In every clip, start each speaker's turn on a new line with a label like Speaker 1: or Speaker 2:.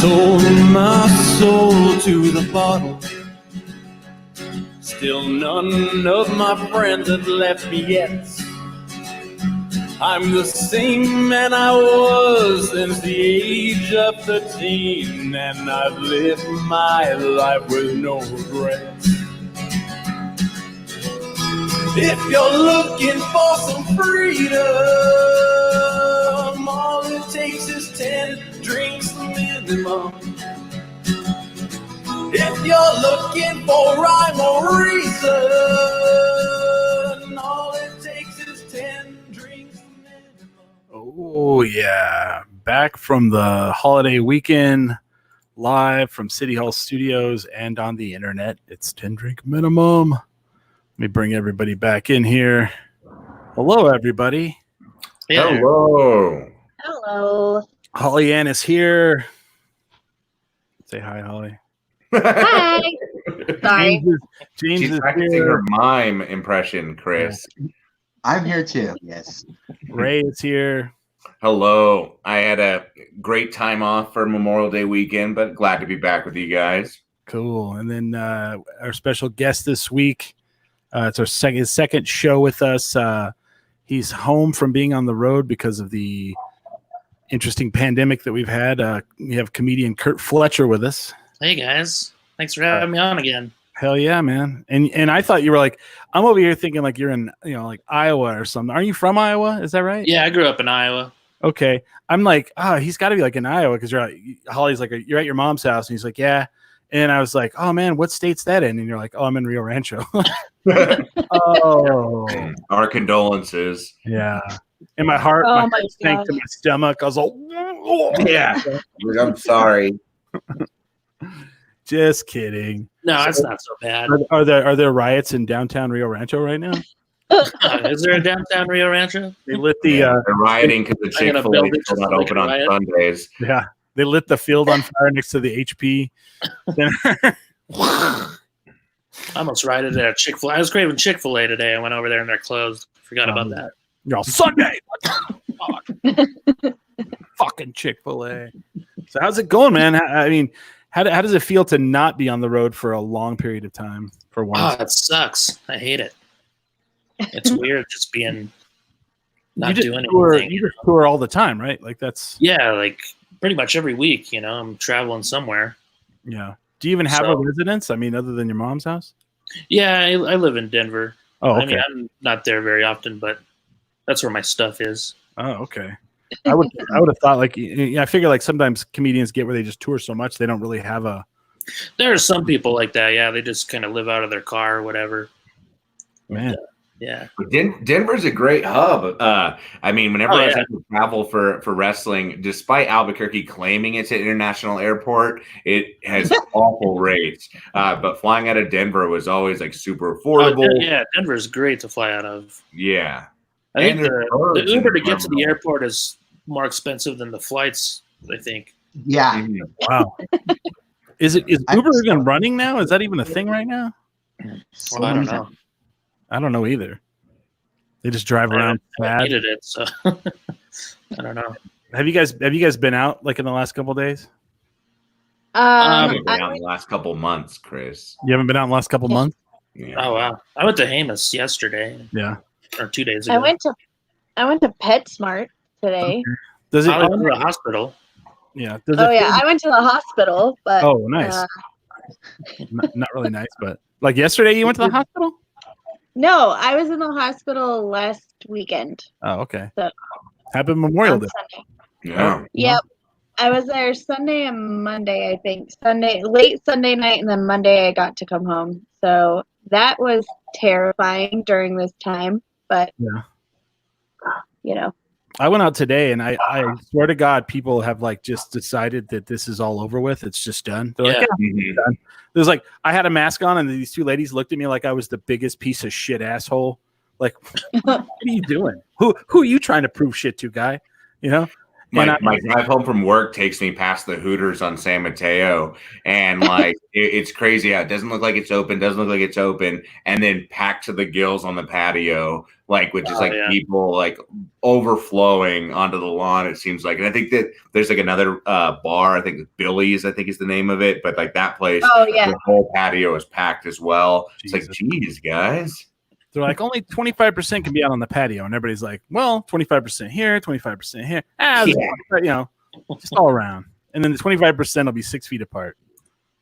Speaker 1: Sold my soul to the bottle. Still none of my friends have left me yet. I'm the same man I was since the age of 13, and I've lived my life with no regrets. If you're looking for some freedom, all it takes is 10 drinks minimum. If you're looking for rhyme or reason, all it takes is 10 drinks minimum.
Speaker 2: Oh, yeah. Back from the holiday weekend, live from City Hall Studios and on the internet. It's 10 drink minimum. Let me bring everybody back in here. Hello, everybody.
Speaker 3: Yeah.
Speaker 4: Hello.
Speaker 5: Hello.
Speaker 2: Holly Ann is here. Say hi, Holly.
Speaker 5: Hi. Sorry.
Speaker 2: James
Speaker 4: She's
Speaker 2: is
Speaker 4: practicing
Speaker 2: here.
Speaker 4: her mime impression, Chris.
Speaker 3: I'm here too. Yes.
Speaker 2: Ray is here.
Speaker 4: Hello. I had a great time off for Memorial Day weekend, but glad to be back with you guys.
Speaker 2: Cool. And then our special guest this week. It's our second show with us. He's home from being on the road because of the interesting pandemic that we've had. We have comedian Curt Fletcher with us.
Speaker 6: Hey guys, thanks for having me on again.
Speaker 2: Hell yeah, man. And I thought you were like, I'm over here thinking like you're in, like Iowa or something. Are you from Iowa? Is that right?
Speaker 6: Yeah, I grew up in Iowa.
Speaker 2: Okay. I'm like, he's got to be like in Iowa because Holly's like, you're at your mom's house. And he's like, yeah. And I was like, oh man, what state's that in? And you're like, oh, I'm in Rio Rancho. Oh,
Speaker 4: Our condolences.
Speaker 2: yeah. In my heart,
Speaker 5: Oh
Speaker 2: my
Speaker 5: my
Speaker 2: heart sank
Speaker 5: God.
Speaker 2: to my stomach. I was like,
Speaker 4: Yeah. I'm sorry.
Speaker 2: just kidding.
Speaker 6: No, it's not so bad.
Speaker 2: Are there riots in downtown Rio Rancho right now?
Speaker 6: Is there a downtown Rio Rancho?
Speaker 2: They lit the
Speaker 4: They're rioting because the
Speaker 6: I'm gonna
Speaker 4: Chick-fil-A
Speaker 6: build it
Speaker 4: is still
Speaker 6: just
Speaker 4: not
Speaker 6: like
Speaker 4: open
Speaker 6: a
Speaker 4: on
Speaker 6: riot.
Speaker 4: Sundays.
Speaker 2: yeah. They lit the field on fire next to the HP center.
Speaker 6: I almost rioted at Chick-fil-A. I was craving Chick-fil-A today. I went over there and they're closed. Forgot about that.
Speaker 2: You're all Sunday. What the fuck? Fucking Chick-fil-A. So how's it going, man? I mean, how does it feel to not be on the road for a long period of time for once?
Speaker 6: Oh, it sucks. I hate it. It's weird just being not doing anything.
Speaker 2: You just tour all the time, right? Like that's
Speaker 6: Yeah, like pretty much every week, I'm traveling somewhere.
Speaker 2: yeah. Do you even have a residence? I mean, other than your mom's house?
Speaker 6: Yeah, I live in Denver.
Speaker 2: Oh, okay.
Speaker 6: I mean, I'm not there very often, but that's where my stuff is.
Speaker 2: Oh, okay. I would have thought like I figure like sometimes comedians get where they just tour so much they don't really have a.
Speaker 6: There are some people like that. Yeah, they just kind of live out of their car or whatever.
Speaker 2: Man.
Speaker 6: Yeah.
Speaker 4: But Denver's a great hub. I mean, whenever I was
Speaker 6: yeah.
Speaker 4: having to travel for wrestling, despite Albuquerque claiming it's an international airport, it has awful rates. But flying out of Denver was always like super affordable.
Speaker 6: Yeah, Denver's great to fly out of.
Speaker 4: Yeah.
Speaker 6: I think
Speaker 4: And there's
Speaker 6: the
Speaker 4: birds
Speaker 6: Uber
Speaker 4: in
Speaker 6: to get to the
Speaker 4: terminal.
Speaker 6: airport is more expensive than the flights, I think.
Speaker 3: Yeah.
Speaker 4: Mhm.
Speaker 2: Wow. Is Uber even running now? Is that even a thing right now?
Speaker 6: Well, I don't know.
Speaker 2: I don't know either. They just drive around
Speaker 6: I
Speaker 2: bad.
Speaker 6: needed it, so I don't know.
Speaker 2: Have you guys been out like in the last couple of days?
Speaker 4: I
Speaker 5: Um,
Speaker 4: haven't been out in the last couple months, Chris.
Speaker 2: You haven't been out in the last couple of months?
Speaker 4: Yeah.
Speaker 6: Oh wow, I went to Hamas yesterday
Speaker 2: Yeah.
Speaker 6: or 2 days ago.
Speaker 5: I went to PetSmart today.
Speaker 2: Does it?
Speaker 6: I went to the hospital.
Speaker 2: Yeah. Does
Speaker 5: Oh
Speaker 2: it
Speaker 5: yeah,
Speaker 2: feel-
Speaker 5: I went to the hospital, but
Speaker 2: Oh, nice. Not really nice, but like yesterday you went to the hospital?
Speaker 5: no, I was in the hospital last weekend.
Speaker 2: Oh, okay.
Speaker 5: So-
Speaker 2: Happy Memorial
Speaker 5: on
Speaker 2: Day.
Speaker 5: Sunday.
Speaker 4: Yeah.
Speaker 5: Yep. I was there Sunday and Monday, I think. Late Sunday night, and then Monday I got to come home. So that was terrifying during this time. But
Speaker 2: Yeah. I went out today, and I swear to God, people have like just decided that this is all over with. It's just done. They're like,
Speaker 6: Yeah.
Speaker 2: yeah,
Speaker 4: Mhm.
Speaker 2: done. There's like I had a mask on, and these two ladies looked at me like I was the biggest piece of shit asshole. Like, what are you doing? Who are you trying to prove shit to, guy?
Speaker 4: My drive home from work takes me past the Hooters on San Mateo, and like it's crazy how it doesn't look like it's open, and then packed to the gills on the patio, like which is people like overflowing onto the lawn. It seems like, and I think that there's like another bar. I think Billy's, I think is the name of it, but like that place, the whole patio is packed as well.
Speaker 2: Jesus.
Speaker 4: It's like, geez, guys.
Speaker 2: They're like, only 25% can be out on the patio. And everybody's like, well, 25% here, 25% here. Just all around. And then the 25% will be 6 feet apart.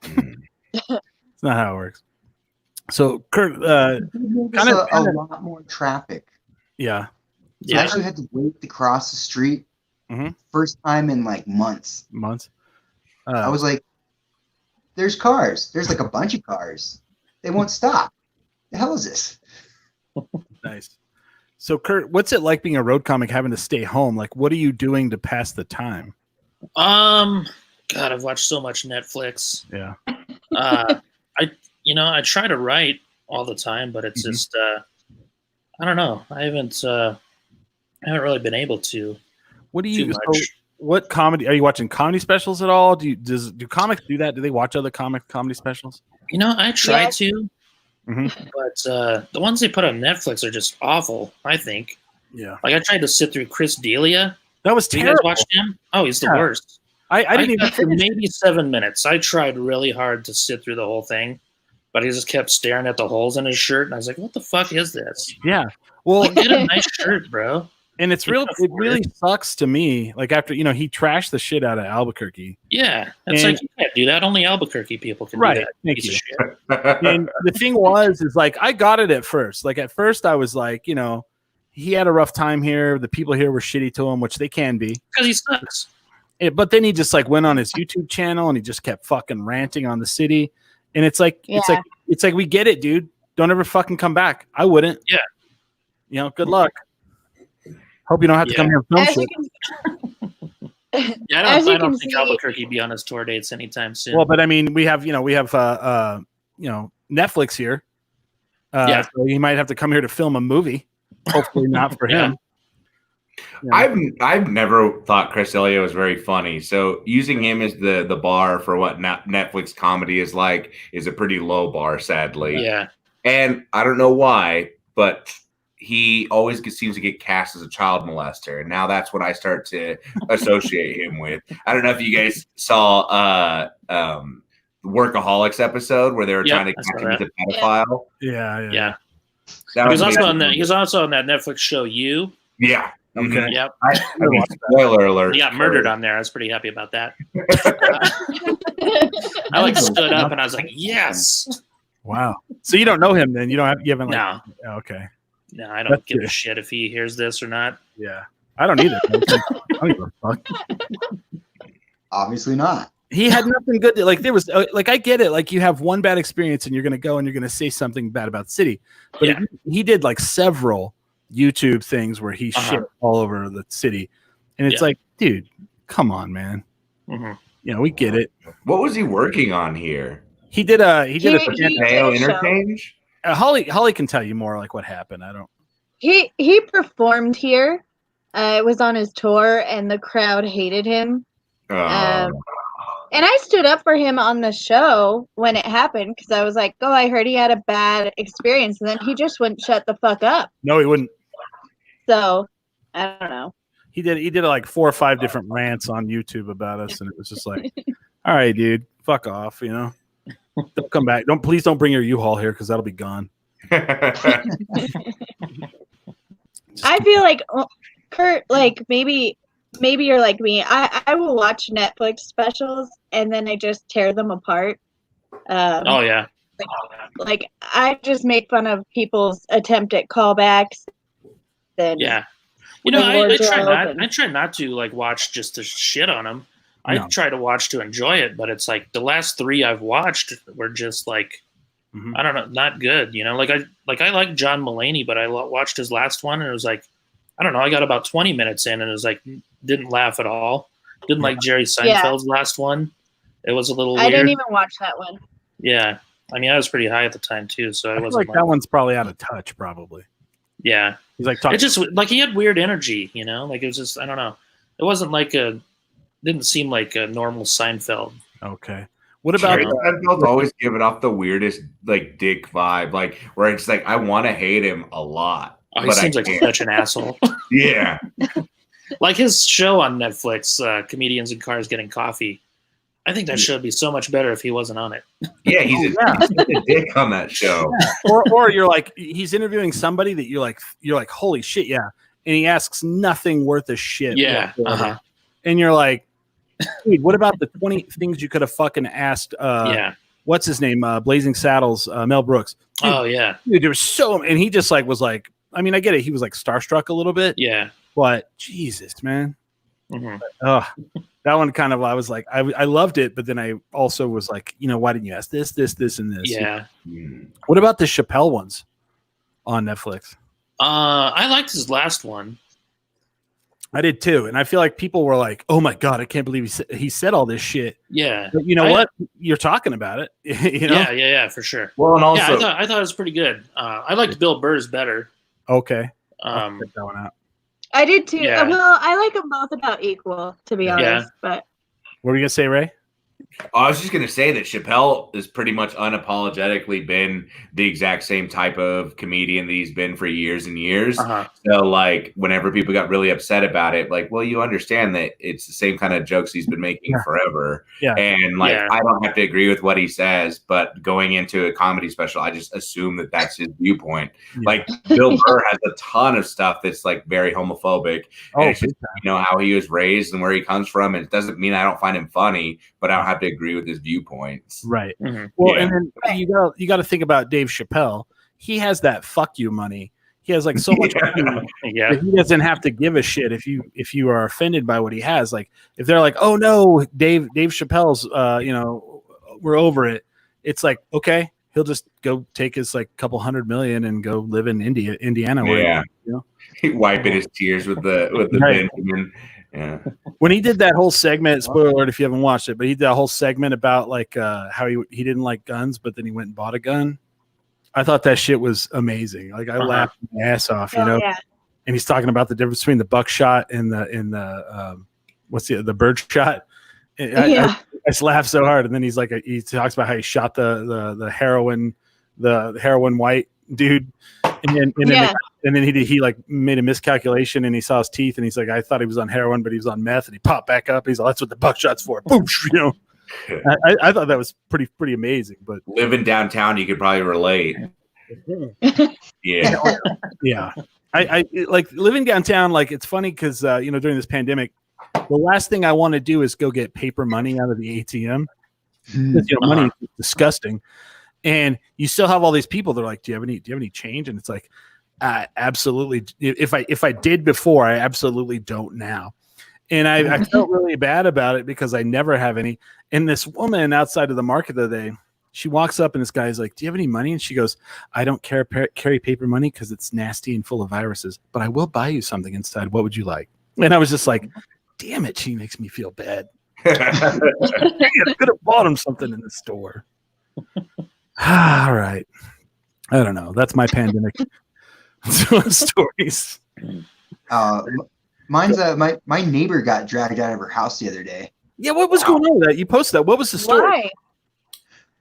Speaker 2: It's not how it works. So, Curt,
Speaker 3: kind of a lot more traffic.
Speaker 2: Yeah.
Speaker 3: So I actually had to wait to cross the street. First time in like months. I was like, there's cars. There's like a bunch of cars. They won't stop. The hell is this?
Speaker 2: Nice. So, Curt, what's it like being a road comic having to stay home? Like, what are you doing to pass the time?
Speaker 6: God, I've watched so much Netflix.
Speaker 2: Yeah.
Speaker 6: I try to write all the time, but it's just I don't know. I haven't really been able to.
Speaker 2: What do you? What comedy are you watching? Comedy specials at all? Do comics do that? Do they watch other comedy specials?
Speaker 6: I try to. But the ones they put on Netflix are just awful, I think.
Speaker 2: Yeah.
Speaker 6: Like I tried to sit through Chris D'Elia.
Speaker 2: That was terrible.
Speaker 6: You guys watched him? Oh, he's the worst.
Speaker 2: I didn't even
Speaker 6: for maybe 7 minutes. I tried really hard to sit through the whole thing, but he just kept staring at the holes in his shirt, and I was like, "What the fuck is this?"
Speaker 2: Yeah. Well,
Speaker 6: get a nice shirt, bro.
Speaker 2: And it really sucks to me. Like after he trashed the shit out of Albuquerque.
Speaker 6: Yeah, it's like you can't do that. Only Albuquerque people can do that.
Speaker 2: Thank you. And the thing is like I got it at first. Like at first I was like, he had a rough time here. The people here were shitty to him, which they can be
Speaker 6: because he sucks.
Speaker 2: But then he just like went on his YouTube channel and he just kept fucking ranting on the city. And it's like we get it, dude. Don't ever fucking come back. I wouldn't.
Speaker 6: Yeah.
Speaker 2: Good luck. Hope you don't have to come here and film shit.
Speaker 6: I don't think Albuquerque be on his tour dates anytime soon.
Speaker 2: Well, but I mean, we have Netflix here. So he might have to come here to film a movie. Hopefully not for him.
Speaker 4: I've never thought Chris D'Elia was very funny. So using him as the bar for what Netflix comedy is like is a pretty low bar, sadly.
Speaker 6: Yeah.
Speaker 4: And I don't know why, but he always seems to get cast as a child molester, and now that's what I start to associate him with. I don't know if you guys saw the Workaholics episode where they were trying to catch him as a pedophile.
Speaker 2: Yeah.
Speaker 6: He was also on that Netflix show You.
Speaker 4: Yeah.
Speaker 2: Okay.
Speaker 6: Yep.
Speaker 4: Spoiler alert.
Speaker 6: He got murdered on there. I was pretty happy about that. I stood up and I was like, yes.
Speaker 2: Wow. So you don't know him then? You haven't
Speaker 6: No.
Speaker 2: Okay.
Speaker 6: No, I don't give a shit if he hears this or not.
Speaker 2: Yeah. I don't either. I don't give a fuck.
Speaker 3: Obviously not.
Speaker 2: He had nothing good. Like there was I get it. Like you have one bad experience and you're going to go and you're going to say something bad about the city. But he did like several YouTube things where he shit all over the city. And it's like, dude, come on, man. We get it.
Speaker 4: What was he working on here?
Speaker 2: He did a
Speaker 4: Mayo interchange.
Speaker 2: Holly can tell you more like what happened. I don't.
Speaker 5: He performed here. It was on his tour, and the crowd hated him. And I stood up for him on the show when it happened because I was like, "Oh, I heard he had a bad experience," and then he just wouldn't shut the fuck up.
Speaker 2: No, he wouldn't. So
Speaker 5: I don't know.
Speaker 2: He did like 4 or 5 different rants on YouTube about us, and it was just like, all right, dude, fuck off, Don't come back. Please don't bring your U-Haul here because that'll be gone.
Speaker 5: I feel like Curt, like maybe you're like me. I will watch Netflix specials and then I just tear them apart.
Speaker 6: Oh yeah.
Speaker 5: Like I just make fun of people's attempt at callbacks. Then
Speaker 6: I try not to like watch just to shit on them. I try to watch to enjoy it, but it's like the last 3 I've watched were just like, I don't know, not good. Like I like John Mulaney, but I watched his last one and it was like, I don't know, I got about 20 minutes in and it was like, didn't laugh at all. Didn't like Jerry Seinfeld's last one. It was a little weird.
Speaker 5: I didn't even watch that one.
Speaker 6: Yeah. I mean, I was pretty high at the time too, so I wasn't
Speaker 2: like that one's probably out of touch, probably.
Speaker 6: Yeah.
Speaker 2: He's like talking.
Speaker 6: It just like he had weird energy, like it was just I don't know. It wasn't like didn't seem like a normal Seinfeld.
Speaker 2: Okay. What about
Speaker 4: Seinfeld's always giving off the weirdest like dick vibe, like where it's like I want to hate him a lot.
Speaker 6: Oh, he seems like such an asshole.
Speaker 4: Yeah.
Speaker 6: Like his show on Netflix, Comedians in Cars Getting Coffee. I think that show would be so much better if he wasn't on it.
Speaker 4: Yeah, he's a dick on that show.
Speaker 2: Yeah. Or you're like, he's interviewing somebody that you're like, holy shit, yeah. And he asks nothing worth a shit.
Speaker 6: Yeah. Uh-huh.
Speaker 2: And you're like, dude, what about the 20 things you could have fucking asked? What's his name? Blazing Saddles, Mel Brooks. Dude,
Speaker 6: oh yeah.
Speaker 2: Dude, there was and he just like was like, I mean, I get it. He was like starstruck a little bit.
Speaker 6: Yeah.
Speaker 2: But Jesus, man.
Speaker 6: Mm-hmm.
Speaker 2: That one kind of, I was like, I loved it, but then I also was like, why didn't you ask this, and this?
Speaker 6: Yeah.
Speaker 2: What about the Chappelle ones on Netflix?
Speaker 6: I liked his last one.
Speaker 2: I did too, and I feel like people were like, "Oh my god, I can't believe he said all this shit."
Speaker 6: Yeah,
Speaker 2: but you know what? You're talking about it.
Speaker 6: Yeah, for sure.
Speaker 4: Well, and also,
Speaker 6: I thought it was pretty good. I liked Bill Burr's better.
Speaker 2: Okay, I'll check that one out.
Speaker 5: I did too.
Speaker 6: Yeah.
Speaker 5: Well, I like them both about equal, to be honest. But
Speaker 2: what were you gonna say, Ray?
Speaker 4: I was just going to say that Chappelle has pretty much unapologetically been the exact same type of comedian that he's been for years and years.
Speaker 6: Uh-huh.
Speaker 4: So, like, whenever people got really upset about it, like, well, you understand that it's the same kind of jokes he's been making forever.
Speaker 2: Yeah.
Speaker 4: And, like, I don't have to agree with what he says, but going into a comedy special, I just assume that that's his viewpoint. Yeah. Like, Bill Burr has a ton of stuff that's, like, very homophobic. And it's just, how he was raised and where he comes from. And it doesn't mean I don't find him funny, but I don't have to agree with his viewpoints.
Speaker 2: Right. Mm-hmm. Well, and then you got to think about Dave Chappelle. He has that fuck you money. He has like so much money that he doesn't have to give a shit if you are offended by what he has. Like if they're like, "Oh no, Dave Chappelle's we're over it." It's like, okay, he'll just go take his like couple $100 million and go live in Indiana where
Speaker 4: he wiping his tears with the Benjamin. Yeah.
Speaker 2: When he did that whole segment, spoiler alert if you haven't watched it, but he did a whole segment about like how he didn't like guns, but then he went and bought a gun. I thought that shit was amazing. Like I laughed my ass off, And he's talking about the difference between the buckshot and the the bird shot. I just laughed so hard. And then he's like, he talks about how he shot the heroin white dude. And then he like made a miscalculation and he saw his teeth and he's like, I thought he was on heroin, but he was on meth, and he popped back up. He's like, that's what the buckshot's for. Boosh, I thought that was pretty amazing. But
Speaker 4: living downtown, you could probably relate.
Speaker 2: Yeah. I like living downtown. Like it's funny because during this pandemic, the last thing I want to do is go get paper money out of the ATM. Because, money is disgusting. And you still have all these people. They're like, "Do you have any change?" And it's like, absolutely. If I did before, I absolutely don't now. And I felt really bad about it because I never have any. And this woman outside of the market the other day, she walks up and this guy's like, "Do you have any money?" And she goes, "I don't carry paper money because it's nasty and full of viruses, but I will buy you something inside. What would you like?" And I was just like, "Damn it, she makes me feel bad." I could have bought him something in the store. All right. I don't know. That's my pandemic stories.
Speaker 3: Mine's my neighbor got dragged out of her house the other day.
Speaker 2: Yeah, what was going on with that? You posted that. What was the story?
Speaker 5: Why?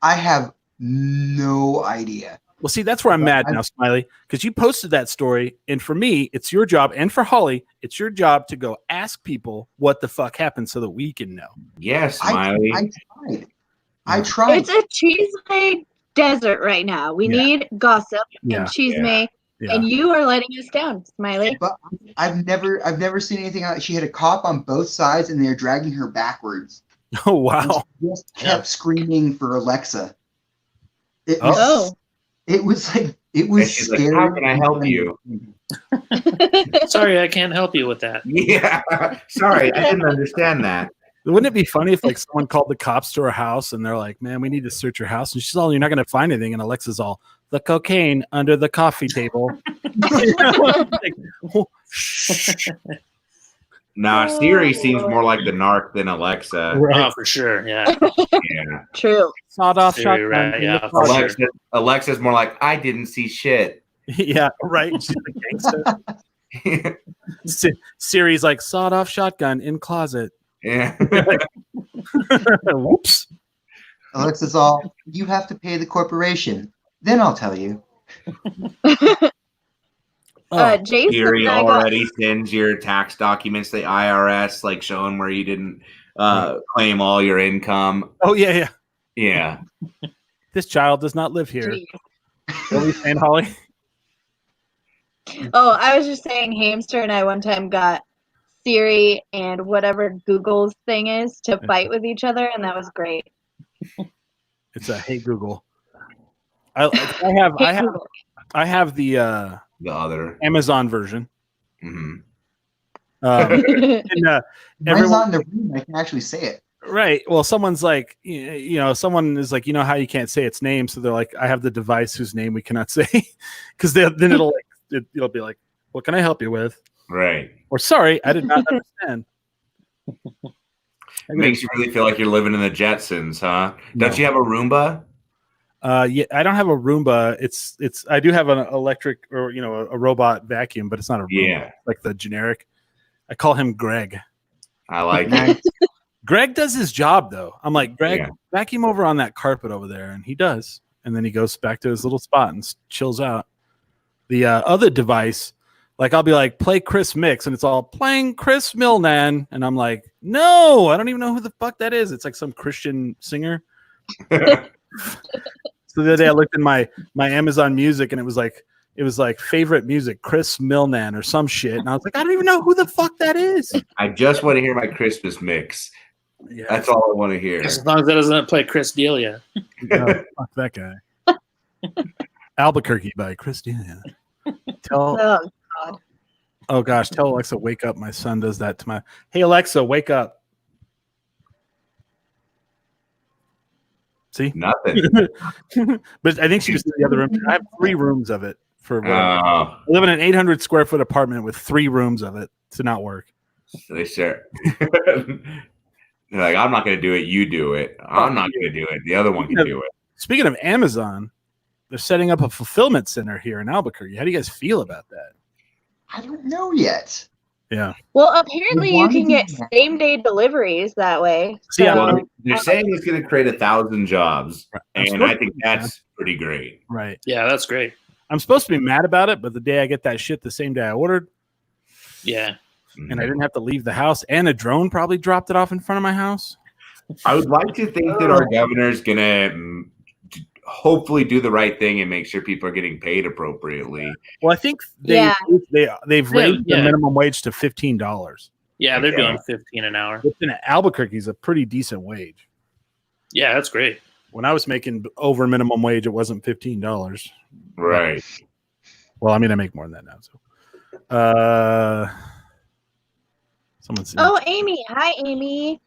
Speaker 3: I have no idea.
Speaker 2: Well, see, that's where I'm mad now, Smiley, because you posted that story, and for me, it's your job, and for Holly, it's your job to go ask people what the fuck happened so that we can know.
Speaker 4: Yes, Smiley.
Speaker 3: I tried.
Speaker 5: It's a cheese desert right now. We need gossip and cheese and you are letting us down, Smiley.
Speaker 3: But I've never seen anything like. She had a cop on both sides, and they're dragging her backwards.
Speaker 2: Oh wow!
Speaker 3: She just kept screaming for Alexa. It was scary.
Speaker 4: Like, how can I help you?
Speaker 6: Sorry, I can't help you with that.
Speaker 4: Yeah, sorry, I didn't understand that.
Speaker 2: Wouldn't it be funny if like someone called the cops to her house and they're like, "Man, we need to search your house," and she's all, "You're not going to find anything," and Alexa's all, "The cocaine under the coffee table."
Speaker 4: Nah, Siri seems more like the narc than Alexa.
Speaker 6: Right. Oh, for sure. Yeah.
Speaker 5: True.
Speaker 2: Sawed off
Speaker 6: Siri,
Speaker 2: shotgun.
Speaker 6: right, yeah.
Speaker 4: Alexa's more like, I didn't see shit.
Speaker 2: Yeah, right. She's a gangster. Siri's like sawed-off shotgun in closet.
Speaker 4: Yeah.
Speaker 2: Whoops.
Speaker 3: Alexa's all, you have to pay the corporation. Then I'll tell you.
Speaker 5: Jason
Speaker 4: Siri already sends your tax documents to the IRS, like showing where you didn't claim all your income.
Speaker 2: Oh, yeah.
Speaker 4: Yeah.
Speaker 2: This child does not live here. What were you saying, Holly?
Speaker 5: Oh, I was just saying Hamster and I one time got Siri and whatever Google's thing is to fight with each other, and that was great.
Speaker 2: It's a Hey Google. I have the
Speaker 4: other
Speaker 2: Amazon version.
Speaker 4: Mm-hmm.
Speaker 2: And,
Speaker 3: everyone in the room, I can actually say it.
Speaker 2: Right. Well, someone's like, someone is like, how you can't say its name. So they're like, I have the device whose name we cannot say, because then it'll be like, what can I help you with?
Speaker 4: Right.
Speaker 2: Or sorry, I did not understand.
Speaker 4: It makes you really feel like you're living in the Jetsons, huh?
Speaker 2: No.
Speaker 4: Don't you have a Roomba?
Speaker 2: Yeah, I don't have a Roomba. I do have an electric or a robot vacuum, but it's not a Roomba.
Speaker 4: Yeah,
Speaker 2: like the generic. I call him Greg.
Speaker 4: I like that.
Speaker 2: Greg does his job though. I'm like, Greg, vacuum over on that carpet over there, and he does. And then he goes back to his little spot and chills out. The other device, like I'll be like, play Chris Mix, and it's all playing Chris Milnan, and I'm like, no, I don't even know who the fuck that is. It's like some Christian singer. So the other day I looked in my Amazon Music, and it was like favorite music, Chris Milnan or some shit, and I was like, I don't even know who the fuck that is.
Speaker 4: I just want to hear my Christmas mix. Yeah. That's all I want to hear.
Speaker 6: As long as that doesn't play Chris D'Elia.
Speaker 2: No, fuck that guy. Albuquerque by Chris D'Elia. Oh gosh, tell Alexa wake up. My son does that to my. Hey Alexa, wake up. See?
Speaker 4: Nothing.
Speaker 2: But I think she was in the other room. I have 3 rooms of it I live in an 800 square foot apartment with 3 rooms of it to not work.
Speaker 4: They sure. They're like, I'm not going to do it. You do it. I'm not going to do it. The other one can do it.
Speaker 2: Speaking of Amazon, they're setting up a fulfillment center here in Albuquerque. How do you guys feel about that?
Speaker 3: I don't know yet.
Speaker 2: Yeah.
Speaker 5: Well, apparently you can get same-day deliveries that way.
Speaker 4: Well, they're saying it's going to create 1,000 jobs, and I think that's pretty great.
Speaker 2: Right.
Speaker 6: Yeah, that's great.
Speaker 2: I'm supposed to be mad about it, but the day I get that shit the same day I ordered.
Speaker 6: Yeah.
Speaker 2: And I didn't have to leave the house, and a drone probably dropped it off in front of my house.
Speaker 4: I would like to think that our governor's going to hopefully do the right thing and make sure people are getting paid appropriately.
Speaker 2: Well, I think they've raised the minimum wage to $15.
Speaker 6: Yeah, they're doing $15 an hour.
Speaker 2: Which in Albuquerque is a pretty decent wage.
Speaker 6: Yeah, that's great.
Speaker 2: When I was making over minimum wage, it wasn't $15.
Speaker 4: Right.
Speaker 2: Well, I mean, I make more than that now. So, someone's.
Speaker 5: Oh, Amy! Hi, Amy.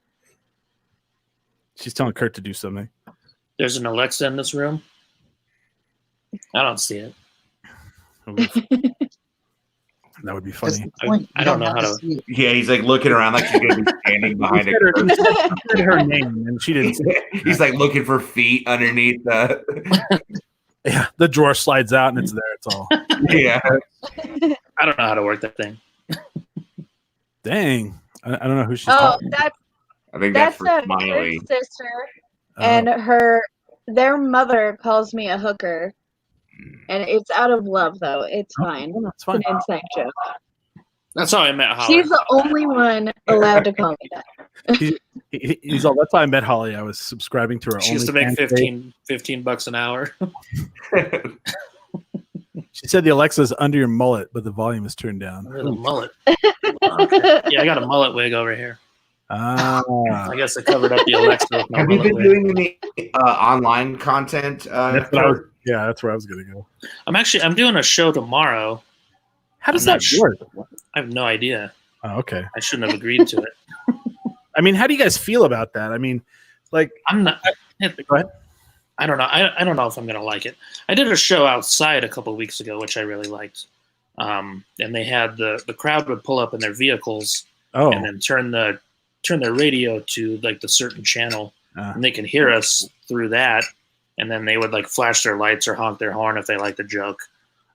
Speaker 2: She's telling Curt to do something.
Speaker 6: There's an Alexa in this room. I don't see it.
Speaker 2: That would be funny.
Speaker 6: I don't know how to.
Speaker 4: Yeah, he's like looking around like she's gonna be standing behind
Speaker 2: it. He said her name, and she didn't.
Speaker 4: He's like looking for feet underneath the.
Speaker 2: Yeah, the drawer slides out, and it's there. It's all.
Speaker 4: Yeah.
Speaker 6: I don't know how to work that thing.
Speaker 2: Dang, I don't know who she's. talking
Speaker 5: I think
Speaker 4: that's
Speaker 5: for Smiley sister, and their mother calls me a hooker. And it's out of love, though. It's fine.
Speaker 2: It's fine.
Speaker 5: It's an inside joke.
Speaker 6: That's how I met Holly.
Speaker 5: She's the only one allowed to call me that.
Speaker 2: He's all. That's how I met Holly. I was subscribing to her.
Speaker 6: She used to make $15 an hour.
Speaker 2: She said the Alexa's under your mullet, but the volume is turned down.
Speaker 6: Under the mullet. Yeah, I got a mullet wig over here. I guess I covered up the Alexa with my
Speaker 4: Have you been doing any online content?
Speaker 2: That's where I was going to go.
Speaker 6: I'm doing a show tomorrow.
Speaker 2: How does that work?
Speaker 6: I have no idea.
Speaker 2: Oh, okay.
Speaker 6: I shouldn't have agreed to it.
Speaker 2: I mean, how do you guys feel about that? I mean, like,
Speaker 6: I'm not.
Speaker 2: Go ahead.
Speaker 6: I don't know. I don't know if I'm going to like it. I did a show outside a couple of weeks ago, which I really liked. And they had the crowd would pull up in their vehicles and then turn their radio to like the certain channel, and they could hear us through that. And then they would like flash their lights or honk their horn if they liked the joke.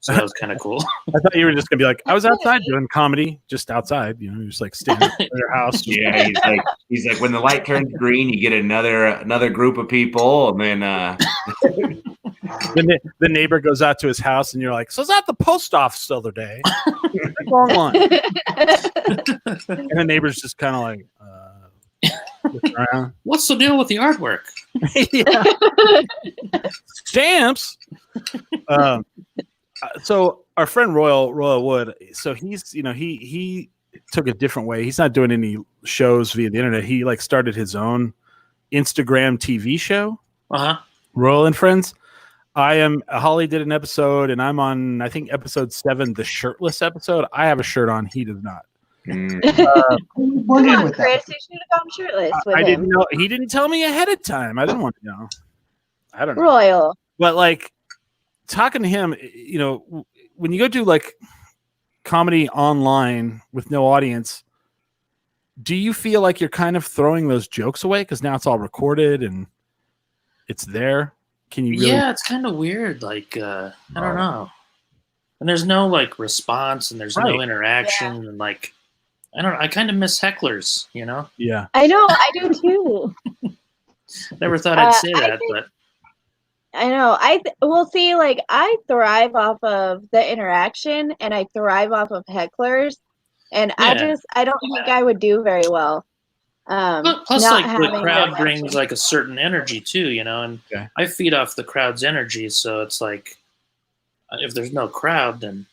Speaker 6: So that was kind of cool.
Speaker 2: I thought you were just gonna be like, I was outside doing comedy, just outside, you're just like standing in your house.
Speaker 4: Yeah, he's like when the light turns green, you get another group of people, and then
Speaker 2: the neighbor goes out to his house, and you're like, so I was at the post office the other day. Wrong line. And the neighbor's just kind of like,
Speaker 6: what's the deal with the artwork?
Speaker 2: Stamps. So our friend Royal Wood, so he's he took a different way. He's not doing any shows via the internet. He like started his own Instagram TV show. Royal and Friends. Holly did an episode, and I'm on I think episode 7, the shirtless episode. I have a shirt on. He does not.
Speaker 5: Come on, Chris, you should have gone shirtless with him.
Speaker 2: Didn't know. He didn't tell me ahead of time. I didn't want to know. I don't know.
Speaker 5: Royal.
Speaker 2: But like talking to him, when you go do like comedy online with no audience, do you feel like you're kind of throwing those jokes away because now it's all recorded and it's there? Can you? Really...
Speaker 6: Yeah, it's kind of weird. Like I don't know, and there's no like response and there's no interaction and like I don't know. I kind of miss hecklers,
Speaker 2: Yeah,
Speaker 5: I know. I do too.
Speaker 6: Never thought I'd say that, but.
Speaker 5: I know. We'll see. Like I thrive off of the interaction, and I thrive off of hecklers, and I don't think I would do very well.
Speaker 6: Plus, like the crowd brings like a certain energy too, and I feed off the crowd's energy. So it's like if there's no crowd, then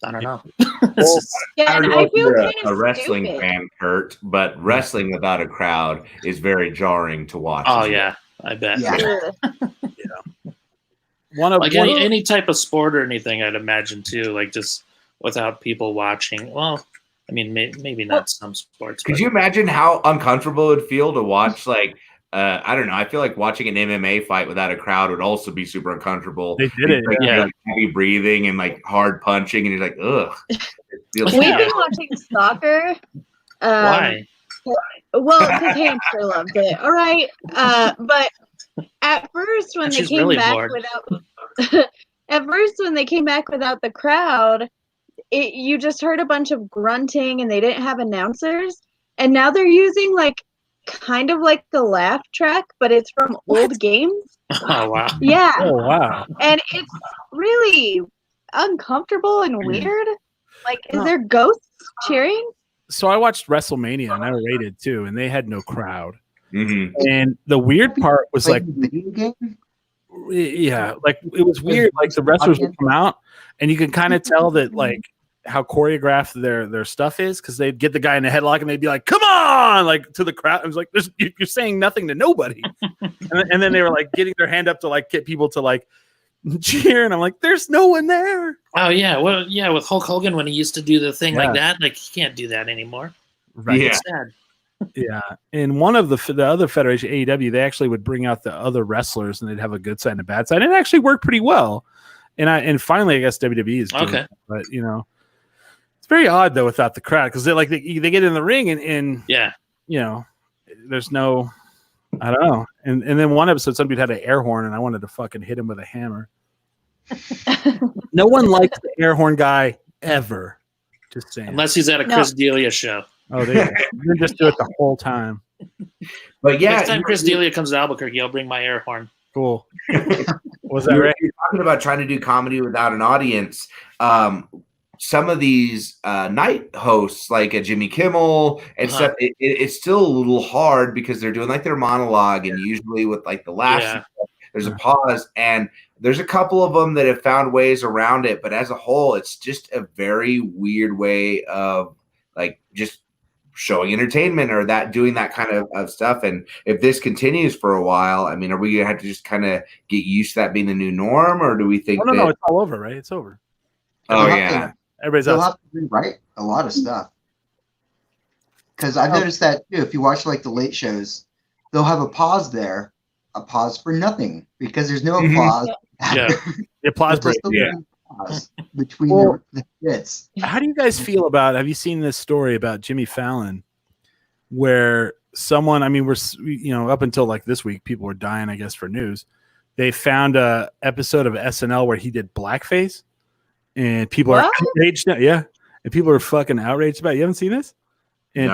Speaker 6: I don't know.
Speaker 4: I don't know if
Speaker 5: feel
Speaker 4: you're
Speaker 5: kind
Speaker 4: a
Speaker 5: of
Speaker 4: wrestling
Speaker 5: stupid.
Speaker 4: fan, Kurt, but wrestling without a crowd is very jarring to watch.
Speaker 6: Oh yeah. I bet.
Speaker 3: Yeah.
Speaker 6: Any type of sport or anything, I'd imagine too. Like just without people watching. Well, I mean, maybe not some sports.
Speaker 4: Could you imagine how uncomfortable it would feel to watch? Like, I don't know. I feel like watching an MMA fight without a crowd would also be super uncomfortable.
Speaker 2: They did it.
Speaker 4: Like, like heavy breathing and like hard punching, and you're like, ugh.
Speaker 5: We've been watching soccer.
Speaker 6: Why?
Speaker 5: Well, because Hamster loved it. All right, but at first when they came back without the crowd, you just heard a bunch of grunting, and they didn't have announcers. And now they're using like kind of like the laugh track, but it's from old games.
Speaker 6: Oh wow!
Speaker 5: Yeah.
Speaker 2: Oh wow!
Speaker 5: And it's really uncomfortable and weird. Like, is there ghosts cheering?
Speaker 2: So I watched WrestleMania, and I rated too, and they had no crowd.
Speaker 4: Mm-hmm.
Speaker 2: And the weird part was like, yeah, like it was weird. Like the wrestlers would come out, and you can kind of tell that like how choreographed their stuff is because they'd get the guy in the headlock, and they'd be like, "Come on!" like to the crowd. I was like, "You're saying nothing to nobody," and then they were like getting their hand up to like get people to like cheer, and I'm like, "There's no one there."
Speaker 6: Oh yeah, well yeah, with Hulk Hogan when he used to do the thing like that, like he can't do that anymore.
Speaker 2: Right?
Speaker 4: Yeah.
Speaker 6: It's sad.
Speaker 2: Yeah, and one of the other federation, AEW, they actually would bring out the other wrestlers, and they'd have a good side and a bad side, and it actually worked pretty well. And finally, I guess WWE is doing it, but it's very odd though without the crowd because they get in the ring and there's no, I don't know. And then one episode, somebody had an air horn, and I wanted to fucking hit him with a hammer. No one likes the air horn guy ever. Just saying,
Speaker 6: unless he's at a Chris D'Elia show.
Speaker 2: Oh, they just do it the whole time.
Speaker 4: But yeah,
Speaker 6: next time Chris D'Elia comes to Albuquerque, I'll bring my air horn.
Speaker 2: Cool. Was that right?
Speaker 4: You're talking about trying to do comedy without an audience. Some of these night hosts, like a Jimmy Kimmel and stuff, it's still a little hard because they're doing like their monologue, and usually with like the laughs, there's a pause, and there's a couple of them that have found ways around it. But as a whole, it's just a very weird way of like just showing entertainment or doing that kind of stuff. And if this continues for a while, I mean, are we gonna have to just kind of get used to that being the new norm, or do we think
Speaker 2: no, it's all over, right? It's over.
Speaker 4: Oh yeah,
Speaker 2: they'll
Speaker 3: have to rewrite a lot of stuff, because I've noticed that too. If you watch like the late shows, they'll have a pause there, a pause for nothing, because there's no applause.
Speaker 2: Yeah, the applause break.
Speaker 3: Yeah. Between the hits.
Speaker 2: How do you guys feel about? Have you seen this story about Jimmy Fallon, where someone? I mean, we're up until like this week, people were dying, I guess, for news. they found a episode of SNL where he did blackface, and people are outraged. Yeah, and people are fucking outraged about it. You haven't seen this? And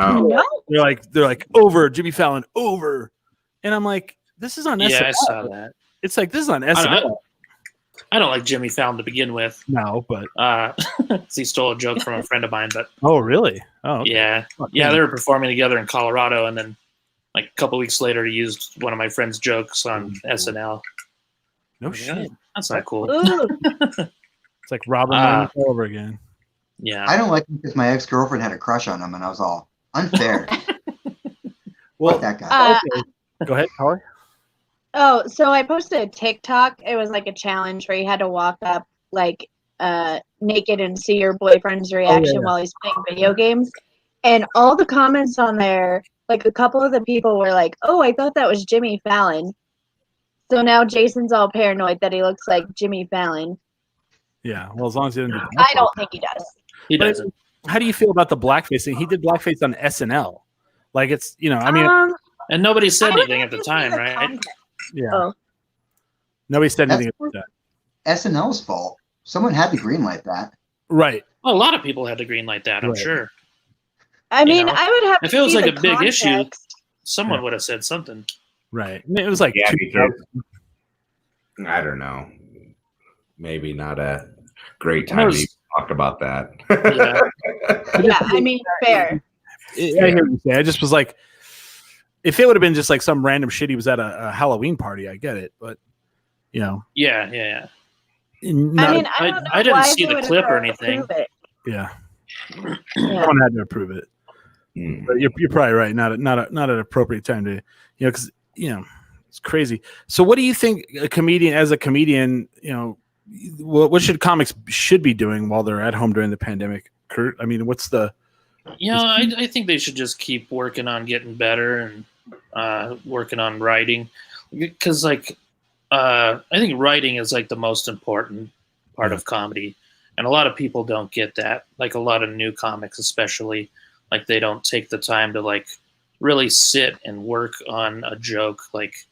Speaker 2: they're like over Jimmy Fallon over, and I'm like, this is on SNL.
Speaker 6: Yeah, I saw that.
Speaker 2: It's like this is on SNL.
Speaker 6: I don't like Jimmy Fallon to begin with.
Speaker 2: No, but
Speaker 6: he stole a joke from a friend of mine. But
Speaker 2: oh, really? Oh, okay.
Speaker 6: Yeah. They were performing together in Colorado, and then like a couple weeks later, he used one of my friend's jokes on SNL.
Speaker 2: No shit.
Speaker 6: That's not cool.
Speaker 2: It's like Robert all over again.
Speaker 6: Yeah.
Speaker 3: I don't like him because my ex-girlfriend had a crush on him, and I was all unfair.
Speaker 2: Well,
Speaker 3: that guy.
Speaker 2: Okay. Go ahead, Holly.
Speaker 5: Oh, so I posted a TikTok. It was like a challenge where you had to walk up like naked and see your boyfriend's reaction while he's playing video games. And all the comments on there, like a couple of the people were like, "Oh, I thought that was Jimmy Fallon." So now Jason's all paranoid that he looks like Jimmy Fallon.
Speaker 2: Yeah, well, as long as he doesn't do
Speaker 5: I don't think he does.
Speaker 6: He doesn't.
Speaker 2: How do you feel about the blackface thing? He did blackface on SNL. Like it's, I mean,
Speaker 6: and nobody said anything at the time, right?
Speaker 5: Context.
Speaker 2: Yeah.
Speaker 5: Oh.
Speaker 2: Nobody said anything about that.
Speaker 3: SNL's fault. Someone had to greenlight that.
Speaker 2: Right.
Speaker 6: Well, a lot of people had to greenlight that, I'm sure.
Speaker 5: I mean, I would have.
Speaker 6: If it was like a big issue, someone would have said something.
Speaker 2: Right. It was like
Speaker 4: I don't know. Maybe not a great time to talk about that.
Speaker 5: Yeah, I mean, fair.
Speaker 2: I hear what you say. I just was like, if it would have been just like some random shit, he was at a Halloween party, I get it, but
Speaker 6: Yeah.
Speaker 5: I didn't
Speaker 6: see the clip or anything.
Speaker 2: Yeah. Someone had to approve it. But you're probably right. Not an appropriate time to, because it's crazy. So, what do you think as a comedian, what should comics be doing while they're at home during the pandemic? Curt, I mean, what's the?
Speaker 6: I think they should just keep working on getting better and working on writing, because I think writing is like the most important part of comedy, and a lot of people don't get that. Like a lot of new comics, especially, like they don't take the time to like really sit and work on a joke. Like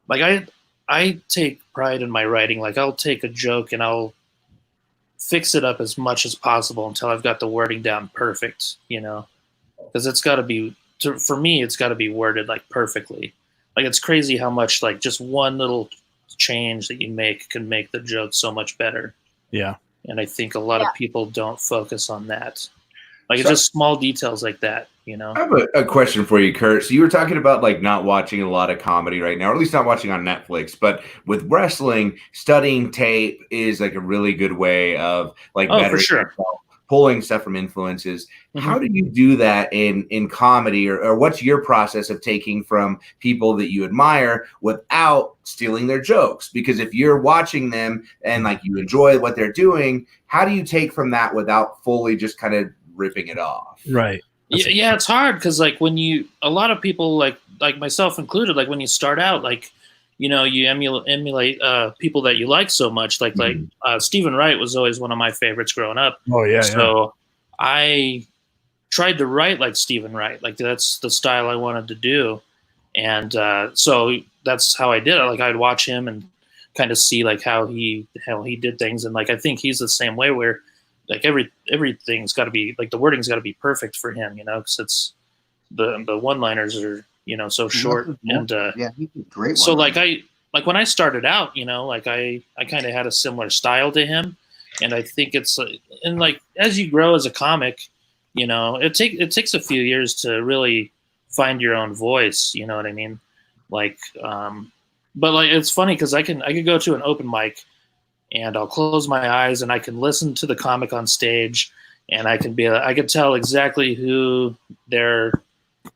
Speaker 6: I take pride in my writing. Like I'll take a joke and I'll fix it up as much as possible until I've got the wording down perfect, because it's got to be, for me, it's got to be worded like perfectly. Like it's crazy how much like just one little change that you make can make the joke so much better.
Speaker 2: Yeah.
Speaker 6: And I think a lot of people don't focus on that. Like it's just small details like that, I
Speaker 4: have a question for you, Curt. So you were talking about like not watching a lot of comedy right now, or at least not watching on Netflix. But with wrestling, studying tape is like a really good way of like bettering yourself, pulling stuff from influences. Mm-hmm. How do you do that in comedy, or what's your process of taking from people that you admire without stealing their jokes? Because if you're watching them and like you enjoy what they're doing, how do you take from that without fully just kind of ripping it off?
Speaker 2: Right.
Speaker 6: Yeah, it's hard because like when a lot of people like myself included, like when you start out, like you emulate people that you like so much. Like Stephen Wright was always one of my favorites growing up.
Speaker 2: Oh yeah.
Speaker 6: So I tried to write like Stephen Wright. Like that's the style I wanted to do, and so that's how I did it. Like I'd watch him and kind of see like how he did things, and like I think he's the same way where. Like everything's got to be like the wording's got to be perfect for him, because it's the one-liners are so short and
Speaker 3: he's a great.
Speaker 6: So like when I started out, like I kind of had a similar style to him, and I think it's and like as you grow as a comic, it takes a few years to really find your own voice. You know what I mean? Like, but like it's funny because I could go to an open mic. And I'll close my eyes and I can listen to the comic on stage, and I could tell exactly who their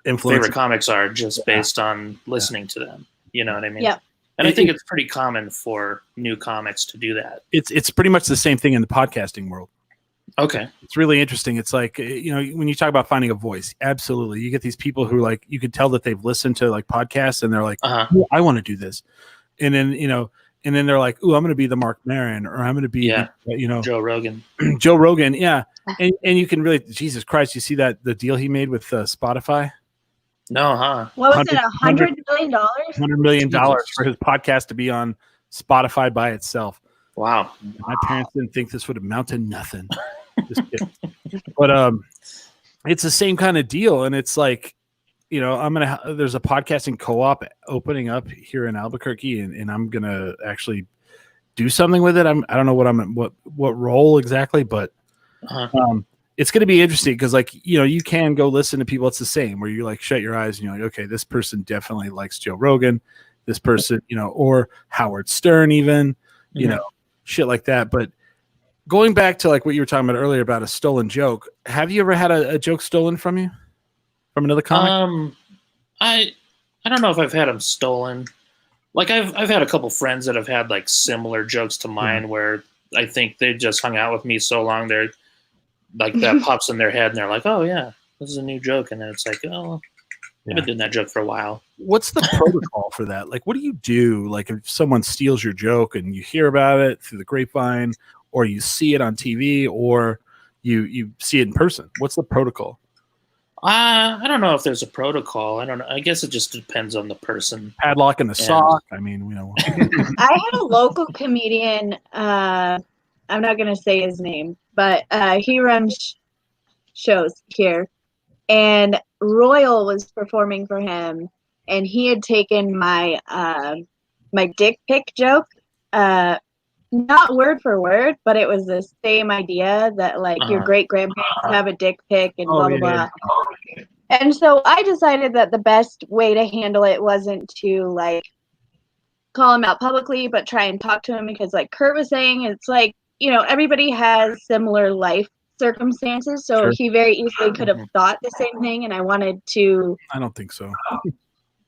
Speaker 6: favorite comics are just based on listening to them. You know what I mean?
Speaker 5: Yeah.
Speaker 6: And I think it's pretty common for new comics to do that.
Speaker 2: It's pretty much the same thing in the podcasting world.
Speaker 6: Okay.
Speaker 2: It's really interesting. It's like, when you talk about finding a voice, absolutely. You get these people who like, you could tell that they've listened to like podcasts and they're like, oh, I want to do this. And then, and then they're like, "Ooh, I'm going to be the Mark Maron, or I'm going to be,
Speaker 6: Joe Rogan."
Speaker 2: Joe Rogan, yeah. And you can really, Jesus Christ, you see that the deal he made with Spotify?
Speaker 6: No, huh?
Speaker 5: What was it? $100 million?
Speaker 2: $100 million for his podcast to be on Spotify by itself.
Speaker 6: Wow.
Speaker 2: My parents didn't think this would amount to nothing. But it's the same kind of deal, and it's like, you know, there's a podcasting co-op opening up here in Albuquerque, and I'm gonna actually do something with it. I don't know what role exactly, but it's gonna be interesting because, like, you know, you can go listen to people. It's the same where you like shut your eyes and you're like, okay, this person definitely likes Joe Rogan, this person, you know, or Howard Stern, even, you know, shit like that. But going back to like what you were talking about earlier about a stolen joke, have you ever had a joke stolen from you? From another comic?
Speaker 6: I don't know if I've had them stolen. Like I've had a couple friends that have had like similar jokes to mine where I think they just hung out with me so long they're like that pops in their head and they're like, oh yeah, this is a new joke, and then it's like, oh, I've been doing that joke for a while.
Speaker 2: What's the protocol for that? Like, what do you do? Like, if someone steals your joke and you hear about it through the grapevine, or you see it on TV, or you see it in person, what's the protocol?
Speaker 6: I don't know if there's a protocol. I don't know. I guess it just depends on the person.
Speaker 2: Padlock in the sock. I mean, you know.
Speaker 5: I had a local comedian. I'm not going to say his name, but he runs shows here. And Royal was performing for him. And he had taken my my dick pic joke. Not word for word, but it was the same idea that like your great grandparents have a dick pic and blah, blah, blah. And so I decided that the best way to handle it wasn't to like call him out publicly, but try and talk to him because like Curt was saying, it's like, you know, everybody has similar life circumstances. So he very easily could have thought the same thing. And I wanted to,
Speaker 2: I don't think so,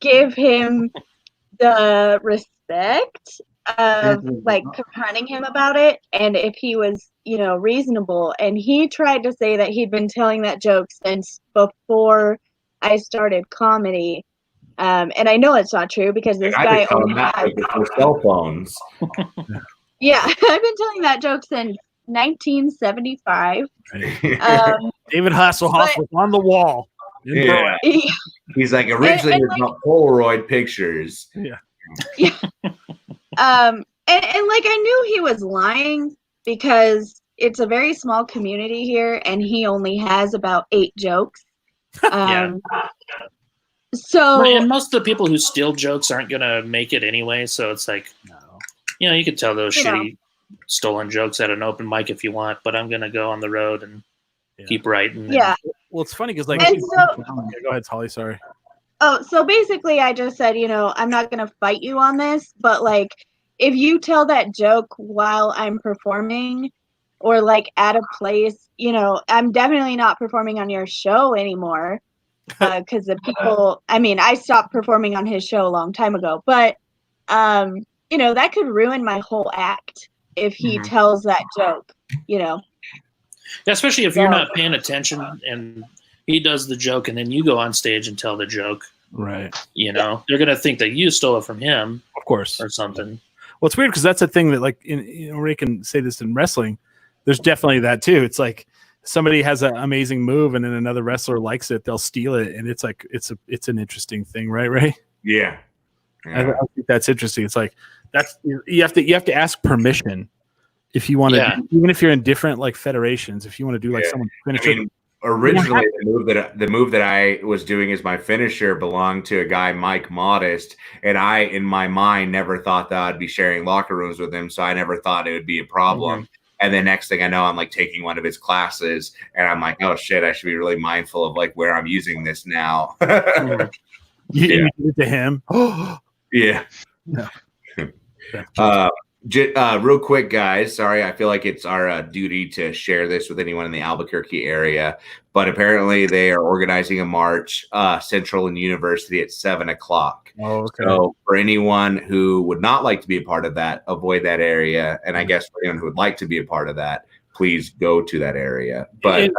Speaker 5: give him the respect of like confronting him about it, and if he was, you know, reasonable. And he tried to say that he'd been telling that joke since before I started comedy, and I know it's not true because this guy only has
Speaker 4: cell phones.
Speaker 5: Yeah, I've been telling that joke since 1975.
Speaker 2: David Hasselhoff was on the wall.
Speaker 4: Yeah. He's like, originally it's not Polaroid pictures.
Speaker 5: Yeah. And like I knew he was lying because it's a very small community here and he only has about 8 jokes. So
Speaker 6: and most of the people who steal jokes aren't gonna make it anyway, so it's like, you know, you could tell those shitty stolen jokes at an open mic if you want, but I'm gonna go on the road and keep writing.
Speaker 2: Well, it's funny because like go ahead, Holly, sorry.
Speaker 5: Oh, so basically I just said, you know, I'm not going to fight you on this, but like if you tell that joke while I'm performing or like at a place, you know, I'm definitely not performing on your show anymore because the people, I mean, I stopped performing on his show a long time ago, but, you know, that could ruin my whole act if he tells that joke, you know.
Speaker 6: Yeah, especially if you're not paying attention and he does the joke and then you go on stage and tell the joke.
Speaker 2: Right.
Speaker 6: You know, they're going to think that you stole it from him.
Speaker 2: Of course.
Speaker 6: Or something.
Speaker 2: Well, it's weird because that's a thing that like, you know, Ray can say this in wrestling. There's definitely that too. It's like somebody has an amazing move and then another wrestler likes it. They'll steal it. And it's like, it's an interesting thing, right, Ray?
Speaker 4: Yeah.
Speaker 2: I think that's interesting. It's like, you have to ask permission if you want to, even if you're in different like federations, if you want to do like someone's finisher.
Speaker 4: Originally, the move that I was doing as my finisher belonged to a guy, Mike Modest, and I, in my mind, never thought that I'd be sharing locker rooms with him, so I never thought it would be a problem. And the next thing I know, I'm like taking one of his classes, and I'm like, oh shit, I should be really mindful of like where I'm using this now.
Speaker 2: You did it to him.
Speaker 4: Yeah. Real quick, guys. Sorry, I feel like it's our duty to share this with anyone in the Albuquerque area. But apparently, they are organizing a march, Central and University at 7:00.
Speaker 2: Oh, okay.
Speaker 4: So for anyone who would not like to be a part of that, avoid that area. And I guess for anyone who would like to be a part of that, please go to that area. But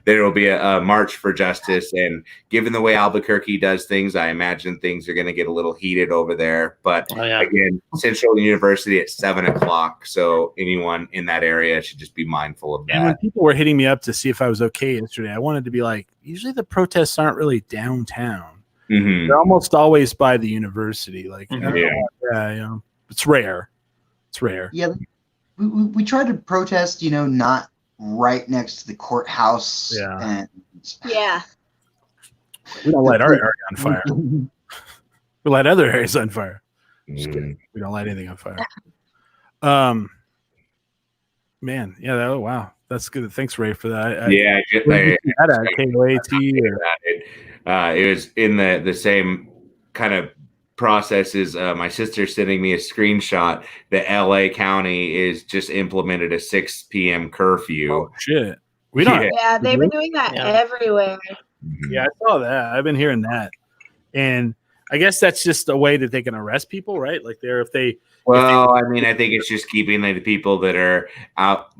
Speaker 4: there will be a march for justice. And given the way Albuquerque does things, I imagine things are going to get a little heated over there. But again, Central University at 7:00. So anyone in that area should just be mindful of that.
Speaker 2: And when people were hitting me up to see if I was okay yesterday, I wanted to be like, usually the protests aren't really downtown. They're almost always by the university. Like, it's rare. It's rare.
Speaker 3: Yeah, we tried to protest, not right next to the courthouse.
Speaker 2: Yeah.
Speaker 3: And
Speaker 5: Yeah.
Speaker 2: We don't light our area on fire. We light other areas on fire. Just kidding. We don't light anything on fire. Man, yeah. Oh, wow, that's good. Thanks, Ray, for that.
Speaker 4: It was in the same kind of process as my sister sending me a screenshot that LA County is just implemented a 6 p.m. curfew.
Speaker 2: Oh, shit. We don't.
Speaker 5: Yeah, they've been doing that everywhere.
Speaker 2: Yeah, I saw that. I've been hearing that, and I guess that's just a way that they can arrest people, right? Like I think
Speaker 4: it's just keeping the people that are out,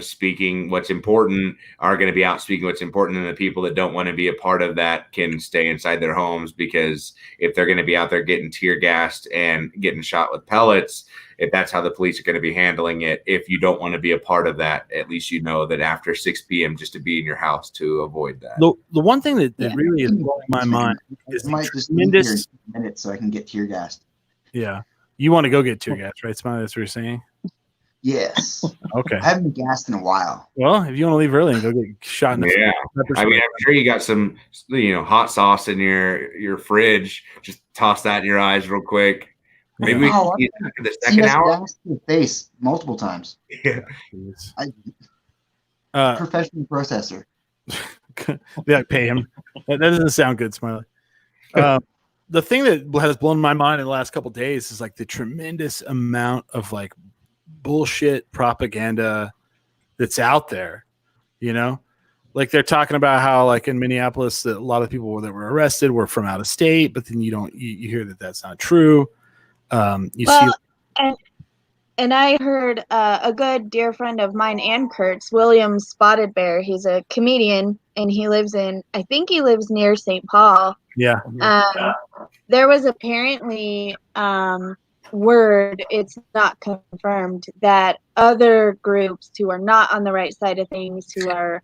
Speaker 4: speaking what's important are going to be out speaking what's important, and the people that don't want to be a part of that can stay inside their homes, because if they're going to be out there getting tear gassed and getting shot with pellets, if that's how the police are going to be handling it, if you don't want to be a part of that, at least you know that after 6 p.m. just to be in your house to avoid that.
Speaker 2: The one thing that really is blowing my mind is
Speaker 3: might just tremendous minutes so I can get tear gassed.
Speaker 2: Yeah. You want to go get tear gas, right, Smiley? That's what you're saying?
Speaker 3: Yes.
Speaker 2: Okay.
Speaker 3: I haven't been gassed in a while.
Speaker 2: Well, if you want to leave early and go get shot in the
Speaker 4: face. I'm sure you got some, hot sauce in your fridge. Just toss that in your eyes real quick. Maybe we can see the second hour.
Speaker 3: Gassed in the face multiple times.
Speaker 4: Yeah.
Speaker 3: Professional processor.
Speaker 2: Yeah, pay him. That doesn't sound good, Smiley. The thing that has blown my mind in the last couple of days is like the tremendous amount of like bullshit propaganda that's out there, like they're talking about how like in Minneapolis that a lot of people that were arrested were from out of state, but then you hear that that's not true. And
Speaker 5: I heard a good dear friend of mine and Kurt's, William Spotted Bear. He's a comedian and I think he lives near St. Paul.
Speaker 2: Yeah.
Speaker 5: There was apparently word, it's not confirmed, that other groups who are not on the right side of things, who are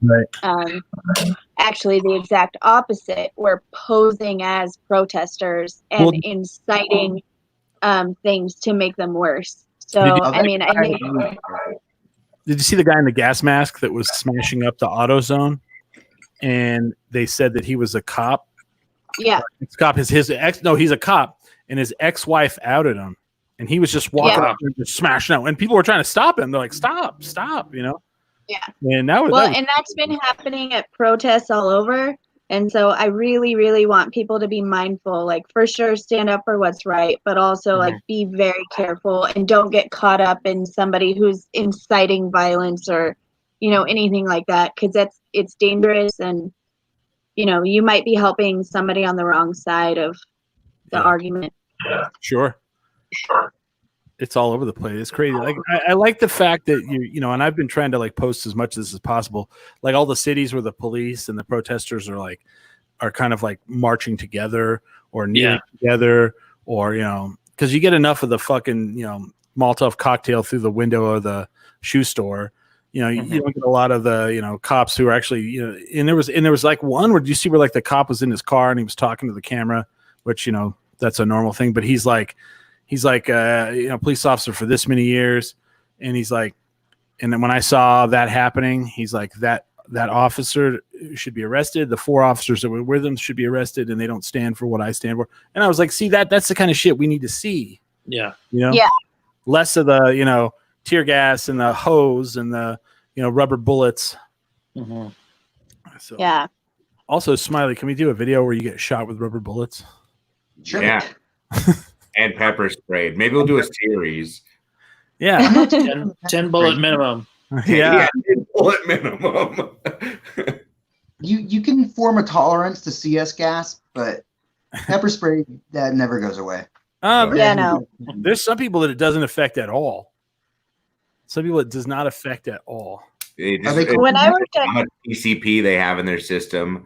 Speaker 5: actually the exact opposite, were posing as protesters and inciting things to make them worse. So, did
Speaker 2: you see the guy in the gas mask that was smashing up the AutoZone? And they said that he was a cop.
Speaker 5: Yeah.
Speaker 2: Cop is his ex. No, he's a cop, and his ex-wife outed him, and he was just walking up and just smashing out. And people were trying to stop him. They're like, "Stop!"
Speaker 5: Yeah.
Speaker 2: And
Speaker 5: and that's been happening at protests all over. And so I really, really want people to be mindful. Like, for sure, stand up for what's right, but also like be very careful and don't get caught up in somebody who's inciting violence or, anything like that, because it's dangerous and. You might be helping somebody on the wrong side of the argument.
Speaker 2: Sure. It's all over the place. It's crazy. Like I like the fact that and I've been trying to like post as much of this as possible. Like all the cities where the police and the protesters are kind of like marching together or kneeling together, or because you get enough of the fucking Molotov cocktail through the window of the shoe store. You don't get a lot of the, cops who are actually, and there was like one where you see where like the cop was in his car and he was talking to the camera, which, that's a normal thing, but he's like, police officer for this many years. And he's like, and then when I saw that happening, he's like, that officer should be arrested. The 4 officers that were with him should be arrested, and they don't stand for what I stand for. And I was like, see, that's the kind of shit we need to see.
Speaker 6: Yeah.
Speaker 2: Less of the, tear gas and the hose and the rubber bullets.
Speaker 6: Mm-hmm.
Speaker 2: So,
Speaker 5: yeah.
Speaker 2: Also, Smiley, can we do a video where you get shot with rubber bullets?
Speaker 3: Sure.
Speaker 4: Yeah. And pepper sprayed. Maybe we'll do a series.
Speaker 2: Yeah.
Speaker 6: 10 bullet minimum.
Speaker 2: Yeah.
Speaker 4: 10 bullet minimum.
Speaker 3: You can form a tolerance to CS gas, but pepper spray, that never goes away.
Speaker 5: No.
Speaker 2: There's some people that it doesn't affect at all. Some people it does not affect at all.
Speaker 5: When I worked at
Speaker 4: how much PCP they have in their system.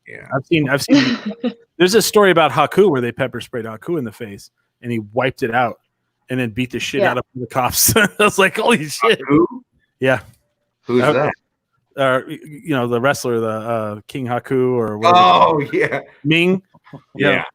Speaker 4: Yeah,
Speaker 2: I've seen. There's a story about Haku where they pepper sprayed Haku in the face and he wiped it out and then beat the shit out of the cops. I was like, holy shit!
Speaker 4: Haku?
Speaker 2: Yeah,
Speaker 4: who's that?
Speaker 2: The wrestler, the King Haku or whatever.
Speaker 4: Oh yeah,
Speaker 2: Ming.
Speaker 4: Yeah.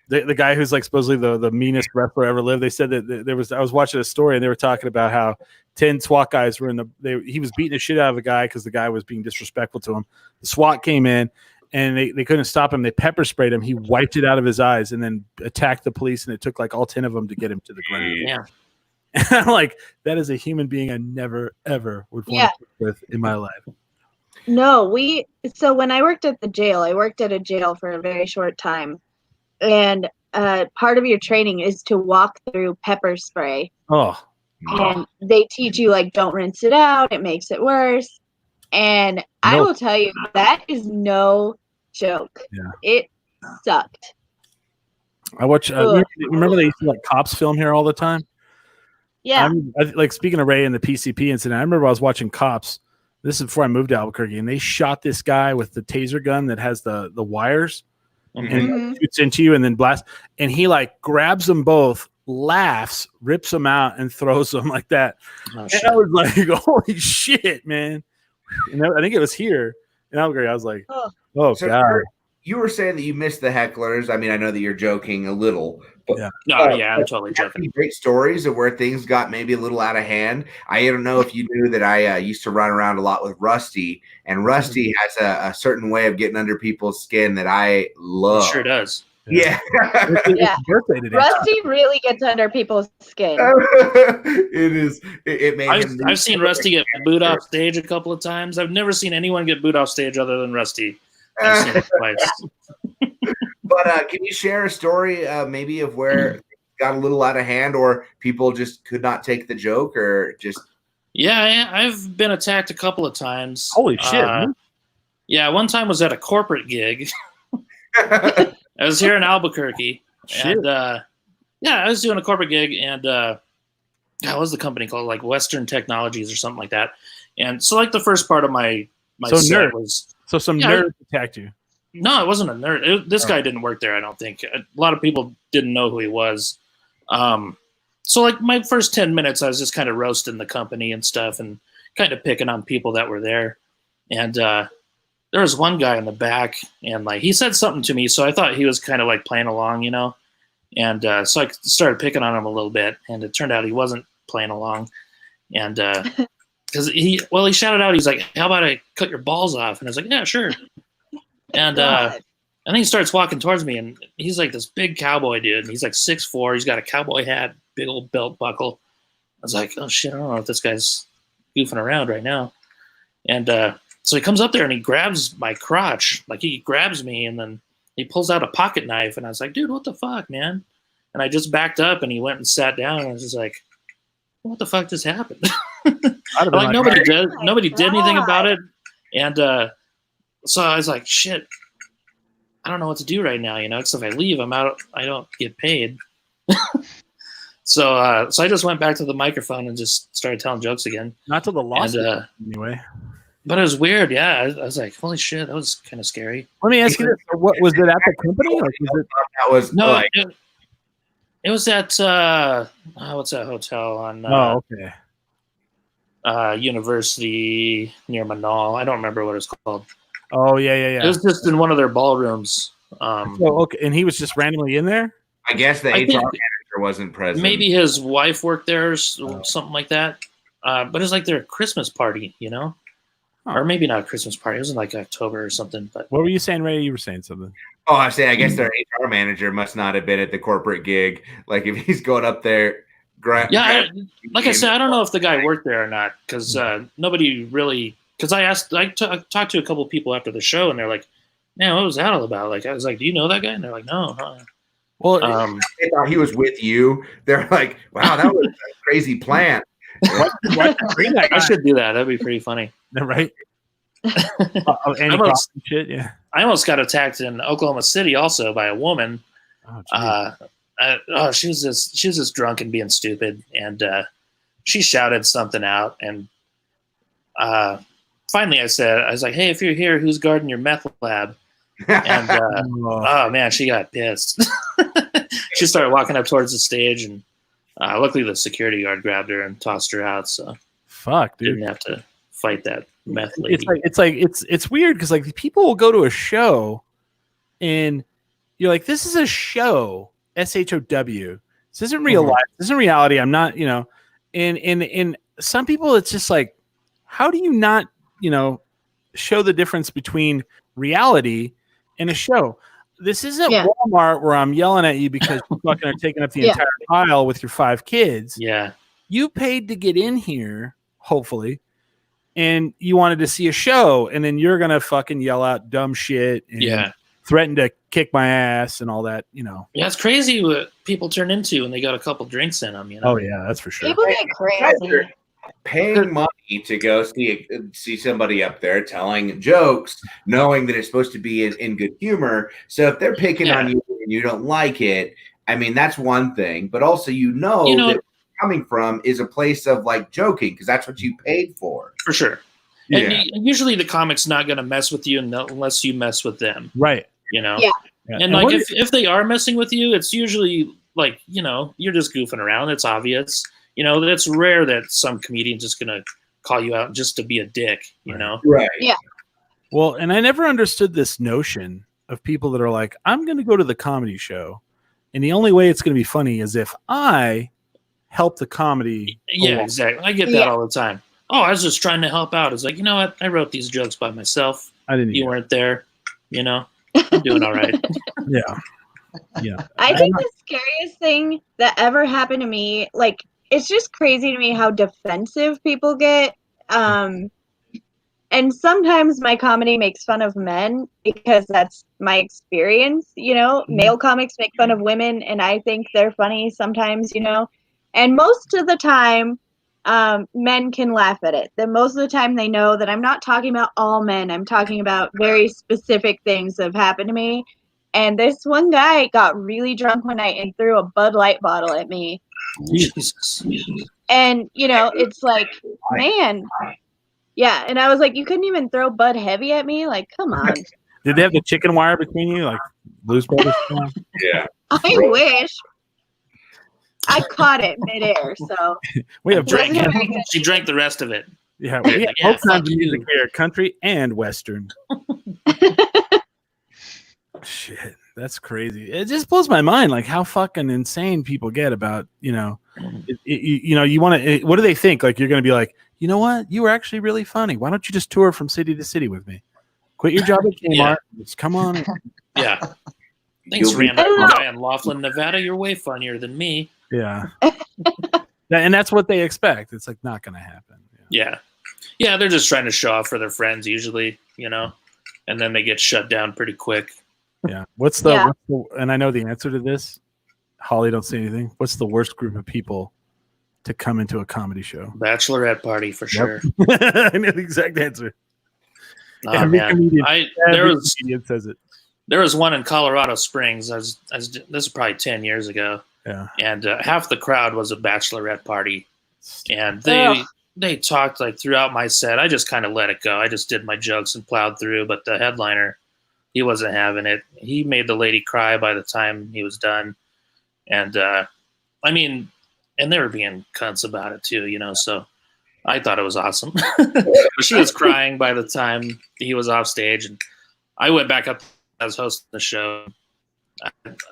Speaker 2: the guy who's like supposedly the meanest wrestler ever lived. They said that I was watching a story and they were talking about how 10 SWAT guys were he was beating the shit out of a guy because the guy was being disrespectful to him. The SWAT came in and they couldn't stop him. They pepper sprayed him. He wiped it out of his eyes and then attacked the police. And it took like all 10 of them to get him to the ground.
Speaker 6: Yeah.
Speaker 2: And I'm like, that is a human being I never, ever would want to work with in my life.
Speaker 5: No, so when I worked at the jail, I worked at a jail for a very short time. And part of your training is to walk through pepper spray.
Speaker 2: Oh.
Speaker 5: And they teach you, like, don't rinse it out. It makes it worse. And I will tell you, that is no joke.
Speaker 2: Yeah.
Speaker 5: It sucked.
Speaker 2: I watch. Remember they used to like cops film here all the time?
Speaker 5: Yeah.
Speaker 2: Like speaking of Ray and the PCP incident, I remember I was watching Cops. This is before I moved to Albuquerque, and they shot this guy with the taser gun that has the wires and shoots into you and then blasts. And he like grabs them both, laughs, rips them out, and throws them like that. Oh, and I was like, holy shit, man. And I think it was here in Albuquerque. I was like, oh so God.
Speaker 4: You were saying that you missed the hecklers. I mean, I know that you're joking a little, but
Speaker 6: I'm totally joking.
Speaker 4: Great stories of where things got maybe a little out of hand. I don't know if you knew that I used to run around a lot with Rusty, and Rusty has a certain way of getting under people's skin that I love.
Speaker 6: It sure does.
Speaker 4: Yeah.
Speaker 5: Rusty really gets under people's skin.
Speaker 4: It is. It made
Speaker 6: I've seen Rusty get booed off stage a couple of times. I've never seen anyone get booed off stage other than Rusty. I've seen it twice.
Speaker 4: But can you share a story maybe of where it got a little out of hand or people just could not take the joke or just...
Speaker 6: Yeah, I've been attacked a couple of times.
Speaker 2: Holy shit.
Speaker 6: Yeah, one time was at a corporate gig. I was here in Albuquerque.
Speaker 2: Shit.
Speaker 6: And I was doing a corporate gig and what was the company called? Like Western Technologies or something like that. And so like the first part of my set was...
Speaker 2: So some nerd attacked you.
Speaker 6: No, it wasn't a nerd. This guy didn't work there, I don't think. A lot of people didn't know who he was. So like my first 10 minutes, I was just kind of roasting the company and stuff and kind of picking on people that were there. And there was one guy in the back and like he said something to me. So I thought he was kind of like playing along, you know. And so I started picking on him a little bit. And it turned out he wasn't playing along. And because he shouted out, he's like, how about I cut your balls off? And I was like, yeah, sure. And then he starts walking towards me, and he's like this big cowboy dude. And he's like 6'4". He's got a cowboy hat, big old belt buckle. I was like, oh, shit, I don't know if this guy's goofing around right now. And so he comes up there, and he grabs my crotch. Like, he grabs me, and then he pulls out a pocket knife. And I was like, dude, what the fuck, man? And I just backed up, and he went and sat down. And I was just like, what the fuck just happened? Like nobody did anything about it. And so I was like, shit, I don't know what to do right now, you know, because if I leave, I'm out, I don't get paid. So I just went back to the microphone and just started telling jokes again.
Speaker 2: Not to the lawsuit, anyway.
Speaker 6: But it was weird, yeah. I was like, holy shit, that was kind of scary.
Speaker 2: Let me ask you this. What was it at the company? Like,
Speaker 6: it was at what's that hotel on
Speaker 2: okay.
Speaker 6: University near Manal. I don't remember what it's called.
Speaker 2: Oh yeah.
Speaker 6: It was just in one of their ballrooms.
Speaker 2: Okay, and he was just randomly in there.
Speaker 4: I guess the HR manager wasn't present.
Speaker 6: Maybe his wife worked there or something like that. But it was like their Christmas party, you know, or maybe not a Christmas party. It was in like October or something. But
Speaker 2: what were you saying, Ray? You were saying something.
Speaker 4: Oh, I say, I guess their HR manager must not have been at the corporate gig. Like if he's going up there.
Speaker 6: Like I said, I don't know if the guy worked there or not because nobody really. Because I talked to a couple of people after the show, and they're like, "Man, what was that all about?" Like I was like, "Do you know that guy?" And they're like, "No." Huh?
Speaker 4: Well, they thought he was with you. They're like, "Wow, that was a crazy plan."
Speaker 6: I should do that. That'd be pretty funny,
Speaker 2: right?
Speaker 6: I almost got attacked in Oklahoma City also by a woman. She was just drunk and being stupid, and she shouted something out, and finally I was like, "Hey, if you're here, who's guarding your meth lab?" And oh man, she got pissed. She started walking up towards the stage, and luckily the security guard grabbed her and tossed her out. So
Speaker 2: fuck, dude,
Speaker 6: didn't have to fight that meth lady.
Speaker 2: It's weird because like people will go to a show and you're like, this is a show, SHOW. This isn't real life. This isn't reality. I'm not, in some people, it's just like, how do you not, show the difference between reality and a show? This isn't Walmart where I'm yelling at you because you fucking are taking up the entire aisle with your 5 kids.
Speaker 6: Yeah.
Speaker 2: You paid to get in here, hopefully, and you wanted to see a show, and then you're going to fucking yell out dumb shit and threaten to kick my ass and all that,
Speaker 6: Yeah, it's crazy what people turn into when they got a couple drinks in them,
Speaker 2: Oh, yeah, that's for sure.
Speaker 5: People get crazy.
Speaker 4: Paying money to go see somebody up there telling jokes, knowing that it's supposed to be in good humor. So if they're picking on you and you don't like it, I mean, that's one thing. But also, that coming from is a place of like joking because that's what you paid for.
Speaker 6: For sure. Yeah. And usually the comic's not going to mess with you unless you mess with them.
Speaker 2: Right.
Speaker 5: Yeah.
Speaker 6: And like if they are messing with you, it's usually like, you're just goofing around. It's obvious. It's rare that some comedian's just going to call you out just to be a dick,
Speaker 4: Right.
Speaker 5: Yeah.
Speaker 2: Well, and I never understood this notion of people that are like, I'm going to go to the comedy show, and the only way it's going to be funny is if I help the comedy.
Speaker 6: Yeah, exactly. I get that all the time. Oh, I was just trying to help out. It's like, you know what? I wrote these jokes by myself. You weren't there. I'm doing all right.
Speaker 2: Yeah.
Speaker 5: I think the scariest thing that ever happened to me, like, it's just crazy to me how defensive people get. And sometimes my comedy makes fun of men because that's my experience, Male comics make fun of women, and I think they're funny sometimes, And most of the time, men can laugh at it. Then most of the time they know that I'm not talking about all men. I'm talking about very specific things that have happened to me. And this one guy got really drunk one night and threw a Bud Light bottle at me.
Speaker 6: Jesus.
Speaker 5: And, it's like, man. Yeah. And I was like, you couldn't even throw Bud Heavy at me? Like, come on.
Speaker 2: Did they have the chicken wire between you? Like Blues Brothers?
Speaker 4: Yeah.
Speaker 5: I wish. I caught it midair, so
Speaker 2: we have drank.
Speaker 6: She drank the rest of it.
Speaker 2: Yeah, we have both kinds of music here, country and western. Shit, that's crazy. It just blows my mind, like how fucking insane people get about you want to. What do they think? Like you're going to be like, you know what? You were actually really funny. Why don't you just tour from city to city with me? Quit your job at Kmart. Just come on.
Speaker 6: Yeah. Thanks, random guy in Laughlin, Nevada. You're way funnier than me.
Speaker 2: Yeah. And that's what they expect. It's like not going to happen.
Speaker 6: Yeah. They're just trying to show off for their friends usually, and then they get shut down pretty quick.
Speaker 2: Yeah. What's and I know the answer to this. Holly, don't say anything. What's the worst group of people to come into a comedy show?
Speaker 6: Bachelorette party for sure.
Speaker 2: I know the exact answer.
Speaker 6: Oh,
Speaker 2: every
Speaker 6: man.
Speaker 2: comedian says it.
Speaker 6: There was one in Colorado Springs. This is probably 10 years ago.
Speaker 2: Yeah.
Speaker 6: And half the crowd was a bachelorette party. And they talked like throughout my set. I just kind of let it go. I just did my jokes and plowed through. But the headliner, he wasn't having it. He made the lady cry by the time he was done. And and they were being cunts about it too, so I thought it was awesome. But she was crying by the time he was off stage. And I went back up as hosting the show.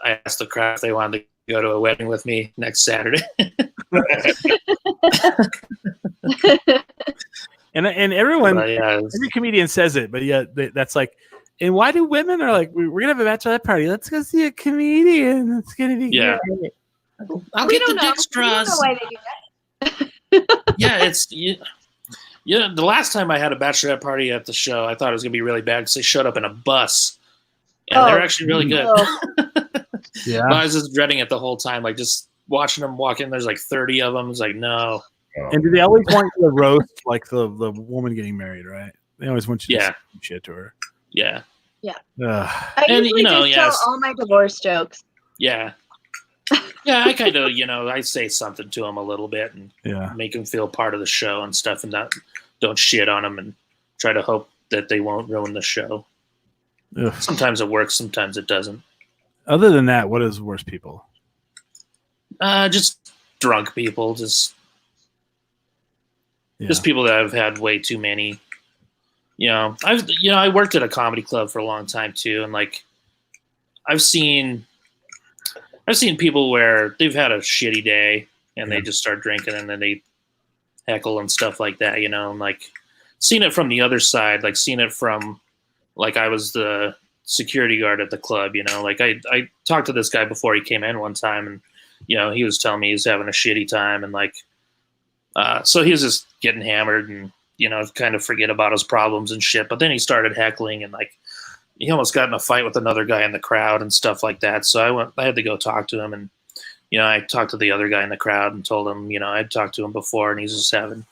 Speaker 6: I asked the crowd if they wanted to go to a wedding with me next Saturday.
Speaker 2: and everyone, every comedian says it, but that's like, and why do women are like, we're gonna have a bachelorette party? Let's go see a comedian. It's gonna be great.
Speaker 6: I'll get the dick straws.
Speaker 5: We don't know why they do that.
Speaker 6: The last time I had a bachelorette party at the show, I thought it was gonna be really bad because they showed up in a bus, and they're actually really good.
Speaker 2: Yeah,
Speaker 6: but I was just dreading it the whole time, like just watching them walk in. There's like 30 of them. It's like no.
Speaker 2: And do they always want you to roast like the woman getting married, right? They always want you to say shit to her.
Speaker 6: Yeah.
Speaker 5: I usually just tell all my divorce jokes.
Speaker 6: Yeah. Yeah, I kind of, I say something to them a little bit and make them feel part of the show and stuff, and don't shit on them and try to hope that they won't ruin the show. Ugh. Sometimes it works, sometimes it doesn't.
Speaker 2: Other than that, what is worse people?
Speaker 6: Just drunk people, just people that have had way too many. I worked at a comedy club for a long time too, and like I've seen people where they've had a shitty day and they just start drinking and then they heckle and stuff like that, you know, and like seen it from the other side, like seen it from like I was the security guard at the club, you know, like I talked to this guy before he came in one time and, you know, he was telling me he was having a shitty time and like, so he was just getting hammered and, you know, kind of forget about his problems and shit. But then he started heckling and like, he almost got in a fight with another guy in the crowd and stuff like that. So I had to go talk to him and, you know, I talked to the other guy in the crowd and told him, you know, I'd talked to him before and he's just having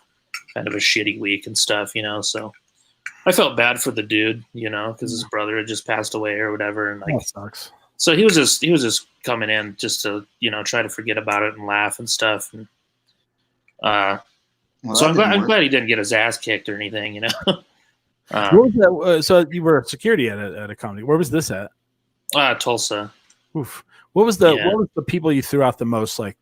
Speaker 6: kind of a shitty week and stuff, you know, so I felt bad for the dude, you know, because his brother had just passed away or whatever. And like,
Speaker 2: that sucks.
Speaker 6: So he was just coming in just to, you know, try to forget about it and laugh and stuff. And, so I'm glad he didn't get his ass kicked or anything, you know.
Speaker 2: What was that? So you were security at a comedy. Where was this at?
Speaker 6: Tulsa.
Speaker 2: Oof. What was the people you threw out the most? Like,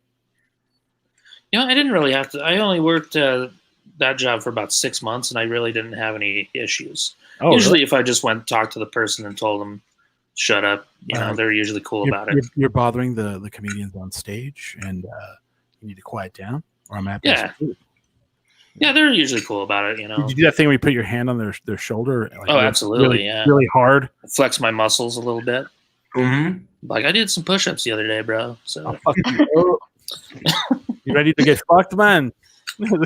Speaker 6: you know, I didn't really have to. I only worked that job for about 6 months, and I really didn't have any issues. Usually, really? If I just went and talked to the person and told them, "Shut up," you know, they're usually cool about it.
Speaker 2: You're bothering the comedians on stage, and you need to quiet down, or I'm happy.
Speaker 6: Yeah. Yeah, they're usually cool about it, you know.
Speaker 2: Did you do that thing where you put your hand on their shoulder? Like,
Speaker 6: absolutely,
Speaker 2: really hard.
Speaker 6: Flex my muscles a little bit.
Speaker 4: Mm-hmm.
Speaker 6: Like I did some push-ups the other day, bro. So
Speaker 2: you ready to get fucked, man?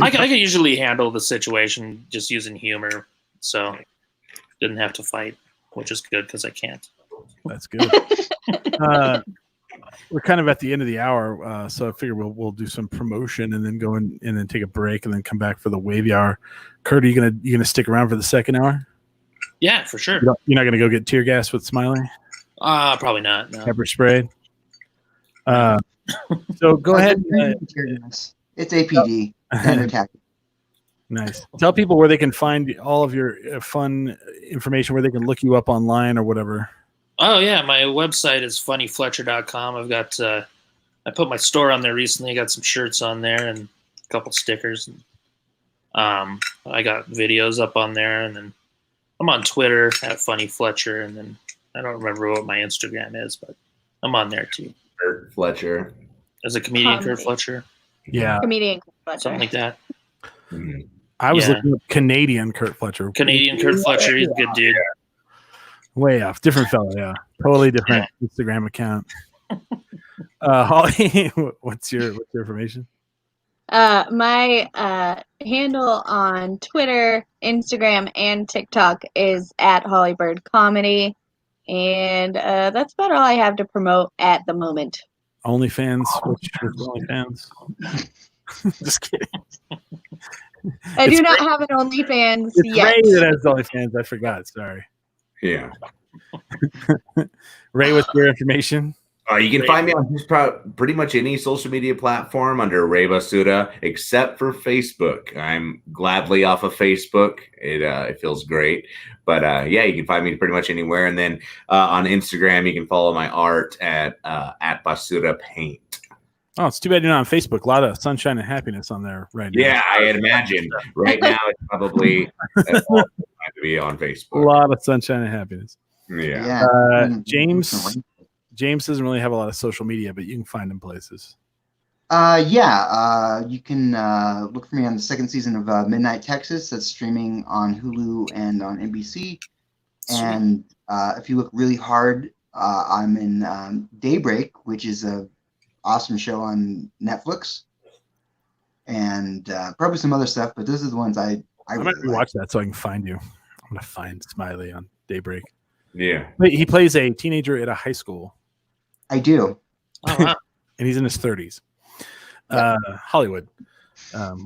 Speaker 6: I can usually handle the situation just using humor, so didn't have to fight, which is good because I can't.
Speaker 2: That's good. We're kind of at the end of the hour, so I figure we'll do some promotion and then go in and then take a break and then come back for the wavy hour. Kurt, are you gonna stick around for the second hour?
Speaker 6: Yeah, for sure.
Speaker 2: You're not gonna go get tear gas with Smiley?
Speaker 6: Probably not. No.
Speaker 2: Pepper sprayed. So go ahead.
Speaker 3: It's APD.
Speaker 2: Nice. Tell people where they can find all of your fun information, where they can look you up online or whatever.
Speaker 6: Oh, yeah. My website is funnyfletcher.com. I've got, I put my store on there recently. I got some shirts on there and a couple stickers. And, I got videos up on there. And then I'm on Twitter at Funny Fletcher. And then I don't remember what my Instagram is, but I'm on there too.
Speaker 4: Curt Fletcher.
Speaker 6: As a comedian, Curt Fletcher.
Speaker 2: Yeah.
Speaker 5: Comedian Curt Fletcher.
Speaker 6: Something like that.
Speaker 4: Mm-hmm.
Speaker 2: I was looking at Canadian Curt Fletcher.
Speaker 6: Canadian Curt Fletcher. He's a good dude.
Speaker 2: Way off. Different fella, yeah. Totally different Instagram account. Holly, what's your information?
Speaker 5: My handle on Twitter, Instagram, and TikTok is at Hollybird Comedy. And that's about all I have to promote at the moment.
Speaker 2: OnlyFans? Which OnlyFans? Just kidding.
Speaker 5: I do not have an OnlyFans yet.
Speaker 2: Ray that has OnlyFans. I forgot. Sorry.
Speaker 4: Yeah.
Speaker 2: Ray, what's your information?
Speaker 4: You can find me on just pretty much any social media platform under Ray Basuda, except for Facebook. I'm gladly off of Facebook. It feels great. But yeah, you can find me pretty much anywhere. And then on Instagram, you can follow my art at Basuda Paint.
Speaker 2: Oh, it's too bad you're not on Facebook. A lot of sunshine and happiness on there right now.
Speaker 4: Yeah, I had imagined. Right now, it's probably time to be on Facebook.
Speaker 2: A lot of sunshine and happiness.
Speaker 4: Yeah.
Speaker 2: James doesn't really have a lot of social media, but you can find him places.
Speaker 3: You can look for me on the second season of Midnight Texas. That's streaming on Hulu and on NBC. And if you look really hard, I'm in Daybreak, which is a awesome show on Netflix, and probably some other stuff. But those are the ones I
Speaker 2: might watch that so I can find you. I'm gonna find Smiley on Daybreak.
Speaker 4: Yeah,
Speaker 2: he plays a teenager at a high school.
Speaker 3: I do.
Speaker 6: Oh, wow.
Speaker 2: And he's in his 30s. Hollywood.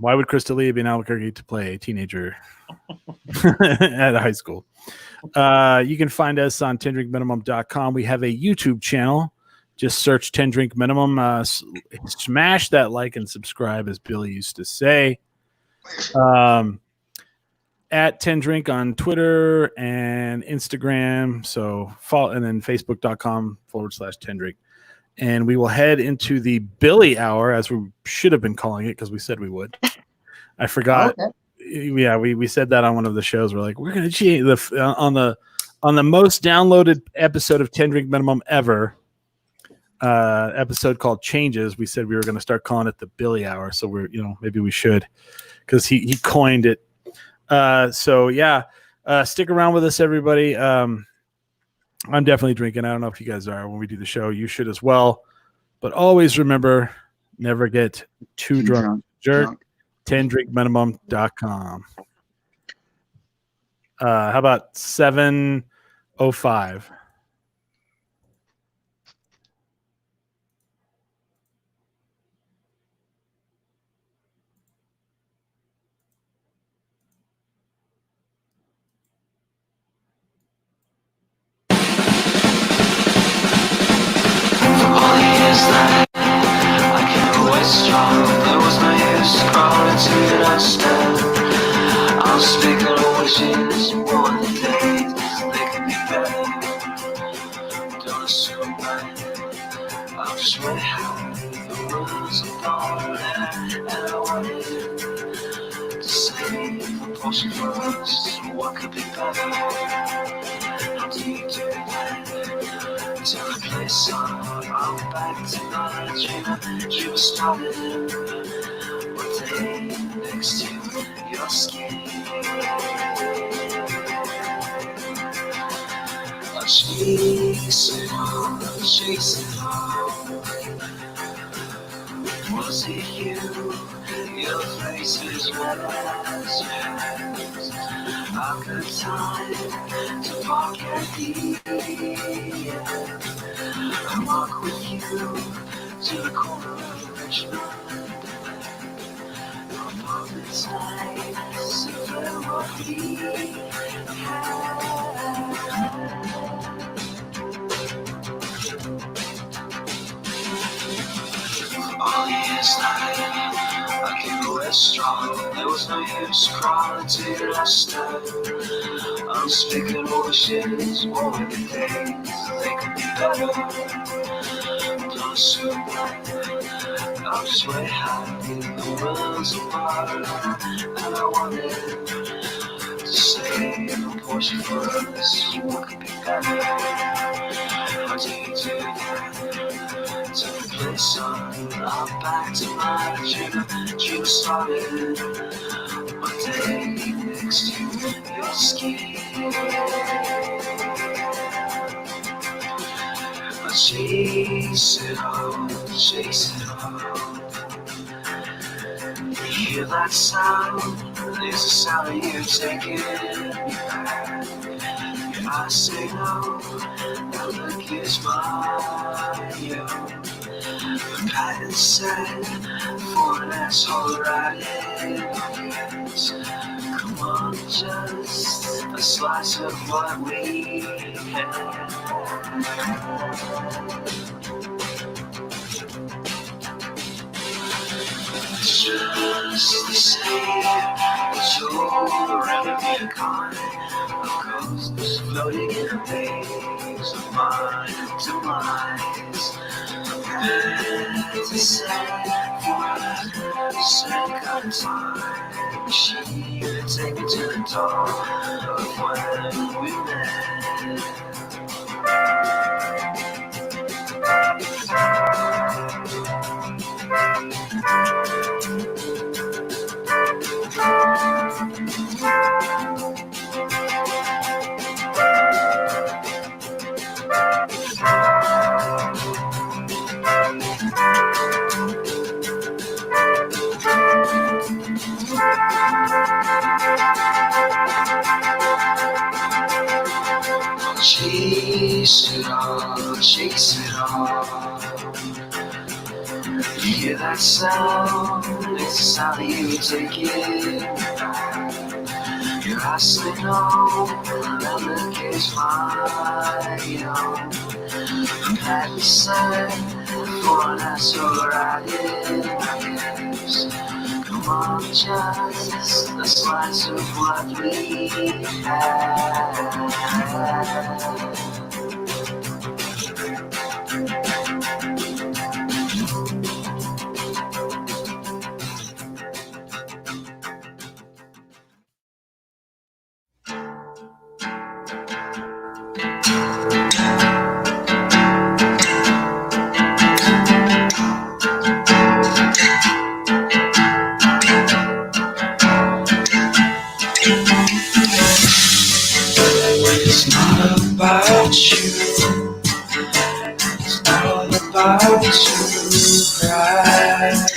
Speaker 2: Why would Chris D'Elia be in Albuquerque to play a teenager at a high school? You can find us on 10drinkminimum.com. We have a YouTube channel. Just search 10 Drink Minimum. Smash that like and subscribe, as Billy used to say. At 10 Drink on Twitter and Instagram. So follow, and then Facebook.com/10 Drink. And we will head into the Billy Hour, as we should have been calling it because we said we would. I forgot. Okay. Yeah, we said that on one of the shows. We're like, we're going to change on On the most downloaded episode of 10 Drink Minimum ever, episode called Changes, we said we were going to start calling it the Billy Hour. So maybe we should, because he coined it. Stick around with us, everybody. I'm definitely drinking. I don't know if you guys are. When we do the show, you should as well. But always remember, never get too drunk. Jerk. 10drinkminimum.com. How about 7:05?
Speaker 7: Strong, there was no use crawling to the dust. I'm speaking of wishes, one of the days they could be better. Don't assume that I'm just way high, the world's apart, and I wanted to save a portion for us. What could be better? How do you do that? Till the place on, I'm back to my dream started. One day next to your skin, I'll chase it on, chase it on. Was it you? Your face is red as yours. I've got time to park at the end. I walk with you to the corner of Richmond. Your apartment's nice, so very what we had. All years night, I came away strong. There was no use crawling to the dust. I'm speaking of wishes, one of the days they could be better. Don't assume that I'm just way high, the world's apart, and I wanted to save a portion for us. What could be better? How do you do that? To the place on, I'm back to my dream started. One day next to your skin, I chase it on, chase it on. You hear that sound? It's the sound of you taking back. Your eyes say no, that look is mine. The pattern said for an asshole right here. Come on, just a slice of what we had. It's just the same, but you're around me a kind of ghosts floating in a maze of mind demise. To say for a second time, she would take me to the dawn of when we met. Chase it all, chase it all. You hear that sound? It's the sound of you taking back. Your eyes say no, that look is fine. I'm happy sad for an asshole right in my ears. Come on, just a slice of what we had. It's not about you. It's all about you. Cry.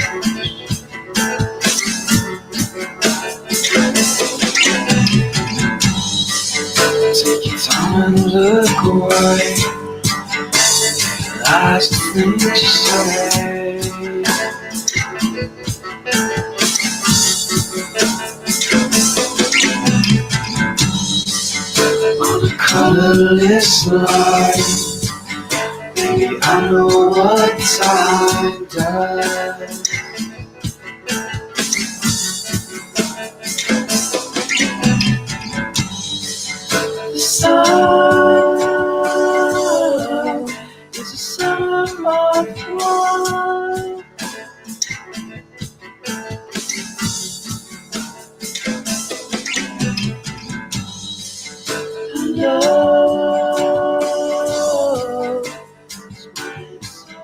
Speaker 7: Take your time and look away. Realize the things you say. On a colorless line, baby, I know what time does. The sun is a summer of wine. Love is when it's so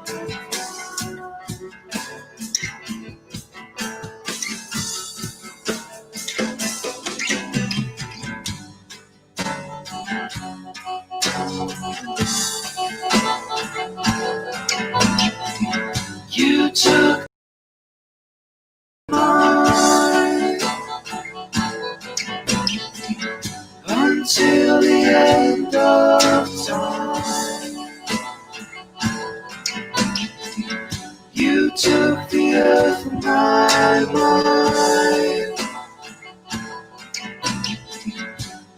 Speaker 7: you took mine until the end of time. You took the earth from my mind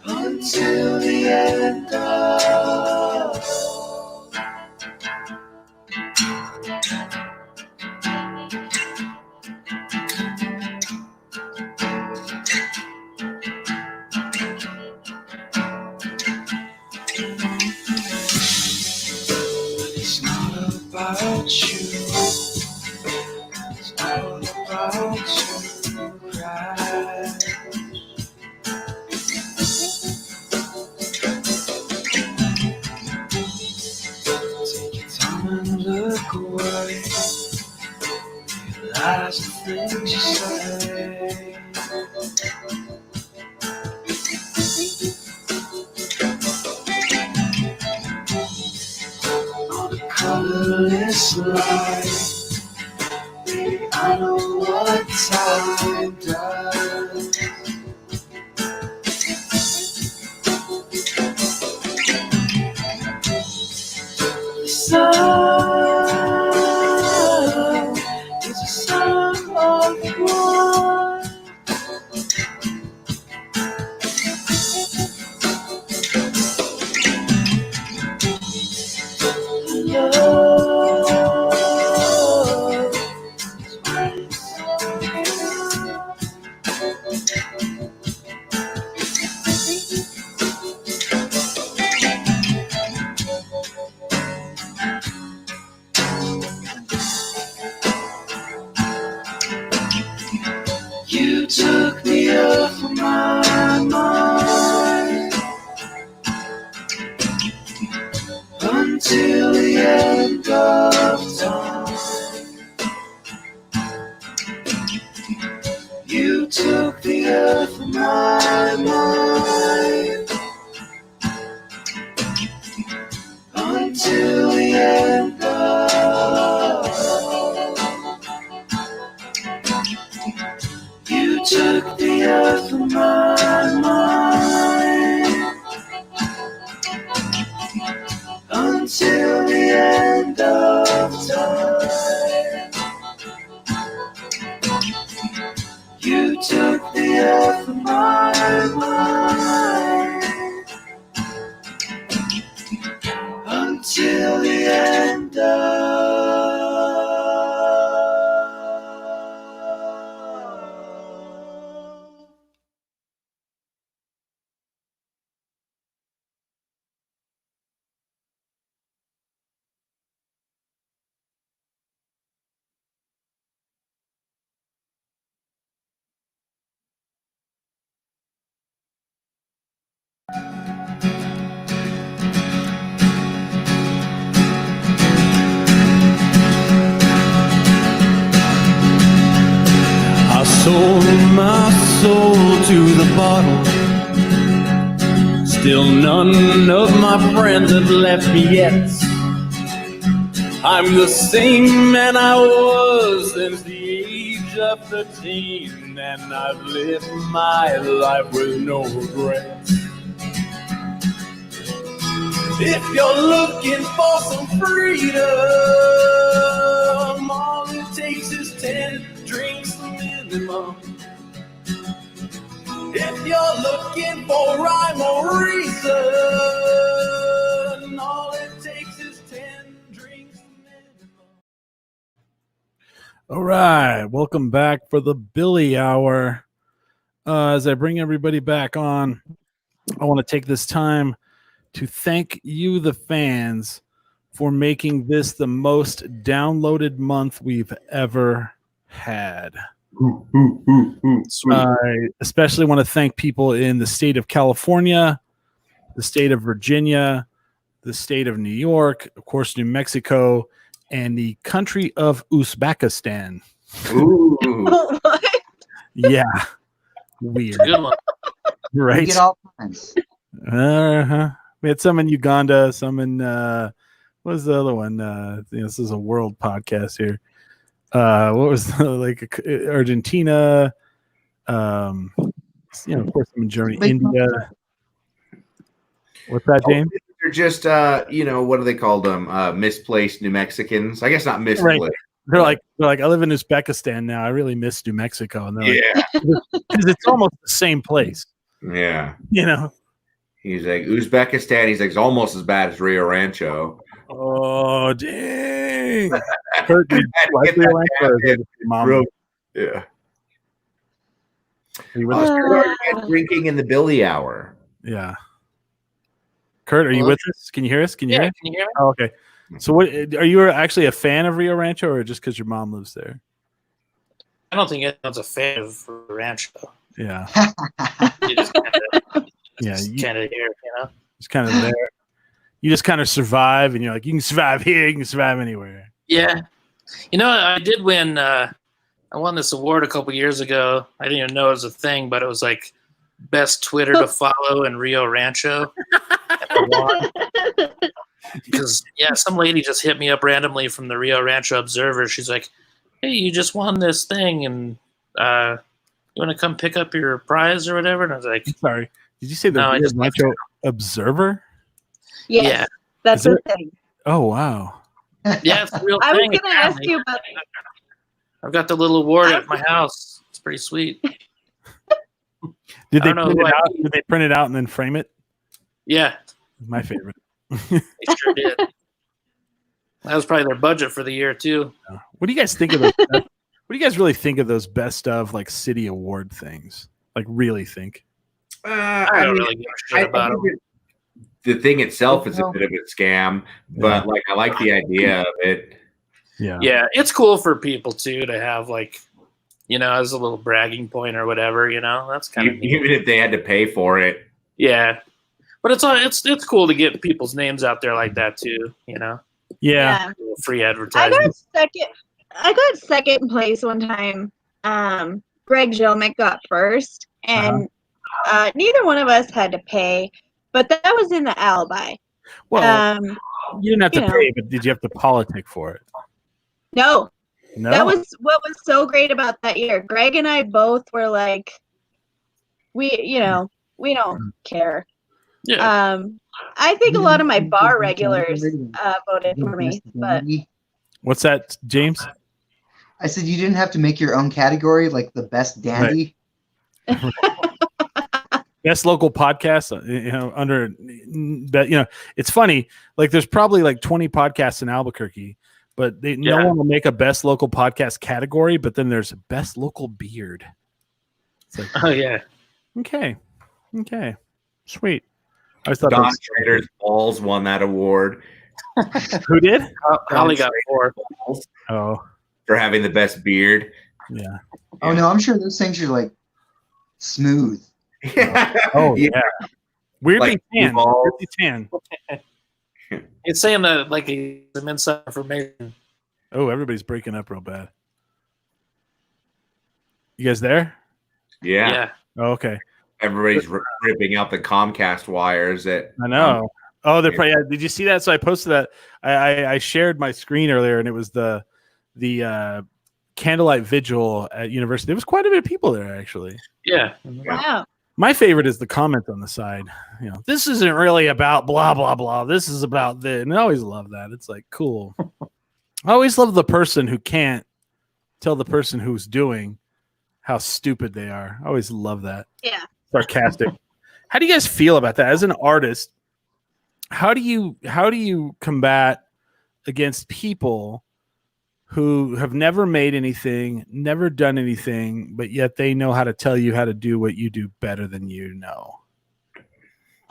Speaker 7: until the end of. It's not about you. It's all about you. Cry. Take your time and look away. Realize the things you say. On a colorless line, baby, I know what time does. The sun is a song of wine. Love is when it's so you took the earth from my mind until the end of time. You took the earth from my mind until the end of. You took the earth from my mind until the end of time. You took the earth from my mind until the end of.
Speaker 1: sold my soul to the bottle. Still none of my friends have left me yet. I'm the same man I was since the age of 13, and I've lived my life with no regrets. If you're looking for some freedom, all it takes is 10 drinks minimum. If you're looking for rhyme or reason, all it takes is 10 drinks minimum.
Speaker 2: All right, welcome back for the Billy Hour. As I bring everybody back on, I want to take this time to thank you, the fans, for making this the most downloaded month we've ever had. I especially want to thank people in the state of California, the state of Virginia, the state of New York, of course, New Mexico, and the country of Uzbekistan.
Speaker 4: Ooh.
Speaker 5: What?
Speaker 2: Yeah. Weird.
Speaker 6: Good one.
Speaker 2: Right?
Speaker 3: You get all kinds.
Speaker 2: We had some in Uganda, some in what was the other one? This is a world podcast here. What was the, Argentina? Of course, some in Germany, India. What's that, James?
Speaker 4: They're just what do they call them? Misplaced New Mexicans. I guess not misplaced.
Speaker 2: Right. They're like, I live in Uzbekistan now. I really miss New Mexico, and they're like, because it's almost the same place.
Speaker 4: Yeah.
Speaker 2: He's
Speaker 4: like Uzbekistan. He's like it's almost as bad as Rio Rancho.
Speaker 2: Oh dang! Curt, did you like Rio Rancho, or is it your mom?
Speaker 4: Yeah.
Speaker 2: Are you with us?
Speaker 4: Drinking in the Billy Hour.
Speaker 2: Yeah. Curt, are you with us? Can you hear us? Can you hear us?
Speaker 6: Can you hear me?
Speaker 2: Oh, okay. So, what are you actually a fan of Rio Rancho, or just because your mom lives there?
Speaker 6: I don't think anyone's a fan of Rancho.
Speaker 2: Yeah.
Speaker 6: You just kind of here,
Speaker 2: Just kind of there. You just kind of survive, and you're like, you can survive here, you can survive anywhere.
Speaker 6: Yeah. I did win. I won this award a couple years ago. I didn't even know it was a thing, but it was like best Twitter to follow in Rio Rancho. Because some lady just hit me up randomly from the Rio Rancho Observer. She's like, "Hey, you just won this thing, and you want to come pick up your prize or whatever?" And I was like,
Speaker 2: "Sorry, did you say the Rio Rancho Observer?"
Speaker 5: Yes,
Speaker 6: yeah,
Speaker 5: that's the thing.
Speaker 2: Oh wow!
Speaker 6: Yeah, it's a real
Speaker 5: I
Speaker 6: thing.
Speaker 5: was going to ask you about.
Speaker 6: I've got the little award at my house. It's pretty sweet.
Speaker 2: Did they print it out? Did they print it out and then frame it?
Speaker 6: Yeah,
Speaker 2: my favorite.
Speaker 6: They sure did. That was probably their budget for the year too.
Speaker 2: What do you guys think of those? What do you guys really think of those best of like city award things? Like, really think?
Speaker 6: I don't really give a shit about them.
Speaker 4: The thing itself is a bit of a scam, but like I like the idea of it.
Speaker 6: Yeah, it's cool for people too to have like, as a little bragging point or whatever. That's kind of neat.
Speaker 4: Even if they had to pay for it.
Speaker 6: Yeah, but it's cool to get people's names out there like that too.
Speaker 2: Yeah.
Speaker 6: Free advertising.
Speaker 5: I got second place one time. Greg Jelmick got first, and neither one of us had to pay, but that was in the alibi.
Speaker 2: Well, you didn't have to pay, but did you have to politic for it?
Speaker 5: No. That was what was so great about that year. Greg and I both were like, we don't care.
Speaker 6: Yeah.
Speaker 5: I think a lot of my bar regulars voted for me, but
Speaker 2: what's that, James?
Speaker 3: I said you didn't have to make your own category, like the best dandy.
Speaker 2: Right. Best local podcast, it's funny. Like, there's probably like 20 podcasts in Albuquerque, but no one will make a best local podcast category. But then there's best local beard. It's like,
Speaker 6: oh yeah,
Speaker 2: okay, sweet. I thought
Speaker 4: Don Trader's balls won that award.
Speaker 2: Who did?
Speaker 6: Holly got 4.
Speaker 2: Oh,
Speaker 4: for having the best beard.
Speaker 2: Yeah.
Speaker 3: Oh no, I'm sure those things are like smooth.
Speaker 2: Oh yeah. Weirdly
Speaker 4: like
Speaker 2: tan. Weirdly tan.
Speaker 6: It's saying that like some inside information.
Speaker 2: Oh, everybody's breaking up real bad. You guys there?
Speaker 4: Yeah.
Speaker 2: Oh, okay.
Speaker 4: Everybody's ripping out the Comcast wires. I
Speaker 2: know. Did you see that? So I posted that. I shared my screen earlier, and it was the candlelight vigil at university. There was quite a bit of people there, actually.
Speaker 6: Yeah.
Speaker 5: Wow.
Speaker 2: My favorite is the comment on the side. This isn't really about blah blah blah. This is about this. And I always love that. It's like cool. I always love the person who can't tell the person who's doing how stupid they are. I always love that.
Speaker 5: Yeah.
Speaker 2: Sarcastic. How do you guys feel about that as an artist? How do you combat against people who have never made anything, never done anything, but yet they know how to tell you how to do what you do better than you know?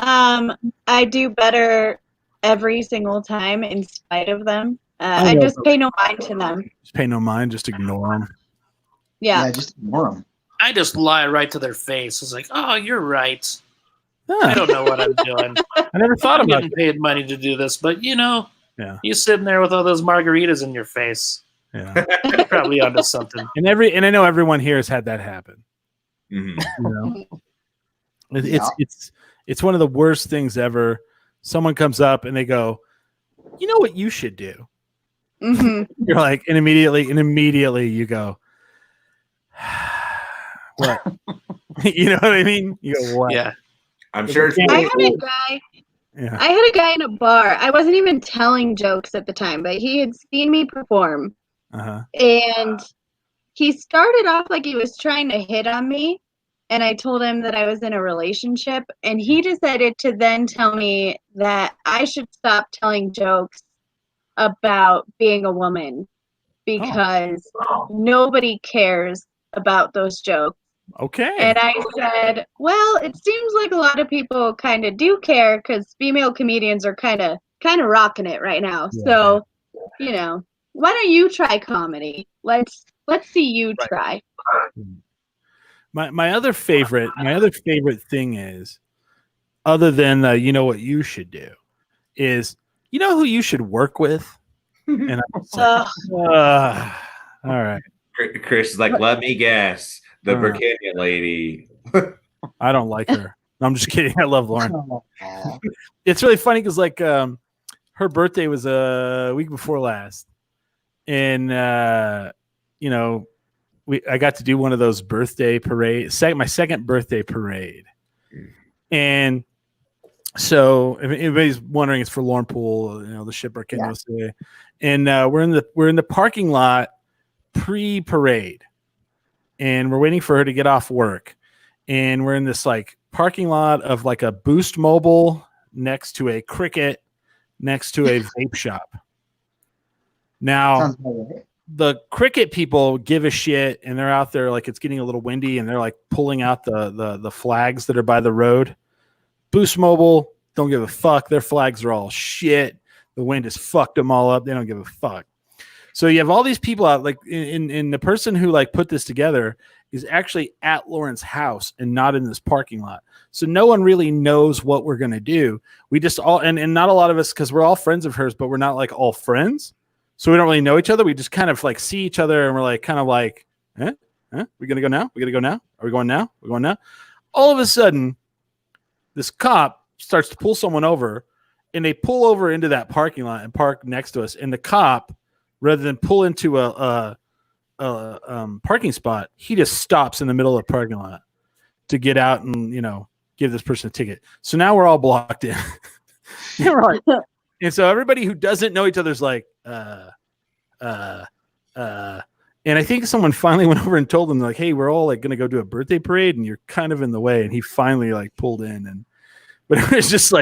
Speaker 5: I do better every single time in spite of them. I just pay no mind to them.
Speaker 2: Just pay no mind, just ignore them.
Speaker 5: Yeah,
Speaker 3: just ignore them.
Speaker 6: I just lie right to their face. It's like, oh, you're right. I don't know what I'm doing.
Speaker 2: I never thought about
Speaker 6: getting paid money to do this, but
Speaker 2: yeah.
Speaker 6: You sitting there with all those margaritas in your face.
Speaker 2: Yeah,
Speaker 6: you're probably onto something.
Speaker 2: And I know everyone here has had that happen.
Speaker 4: Mm-hmm.
Speaker 2: It's one of the worst things ever. Someone comes up and they go, "You know what you should do?"
Speaker 5: Mm-hmm.
Speaker 2: You're like, and immediately you go, "What?" You know what I mean? You go, "What?"
Speaker 6: Yeah.
Speaker 4: I'm sure.
Speaker 5: I had a guy in a bar. I wasn't even telling jokes at the time, but he had seen me perform.
Speaker 2: Uh-huh.
Speaker 5: And he started off like he was trying to hit on me. And I told him that I was in a relationship. And he decided to then tell me that I should stop telling jokes about being a woman because nobody cares about those jokes.
Speaker 2: Okay.
Speaker 5: And I said, well, it seems like a lot of people kind of do care because female comedians are kind of rocking it right now. Yeah. So, why don't you try comedy? Let's see you try.
Speaker 2: My other favorite thing is, other than you know what you should do, is you know who you should work with. And I'm like, all right.
Speaker 4: Chris is like, let me guess. The Virginia lady.
Speaker 2: I don't like her. No, I'm just kidding. I love Lauren. It's really funny because her birthday was a week before last. And, I got to do one of those birthday parades, my second birthday parade. And so if anybody's wondering, it's for Lauren Poole, the shipwreck in USA. And we're in the parking lot pre-parade. And we're waiting for her to get off work. And we're in this parking lot of a Boost Mobile next to a Cricket next to a vape shop. Now, the Cricket people give a shit and they're out there it's getting a little windy and they're pulling out the flags that are by the road. Boost Mobile don't give a fuck. Their flags are all shit. The wind has fucked them all up. They don't give a fuck. So you have all these people out, in the person who put this together is actually at Lauren's house and not in this parking lot. So no one really knows what we're going to do. We just all, and not a lot of us, because we're all friends of hers, but we're not all friends. So we don't really know each other. We just kind of see each other and we're eh? We going to go now? We going to go now? Are we going now? We're going now? All of a sudden, this cop starts to pull someone over and they pull over into that parking lot and park next to us. And the cop, rather than pull into a parking spot, he just stops in the middle of the parking lot to get out and give this person a ticket. So now we're all blocked in. And so everybody who doesn't know each other's and I think someone finally went over and told them hey, we're all going to go do a birthday parade and you're kind of in the way. And he finally pulled in but it was just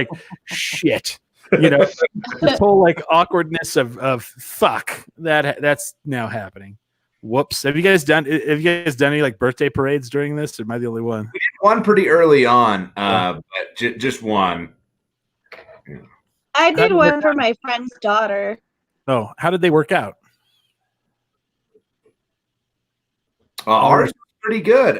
Speaker 2: shit. This whole awkwardness of fuck that's now happening. Whoops. Have you guys done any birthday parades during this? Or am I the only one?
Speaker 4: We did one pretty early on, but just one.
Speaker 5: I did one for my friend's daughter.
Speaker 2: Oh, how did they work out?
Speaker 4: Ours was pretty good.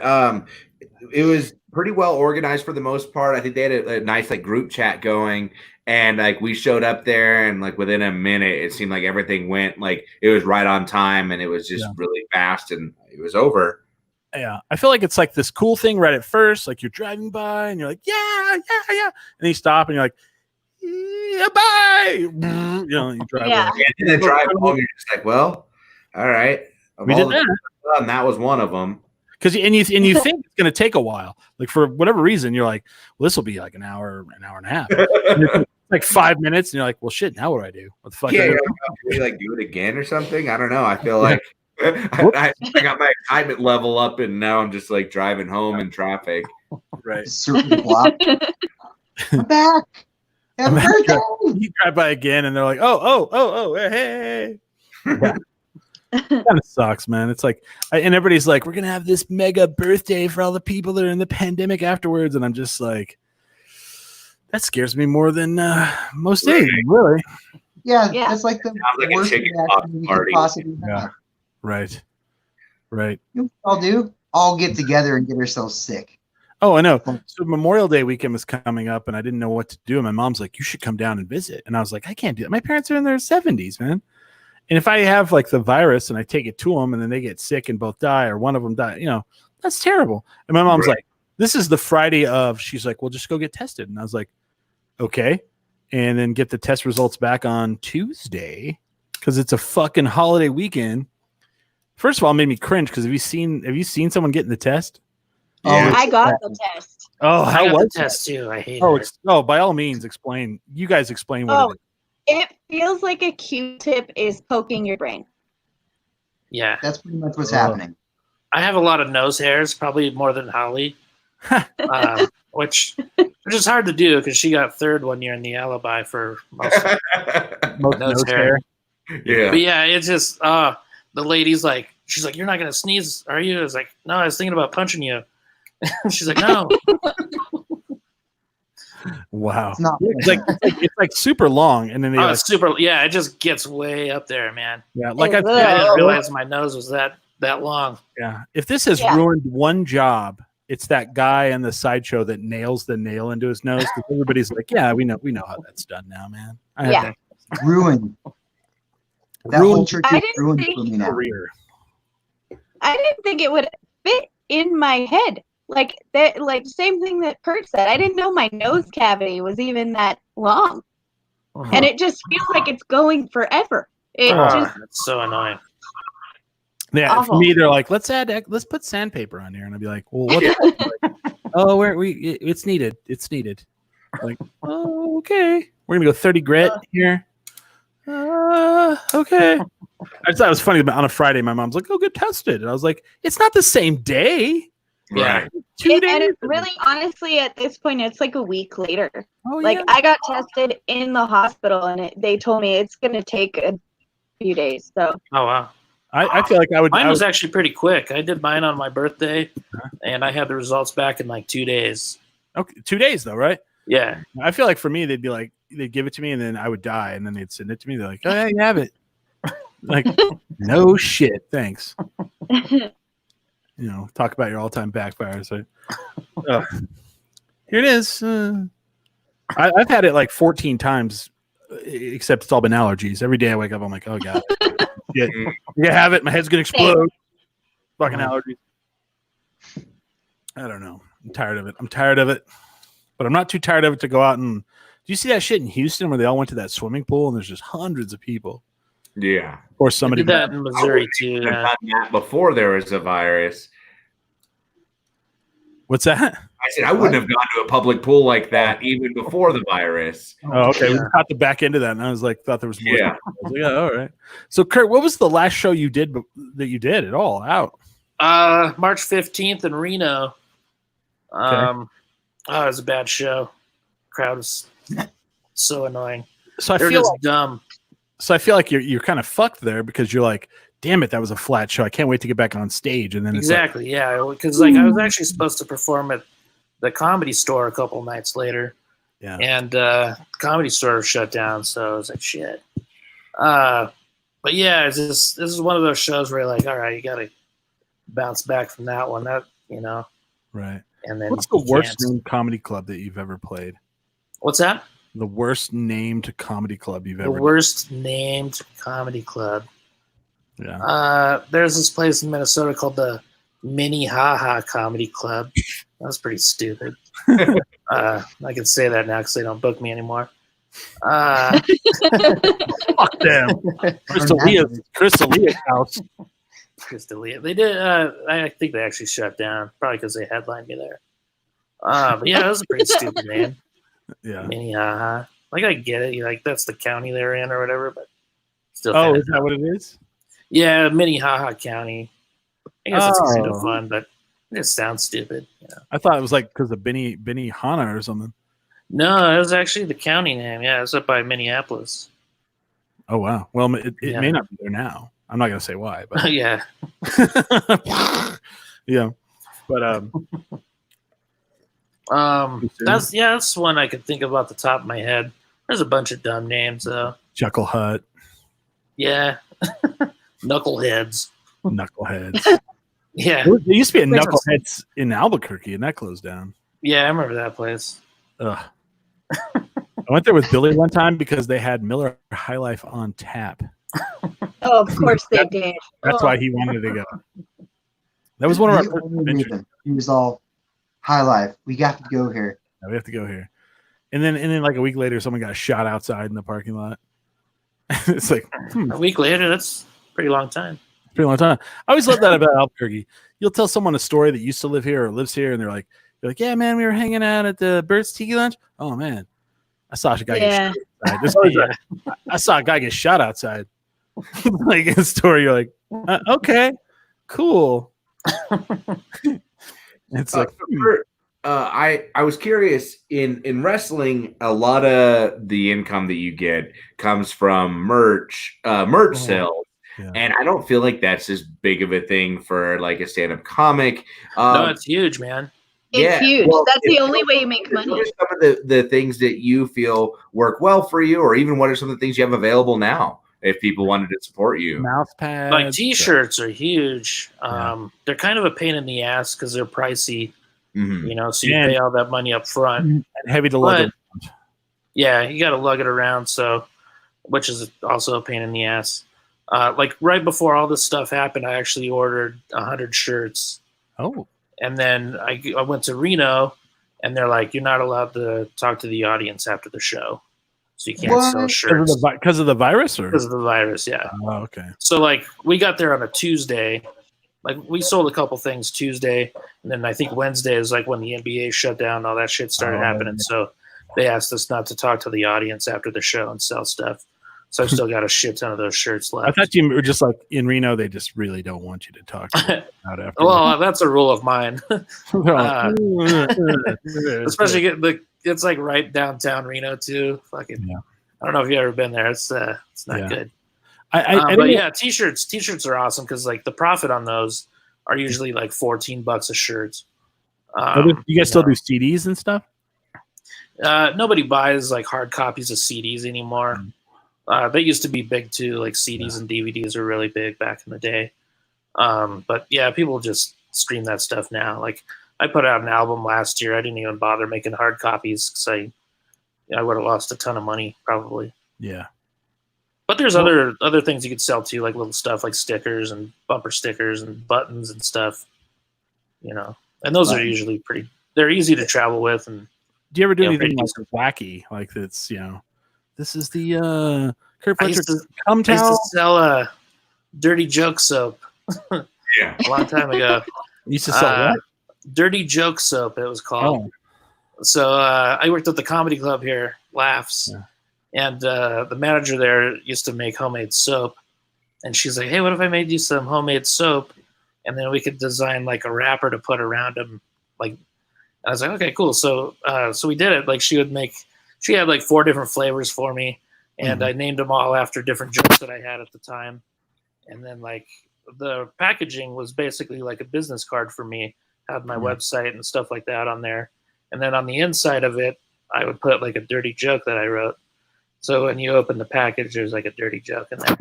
Speaker 4: It was pretty well organized for the most part. I think they had a nice group chat going, and we showed up there, and within a minute, it seemed everything went it was right on time, and it was just really fast, and it was over.
Speaker 2: Yeah, I feel like it's like this cool thing right at first. Like you're driving by and you're like, yeah, and you stop and you're like, yeah, bye. You know, you drive away.
Speaker 4: And then drive home, you're just like, well, all right.
Speaker 2: We did that.
Speaker 4: And that was one of them.
Speaker 2: Because you think it's going to take a while. Like for whatever reason, you're like, well, this will be like an hour and a half. And like 5 minutes, and you're like, well, shit. Now what do I do? What the fuck?
Speaker 4: Yeah, can we like do it again or something? I don't know. I feel like I got my excitement level up, and now I'm just like driving home in traffic.
Speaker 2: Right.
Speaker 3: I'm back. Happy birthday.
Speaker 2: You drive by again, and they're like, oh, hey. Yeah. Kind of sucks, man. It's like, and everybody's like, we're gonna have this mega birthday for all the people that are in the pandemic afterwards, and I'm just like, that scares me more than most days, really.
Speaker 3: Yeah, that's like the worst
Speaker 4: chicken
Speaker 3: reaction you could possibly have.
Speaker 2: Right.
Speaker 3: You know what I'll do? All get together and get ourselves sick.
Speaker 2: Oh, I know. So Memorial Day weekend was coming up, and I didn't know what to do. And my mom's like, you should come down and visit. And I was like, I can't do it. My parents are in their 70s, man. And if I have like the virus and I take it to them and then they get sick and both die or one of them die, you know, that's terrible. And my mom's like, this is the Friday of, she's like, well, just go get tested. And I was like, okay. And then get the test results back on Tuesday because it's a fucking holiday weekend. First of all, it made me cringe because have you seen someone getting the test?
Speaker 5: Yeah. I got the test.
Speaker 2: Oh, how was
Speaker 6: the test too? I hate
Speaker 2: it. Oh, by all means, explain. You guys explain what it is.
Speaker 5: It feels like a Q-tip is poking your brain.
Speaker 6: Yeah.
Speaker 3: That's pretty much what's happening.
Speaker 6: I have a lot of nose hairs, probably more than Holly, which is hard to do because she got third one year in the alibi for most nose hair.
Speaker 4: Yeah.
Speaker 6: But yeah, it's just, the lady's like, she's like, you're not going to sneeze, are you? I was like, no, I was thinking about punching you. She's like, no.
Speaker 2: Wow. It's like super long, and then they
Speaker 6: super. Yeah, it just gets way up there, man.
Speaker 2: Yeah, like
Speaker 6: I didn't realize my nose was that long.
Speaker 2: Yeah. If this has ruined one job, it's that guy in the sideshow that nails the nail into his nose. Because everybody's like, yeah, we know how that's done now, man.
Speaker 3: Ruined. That whole trick is ruined for me now.
Speaker 5: I didn't think it would fit in my head. Like that, like same thing that Curt said. I didn't know my nose cavity was even that long, and it just feels like it's going forever.
Speaker 6: It's so annoying.
Speaker 2: Yeah, awful. For me, they're like, let's put sandpaper on here, and I'd be like, well, what? Oh, it's needed. It's needed. Like, oh, okay, we're gonna go 30 grit here. Okay. I just thought it was funny. But on a Friday, my mom's like, "Oh, get tested," and I was like, "It's not the same day."
Speaker 6: Yeah.
Speaker 2: 2 days.
Speaker 5: And it really, honestly, at this point, it's like a week later. I got tested in the hospital, and they told me it's going to take a few days. So.
Speaker 6: Oh wow.
Speaker 2: I feel like
Speaker 6: Mine was actually pretty quick. I did mine on my birthday, and I had the results back in like 2 days.
Speaker 2: Okay, 2 days though, right?
Speaker 6: Yeah.
Speaker 2: I feel like for me, they'd be like, they'd give it to me, and then I would die, and then they'd send it to me. They're like, "Oh yeah, you have it." Like, no shit, thanks. You know, talk about your all-time backfires. Right? Here it is. I've had it like 14 times, except it's all been allergies. Every day I wake up, I'm like, oh god, shit. You have it. My head's gonna explode. Fucking allergies. I don't know. I'm tired of it. But I'm not too tired of it to go out and. Do you see that shit in Houston where they all went to that swimming pool and there's just hundreds of people?
Speaker 4: Yeah.
Speaker 2: Or somebody
Speaker 6: did that in Missouri too.
Speaker 4: Done that before there was a virus.
Speaker 2: What's that?
Speaker 4: I said I wouldn't have gone to a public pool like that even before the virus.
Speaker 2: Oh, okay. We caught the back end of that, and I was like, thought there was more. Yeah. Yeah. All right. So, Curt, what was the last show you did at all out?
Speaker 6: March 15th in Reno.
Speaker 2: Okay.
Speaker 6: It was a bad show. Crowd was so annoying.
Speaker 2: So
Speaker 6: They're just dumb.
Speaker 2: So I feel like you're kind of fucked there because you're like, damn it, that was a flat show. I can't wait to get back on stage. And then
Speaker 6: exactly, yeah, because like I was actually supposed to perform at the Comedy Store a couple nights later, and Comedy Store shut down, so I was like, shit. But yeah, this is one of those shows where you're like, all right, you got to bounce back from that one. That
Speaker 2: right.
Speaker 6: And then
Speaker 2: what's the worst named comedy club that you've ever played?
Speaker 6: What's that?
Speaker 2: The worst named comedy club you've ever.
Speaker 6: The worst named comedy club.
Speaker 2: Yeah.
Speaker 6: There's this place in Minnesota called the Minnehaha Comedy Club. That was pretty stupid. I can say that now because they don't book me anymore.
Speaker 2: Fuck them. Crystalia house.
Speaker 6: Crystalia. They did. I think they actually shut down, probably because they headlined me there. But yeah, that was a pretty stupid name.
Speaker 2: Yeah.
Speaker 6: Minnehaha. Like, I get it. Like, that's the county they're in or whatever, but still.
Speaker 2: Oh, is that what it is?
Speaker 6: Yeah, Minnehaha County. I guess it's kind of fun, but it just sounds stupid. You know?
Speaker 2: I thought it was like because of Benny Hanna or something.
Speaker 6: No, it was actually the county name. Yeah, it's up by Minneapolis.
Speaker 2: Oh, wow. Well, it may not be there now. I'm not going to say why. But
Speaker 6: yeah.
Speaker 2: Yeah. But
Speaker 6: that's one I could think of off the top of my head. There's a bunch of dumb names though.
Speaker 2: Chuckle Hut.
Speaker 6: Yeah. Knuckleheads. Yeah.
Speaker 2: There used to be a Knuckleheads in Albuquerque, and that closed down.
Speaker 6: Yeah, I remember that place.
Speaker 2: Ugh. I went there with Billy one time because they had Miller High Life on tap.
Speaker 5: Oh, of course they did.
Speaker 2: That's why he wanted to go. That was one of our first adventures.
Speaker 3: He was all High Life. We got to go here.
Speaker 2: Yeah, we have to go here. And then like a week later, someone got shot outside in the parking lot. It's like
Speaker 6: a week later. That's a pretty long time.
Speaker 2: Pretty long time. I always love that about Albuquerque. You'll tell someone a story that used to live here or lives here, and they're like, yeah, man, we were hanging out at the Bert's Tiki Lunch. Oh man, I saw a guy get shot outside. I saw a guy get shot outside. Like in a story, you're like, okay, cool. It's like
Speaker 4: I was curious in wrestling. A lot of the income that you get comes from merch sales. Yeah. And I don't feel like that's as big of a thing for like a stand-up comic.
Speaker 6: No, it's huge, man.
Speaker 5: It's huge. Well, that's the only way you make money.
Speaker 4: What are some of the things that you feel work well for you, or even what are some of the things you have available now if people wanted to support you?
Speaker 2: Mouse pads.
Speaker 6: Like T-shirts are huge. They're kind of a pain in the ass because they're pricey. You know, so you pay all that money up front.
Speaker 2: And heavy to lug around.
Speaker 6: Yeah, you got to lug it around, which is also a pain in the ass. Like right before all this stuff happened, I actually ordered 100 shirts.
Speaker 2: Oh.
Speaker 6: And then I went to Reno, and they're like, you're not allowed to talk to the audience after the show. So you can't sell shirts.
Speaker 2: Because of the virus?
Speaker 6: Because of the virus, yeah.
Speaker 2: Oh, okay.
Speaker 6: So, like, we got there on a Tuesday. Like, we sold a couple things Tuesday, and then I think Wednesday is, like, when the NBA shut down and all that shit started happening. Yeah. So they asked us not to talk to the audience after the show and sell stuff. So I've still got a shit ton of those shirts left.
Speaker 2: I thought you were just like in Reno, they just really don't want you to talk to them out after.
Speaker 6: Well, that's a rule of mine. Especially it's like right downtown Reno too. Fucking, yeah. I don't know if you've ever been there. It's not good. But yeah, t-shirts are awesome because like the profit on those are usually like $14 a shirt.
Speaker 2: You guys still do CDs and stuff?
Speaker 6: Nobody buys like hard copies of CDs anymore. They used to be big too, like CDs and DVDs are really big back in the day. But yeah, people just stream that stuff now. Like I put out an album last year. I didn't even bother making hard copies because I would have lost a ton of money probably.
Speaker 2: Yeah.
Speaker 6: But there's other things you could sell too, like little stuff like stickers and bumper stickers and buttons and stuff, you know. And those are usually they're easy to travel with. And
Speaker 2: do you ever do anything like wacky? Like that's, you know, this is the Curt Fletcher cum towel.
Speaker 6: I used to sell dirty joke soap.
Speaker 4: Yeah,
Speaker 6: a long time ago.
Speaker 2: You used to sell what?
Speaker 6: Dirty joke soap. It was called. Oh. So I worked at the comedy club here, Laughs, and the manager there used to make homemade soap. And she's like, "Hey, what if I made you some homemade soap, and then we could design like a wrapper to put around them?" Like, I was like, "Okay, cool." So we did it. Like she had like 4 different flavors for me, and I named them all after different jokes that I had at the time. And then like the packaging was basically like a business card for me, had my website and stuff like that on there. And then on the inside of it, I would put like a dirty joke that I wrote. So when you open the package, there's like a dirty joke in there.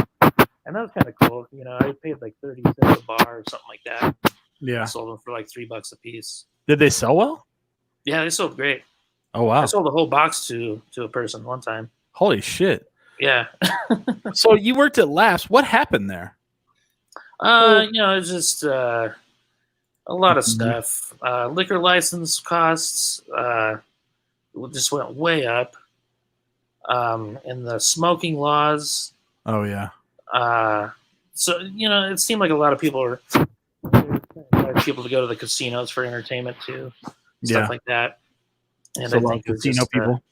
Speaker 6: And that was kind of cool. You know, I paid like 30 cents a bar or something like that.
Speaker 2: Yeah.
Speaker 6: I sold them for like $3 a piece.
Speaker 2: Did they sell well?
Speaker 6: Yeah, they sold great.
Speaker 2: Oh, wow.
Speaker 6: I sold a whole box to a person one time.
Speaker 2: Holy shit.
Speaker 6: Yeah.
Speaker 2: So you worked at Laughs. What happened there?
Speaker 6: You know, it's just A lot of stuff. Liquor license costs just went way up. And the smoking laws.
Speaker 2: Oh yeah.
Speaker 6: So it seemed like a lot of people were people to go to the casinos for entertainment too, stuff like that. And
Speaker 2: so
Speaker 6: I think
Speaker 2: casino people.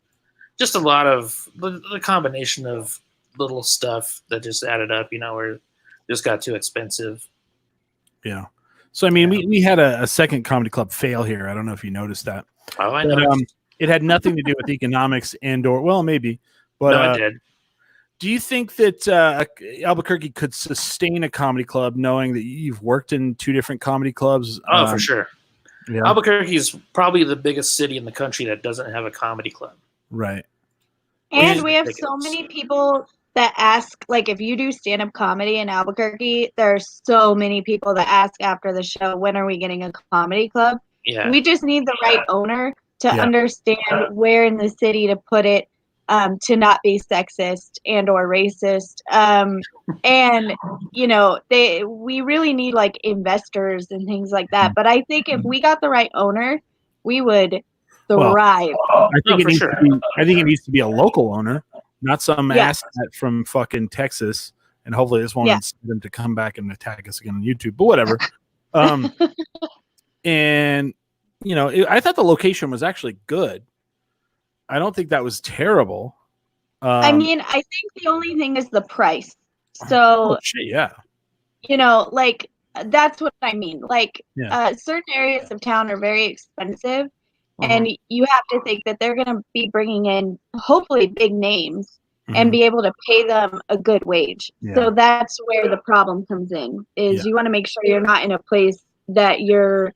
Speaker 6: Just a lot of the combination of little stuff that just added up. Where it just got too expensive.
Speaker 2: Yeah. So I mean, we had a second comedy club fail here. I don't know if you noticed that.
Speaker 6: Oh, I know.
Speaker 2: It had nothing to do with economics or maybe. But
Speaker 6: no, it did.
Speaker 2: Do you think that Albuquerque could sustain a comedy club knowing that you've worked in 2 different comedy clubs?
Speaker 6: Oh, for sure.
Speaker 2: Yeah.
Speaker 6: Albuquerque is probably the biggest city in the country that doesn't have a comedy club.
Speaker 2: Right.
Speaker 5: And we have so many people that ask, like, if you do stand-up comedy in Albuquerque, there are so many people that ask after the show, when are we getting a comedy club?
Speaker 6: Yeah.
Speaker 5: We just need the right owner to understand where in the city to put it, to not be sexist and or racist. And we really need like investors and things like that. But I think if we got the right owner, we would thrive.
Speaker 2: I think it needs to be a local owner, not some asset from fucking Texas. And hopefully this won't incite them to come back and attack us again on YouTube, but whatever. And I thought the location was actually good. I don't think that was terrible.
Speaker 5: I mean, I think the only thing is the price. So, like, that's what I mean. Like, certain areas of town are very expensive, and you have to think that they're going to be bringing in, hopefully, big names and be able to pay them a good wage. So that's where the problem comes in, is you want to make sure you're not in a place that you're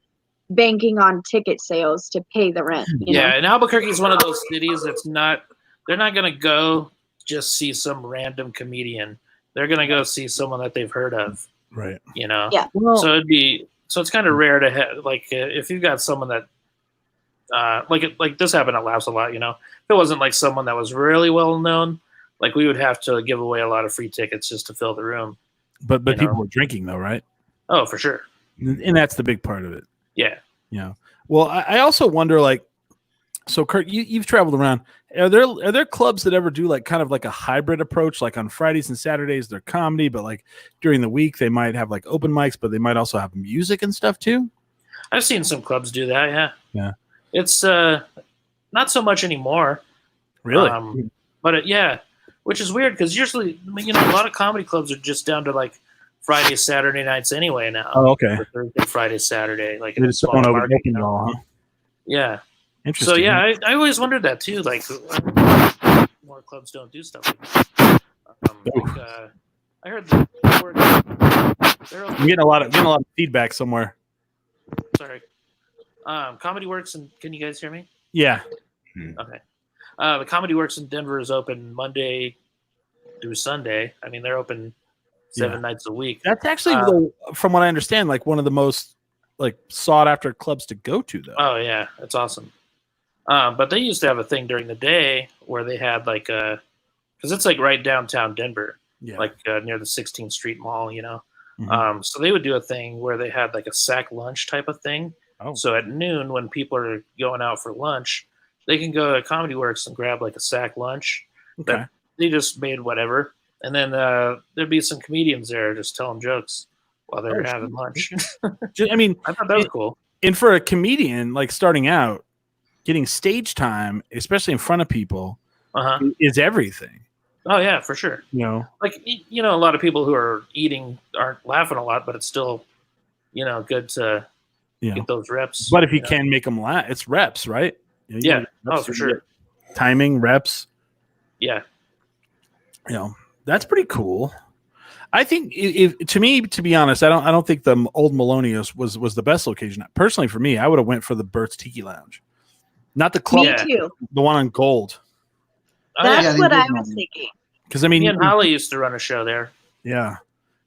Speaker 5: banking on ticket sales to pay the rent. You know?
Speaker 6: And Albuquerque is one of those cities that's they're not going to go just see some random comedian. They're going to go see someone that they've heard of.
Speaker 2: Right.
Speaker 5: Yeah.
Speaker 6: So it's kind of rare to have, like, if you've got someone that, like this happened at Laughs a lot, if it wasn't like someone that was really well known, like we would have to give away a lot of free tickets just to fill the room.
Speaker 2: But people were drinking though, right?
Speaker 6: Oh, for sure.
Speaker 2: And that's the big part of it.
Speaker 6: Yeah.
Speaker 2: Well, I also wonder, like, so Curt, you've traveled around. Are there clubs that ever do like kind of like a hybrid approach? Like on Fridays and Saturdays, they're comedy, but like during the week they might have like open mics, but they might also have music and stuff too.
Speaker 6: I've seen some clubs do that. Yeah.
Speaker 2: Yeah.
Speaker 6: It's not so much anymore.
Speaker 2: Really?
Speaker 6: But which is weird because usually, a lot of comedy clubs are just down to like Friday, Saturday nights anyway now.
Speaker 2: Oh, okay.
Speaker 6: Thursday, Friday, Saturday, like
Speaker 2: they just don't open it all, huh?
Speaker 6: Yeah.
Speaker 2: Interesting.
Speaker 6: So I always wondered that too. Like, more clubs don't do stuff like that. I heard
Speaker 2: I'm getting a lot of feedback somewhere.
Speaker 6: Sorry. Comedy Works, and can you guys hear me?
Speaker 2: Yeah.
Speaker 6: Okay. The Comedy Works in Denver is open Monday through Sunday. I mean, they're open 7 nights a week.
Speaker 2: That's actually, from what I understand, like one of the most like sought after clubs to go to, though.
Speaker 6: Oh yeah, that's awesome. But they used to have a thing during the day where they had like because it's like right downtown Denver, like near the 16th Street Mall, So they would do a thing where they had like a sack lunch type of thing.
Speaker 2: Oh.
Speaker 6: So at noon, when people are going out for lunch, they can go to Comedy Works and grab like a sack lunch.
Speaker 2: Okay.
Speaker 6: That they just made whatever, and then there'd be some comedians there just telling jokes while they're having lunch.
Speaker 2: I mean,
Speaker 6: I thought that was cool.
Speaker 2: And for a comedian like starting out, getting stage time, especially in front of people, is everything.
Speaker 6: Oh yeah, for sure.
Speaker 2: Like
Speaker 6: a lot of people who are eating aren't laughing a lot, but it's still, good to get those reps.
Speaker 2: But if you can make them laugh, it's reps, right?
Speaker 6: Yeah. Oh, for sure.
Speaker 2: Timing, reps.
Speaker 6: Yeah.
Speaker 2: That's pretty cool. I think, to me, to be honest, I don't think the old Melonios was the best location. Personally, for me, I would have went for the Burt's Tiki Lounge, not the club.
Speaker 5: Me too.
Speaker 2: The one on Gold.
Speaker 5: That's what I was thinking.
Speaker 2: Because I mean,
Speaker 6: me and Holly used to run a show there.
Speaker 2: Yeah.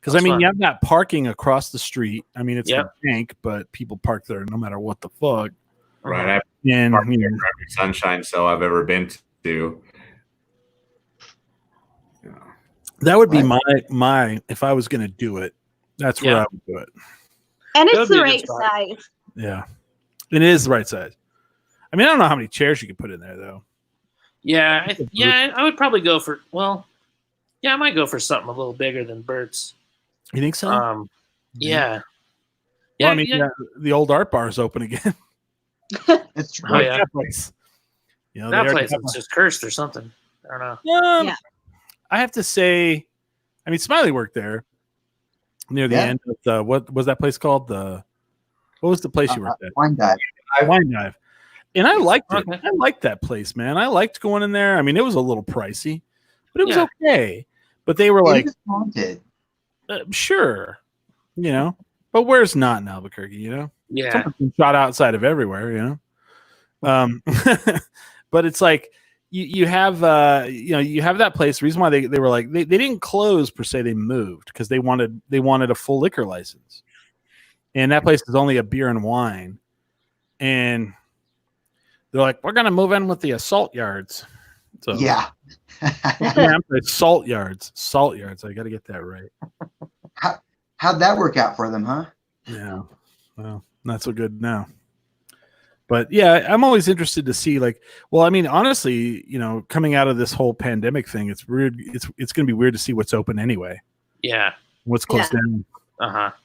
Speaker 2: Because I mean, you have that parking across the street. I mean, it's a bank, but people park there no matter what the fuck.
Speaker 4: Right.
Speaker 2: And
Speaker 4: every Sunshine show I've ever been to.
Speaker 2: That would be my if I was going to do it. That's where I would do it.
Speaker 5: And it's the right size.
Speaker 2: Yeah. It is the right size. I mean, I don't know how many chairs you could put in there, though.
Speaker 6: Yeah, I would probably go for, I might go for something a little bigger than Bert's.
Speaker 2: You think so?
Speaker 6: Yeah.
Speaker 2: Well, I mean, the old art bar is open again.
Speaker 3: That's true.
Speaker 6: Oh, yeah.
Speaker 2: That place.
Speaker 6: That place is just cursed or something. I don't know.
Speaker 5: Yeah.
Speaker 2: I have to say, I mean, Smiley worked there near the end of the, what was that place called? What was the place you worked at?
Speaker 3: Wine Dive.
Speaker 2: Wine Dive. And I liked it. I liked that place, man. I liked going in there. I mean, it was a little pricey, but it was okay. But they were like,
Speaker 3: haunted.
Speaker 2: Sure, but where's not in Albuquerque,
Speaker 6: Yeah.
Speaker 2: Someone's been shot outside of everywhere, but it's like you have you have that place. The reason why they were like they didn't close per se, they moved because they wanted a full liquor license, and that place is only a beer and wine, and they're like, we're gonna move in with the assault yards. So
Speaker 3: yeah.
Speaker 2: Salt yards. I got to get that right.
Speaker 3: How'd that work out for them, huh?
Speaker 2: Yeah. Well, not so good now. But yeah, I'm always interested to see, like, well, I mean, honestly, coming out of this whole pandemic thing, it's weird. It's going to be weird to see what's open anyway.
Speaker 6: Yeah.
Speaker 2: What's closed down.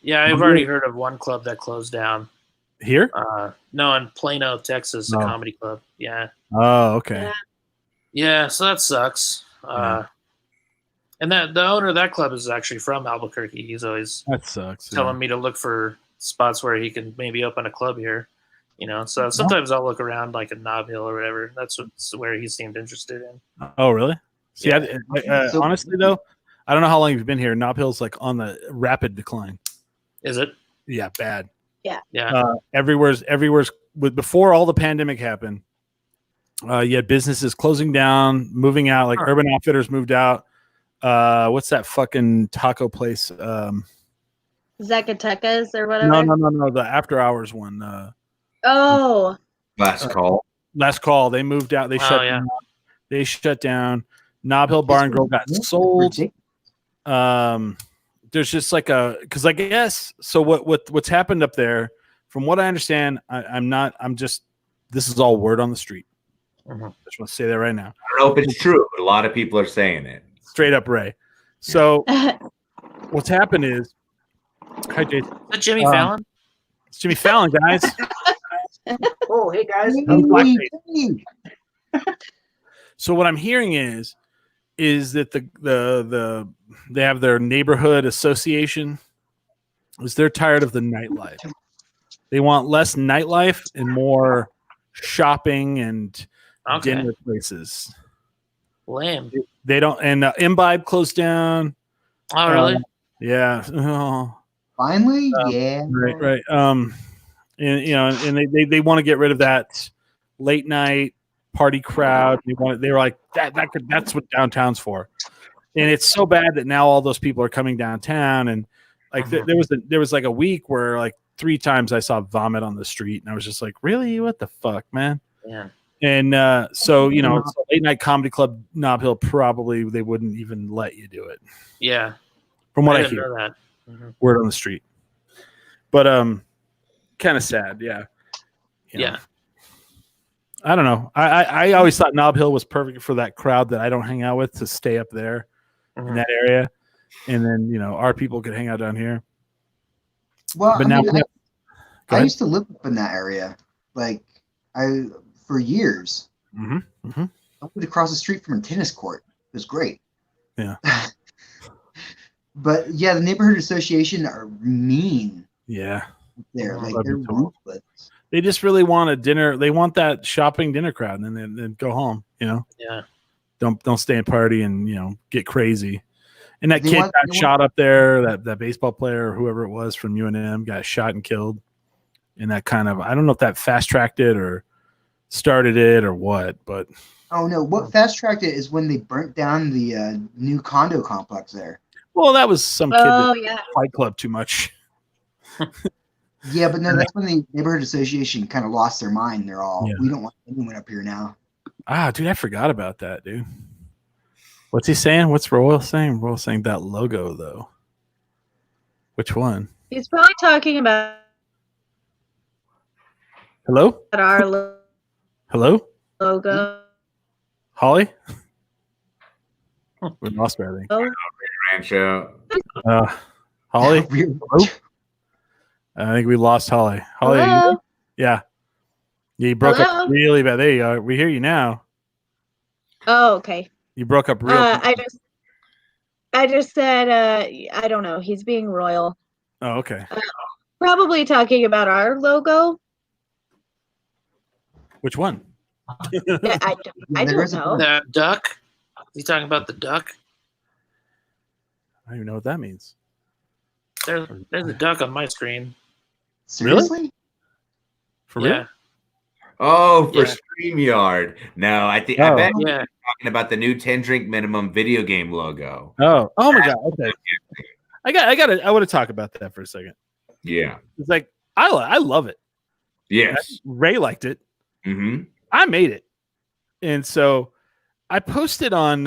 Speaker 6: Yeah, I've already heard of one club that closed down.
Speaker 2: Here?
Speaker 6: No, in Plano, Texas, a comedy club. Yeah.
Speaker 2: Oh, okay.
Speaker 6: Yeah, so that sucks. And the owner of that club is actually from Albuquerque. He's always telling me to look for spots where he can maybe open a club here. So sometimes I'll look around like in Nob Hill or whatever. That's where he seemed interested in.
Speaker 2: Oh, really? See, honestly though, I don't know how long you've been here. Nob Hill's like on the rapid decline.
Speaker 6: Is it?
Speaker 2: Yeah, bad.
Speaker 5: Yeah.
Speaker 2: Everywhere's before all the pandemic happened. You had businesses closing down, moving out. Like Urban Outfitters moved out. What's that fucking taco place?
Speaker 5: Zacatecas or whatever.
Speaker 2: No. The after hours one.
Speaker 4: Last call. They moved out. They shut down. They shut down. Nob Hill Bar and Grill got sold. There's just like because I guess so. What's happened up there? From what I understand, this is all word on the street. I just want to say that right now. I don't know if it's true, but a lot of people are saying it.
Speaker 2: Straight up, Ray. So what's happened is, hi, Jason.
Speaker 6: Is that Jimmy Fallon?
Speaker 2: It's Jimmy Fallon, guys.
Speaker 8: Oh, hey guys.
Speaker 2: So what I'm hearing is that they have their neighborhood association. They're tired of the nightlife. They want less nightlife and more shopping and dinner places.
Speaker 6: Lame.
Speaker 2: They don't, and Imbibe closed down.
Speaker 6: Oh, really?
Speaker 2: Yeah. Oh.
Speaker 3: Finally, yeah.
Speaker 2: Right. And they want to get rid of that late night party crowd. They were like that's what downtown's for. And it's so bad that now all those people are coming downtown, and like there was like a week where like 3 times I saw vomit on the street, and I was just like, really, what the fuck, man?
Speaker 6: Yeah.
Speaker 2: And so it's a late night comedy club, Nob Hill, probably they wouldn't even let you do it.
Speaker 6: Yeah.
Speaker 2: From what I hear, word on the street. But kind of sad, yeah.
Speaker 6: Yeah.
Speaker 2: I don't know. I always thought Nob Hill was perfect for that crowd that I don't hang out with to stay up there in that area, and then our people could hang out down here.
Speaker 3: Well,
Speaker 2: but
Speaker 3: I used to live up in that area, for years. I lived across the street from a tennis court. It was great.
Speaker 2: Yeah.
Speaker 3: But yeah, the neighborhood association are mean.
Speaker 2: Yeah.
Speaker 3: They're ruthless.
Speaker 2: They just really want a dinner. They want that shopping dinner crowd, and then go home.
Speaker 6: Yeah.
Speaker 2: Don't stay and party and get crazy. And that kid got shot up there. That baseball player or whoever it was from UNM got shot and killed. And that kind of, I don't know if that fast tracked it or started it or what, but
Speaker 3: oh no, what fast tracked it is when they burnt down the new condo complex there.
Speaker 2: Well, that was some kid that Fight Club too much.
Speaker 3: Yeah, but no, that's when the neighborhood association kind of lost their mind. They're all, we don't want anyone up here now.
Speaker 2: Ah, dude, I forgot about that, dude. What's he saying? What's Royal saying? Royal saying that logo though. Which one?
Speaker 5: He's probably talking about
Speaker 2: Hello?
Speaker 5: our
Speaker 2: Hello?
Speaker 5: logo.
Speaker 2: Holly? We lost her, I think.
Speaker 4: Rancho.
Speaker 2: Holly? Hello? I think we lost Holly. Holly,
Speaker 5: Hello?
Speaker 2: yeah. You broke up really bad. There you are. We hear you now.
Speaker 5: Oh, okay.
Speaker 2: You broke up real
Speaker 5: I just said I don't know. He's being royal.
Speaker 2: Oh, okay.
Speaker 5: Probably talking about our logo.
Speaker 2: Which one?
Speaker 5: Yeah, I don't know.
Speaker 6: The duck? Is he talking about the duck?
Speaker 2: I don't even know what that means.
Speaker 6: There's a duck on my screen.
Speaker 3: Seriously?
Speaker 2: For real?
Speaker 6: Yeah.
Speaker 4: Oh, for StreamYard. No, I bet
Speaker 6: Yeah.
Speaker 4: you're talking about the new 10 drink minimum video game logo.
Speaker 2: Oh my god. Okay. I want to talk about that for a second.
Speaker 4: Yeah.
Speaker 2: It's like I love it.
Speaker 4: Yes.
Speaker 2: Ray liked it.
Speaker 4: Mm-hmm.
Speaker 2: I made it. And so I posted on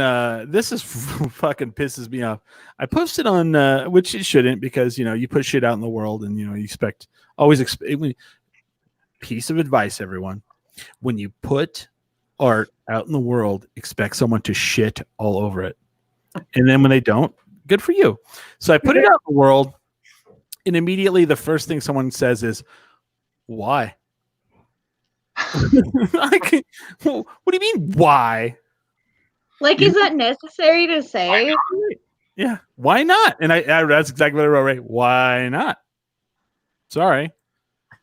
Speaker 2: this is fucking pisses me off. I posted on which it shouldn't, because you put shit out in the world and you expect piece of advice, everyone. When you put art out in the world, expect someone to shit all over it. And then when they don't, good for you. So I put it out in the world, and immediately the first thing someone says is, why? What do you mean, why?
Speaker 5: Like, is that necessary to say?
Speaker 2: Yeah, why not? And I that's exactly what I wrote, right? Why not? Sorry.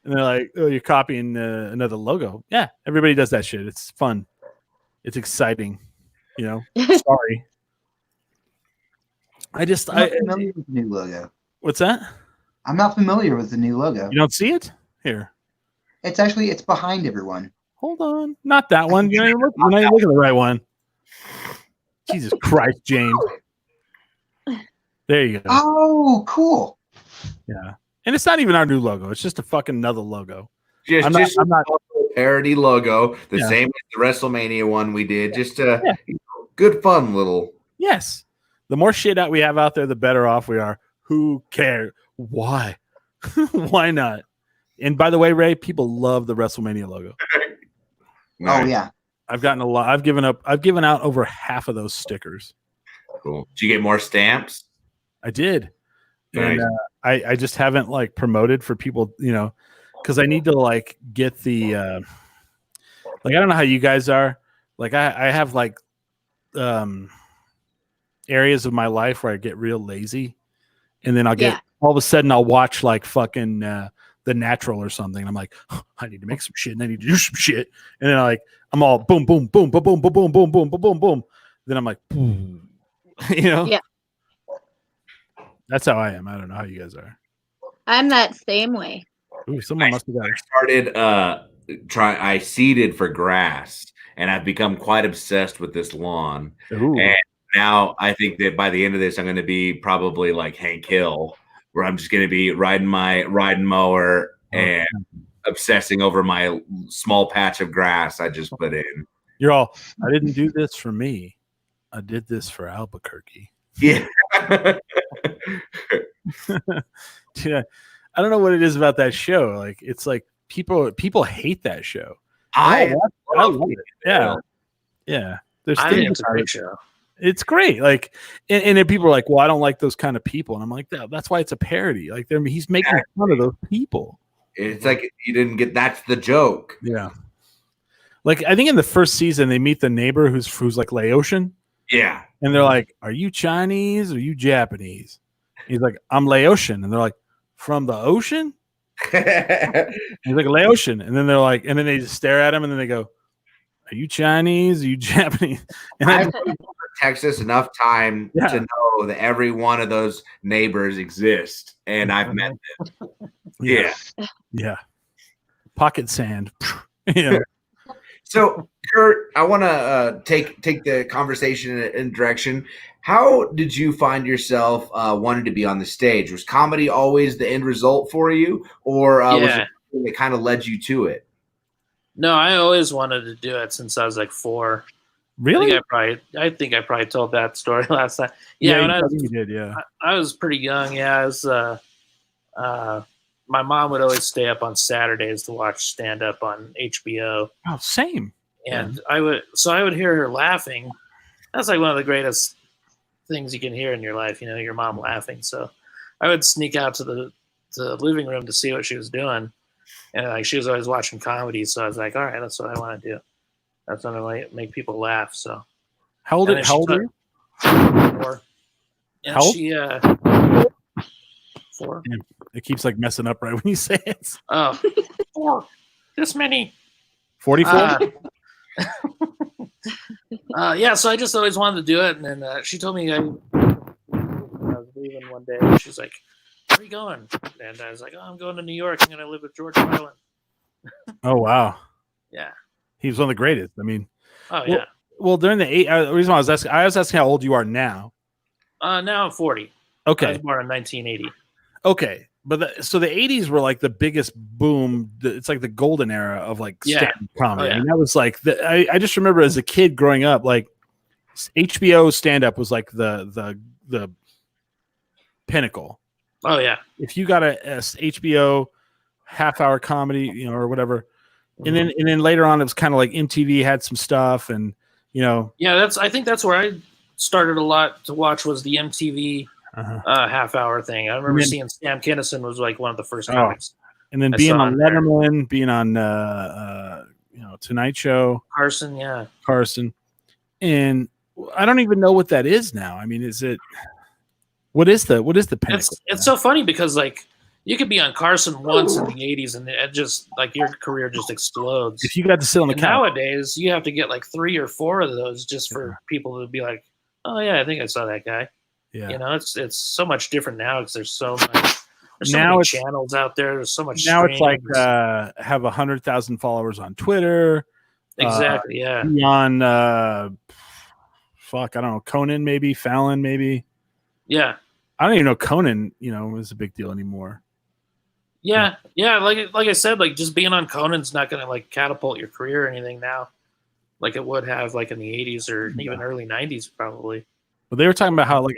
Speaker 2: And they're like, oh, you're copying another logo. Yeah, everybody does that shit. It's fun. It's exciting. Sorry.
Speaker 3: I'm not familiar with the new logo.
Speaker 2: What's that?
Speaker 3: I'm not familiar with the new logo.
Speaker 2: You don't see it? Here.
Speaker 3: It's behind everyone.
Speaker 2: Hold on. Not that one. You're not looking at the right one. Jesus Christ, James. There you go.
Speaker 3: Oh, cool.
Speaker 2: Yeah. And it's not even our new logo. It's just a fucking another logo.
Speaker 4: I'm not a parody logo, the same as the WrestleMania one we did. Just good fun little.
Speaker 2: Yes. The more shit out we have out there, the better off we are. Who cares? Why? Why not? And by the way, Ray, people love the WrestleMania logo.
Speaker 3: Nice. Oh yeah.
Speaker 2: I've gotten a lot. I've given out over half of those stickers.
Speaker 4: Cool. Did you get more stamps?
Speaker 2: I did.
Speaker 4: Nice.
Speaker 2: And I just haven't promoted for people, because I need to get the I don't know how you guys are. I have areas of my life where I get real lazy, and then I'll get all of a sudden I'll watch fucking The Natural or something. And I'm like, oh, I need to make some shit and I need to do some shit. And then I'm all boom, boom, boom, boom, boom, boom, boom, boom, boom, boom, boom, boom. Then I'm like, boom.
Speaker 5: Yeah.
Speaker 2: That's how I am. I don't know how you guys are.
Speaker 5: I'm that same way.
Speaker 2: Ooh, someone must have got
Speaker 4: it. I seeded for grass, and I've become quite obsessed with this lawn.
Speaker 2: Ooh.
Speaker 4: And now I think that by the end of this, I'm going to be probably like Hank Hill, where I'm just going to be riding my mower and obsessing over my small patch of grass I just put in.
Speaker 2: You're all, I didn't do this for me. I did this for Albuquerque.
Speaker 4: Yeah.
Speaker 2: Yeah. I don't know what it is about that show. It's people hate that show.
Speaker 4: I
Speaker 2: love it. Yeah. Yeah. There's things about it.
Speaker 6: Show.
Speaker 2: It's great. And then people are like, well, I don't like those kind of people. And I'm like, that's why it's a parody. He's making fun of those people.
Speaker 4: It's like you didn't get, that's the joke.
Speaker 2: Yeah. I think in the first season, they meet the neighbor who's like Laotian.
Speaker 4: Yeah.
Speaker 2: And they're like, are you Chinese or are you Japanese? He's like, I'm Laotian. And they're like, from the ocean? He's like, Laotian. And then they're like, and then they just stare at him and then they go, are you Chinese? Are you Japanese? And
Speaker 4: I've been in Texas enough time to know that every one of those neighbors exist. And I've met them. Yeah.
Speaker 2: Yeah. Pocket sand. Yeah.
Speaker 4: So, Curt, I want to take the conversation in direction. How did you find yourself wanting to be on the stage? Was comedy always the end result for you, or was it something that kind of led you to it?
Speaker 6: No, I always wanted to do it since I was 4.
Speaker 2: Really?
Speaker 6: I think I probably told that story last time. Yeah, when
Speaker 2: you did. Yeah,
Speaker 6: I was pretty young. Yeah, I was. my mom would always stay up on Saturdays to watch stand up on HBO.
Speaker 2: Oh, same.
Speaker 6: And I would hear her laughing. That's like one of the greatest things you can hear in your life, your mom laughing. So I would sneak out to the living room to see what she was doing. And like she was always watching comedy. So I was like, all right, that's what I want to do. That's what I make people laugh. So
Speaker 2: how old are you?
Speaker 6: 4. And
Speaker 2: how old?
Speaker 6: She 4.
Speaker 2: Damn, it keeps like messing up right when you say it.
Speaker 6: Oh, 4. This many.
Speaker 2: 44?
Speaker 6: Yeah, so I just always wanted to do it. And then she told me I was leaving one day. She's like, where are you going? And I was like, oh, I'm going to New York. I'm going to live with George Carlin.
Speaker 2: Oh, wow.
Speaker 6: Yeah.
Speaker 2: He was one of the greatest. I mean.
Speaker 6: Oh, yeah.
Speaker 2: Well, during the the reason why I was asking how old you are now.
Speaker 6: Now I'm 40.
Speaker 2: Okay.
Speaker 6: I was born in 1980.
Speaker 2: Okay. But so the 80s were like the biggest boom. It's like the golden era of like stand-up comedy.
Speaker 6: Oh, yeah.
Speaker 2: I mean, that was like I just remember as a kid growing up, like HBO stand-up was like the pinnacle.
Speaker 6: Oh yeah.
Speaker 2: If you got a HBO half-hour comedy, or whatever, and then later on it was kind of like MTV had some stuff, and
Speaker 6: Yeah, I think that's where I started a lot to watch was the MTV half-hour thing. I remember seeing Sam Kinison was like one of the first comics.
Speaker 2: And then being on Letterman, being on Tonight Show,
Speaker 6: Carson,
Speaker 2: and I don't even know what that is now. I mean, what is the pinnacle?
Speaker 6: It's so funny because like you could be on Carson once in the 80s and it just like your career just explodes.
Speaker 2: If you got to sit on the couch.
Speaker 6: Nowadays, you have to get like 3 or 4 of those just for people to be like, oh yeah, I think I saw that guy.
Speaker 2: Yeah.
Speaker 6: It's so much different now because there's so many channels out there. There's so much.
Speaker 2: Now it's like have 100,000 followers on Twitter.
Speaker 6: Exactly. Yeah.
Speaker 2: Be on I don't know, Conan maybe, Fallon maybe.
Speaker 6: Yeah.
Speaker 2: I don't even know Conan, is a big deal anymore.
Speaker 6: Yeah. Like I said, like just being on Conan's not going to like catapult your career or anything now, like it would have like in the 80s or even early 90s probably.
Speaker 2: But they were talking about how like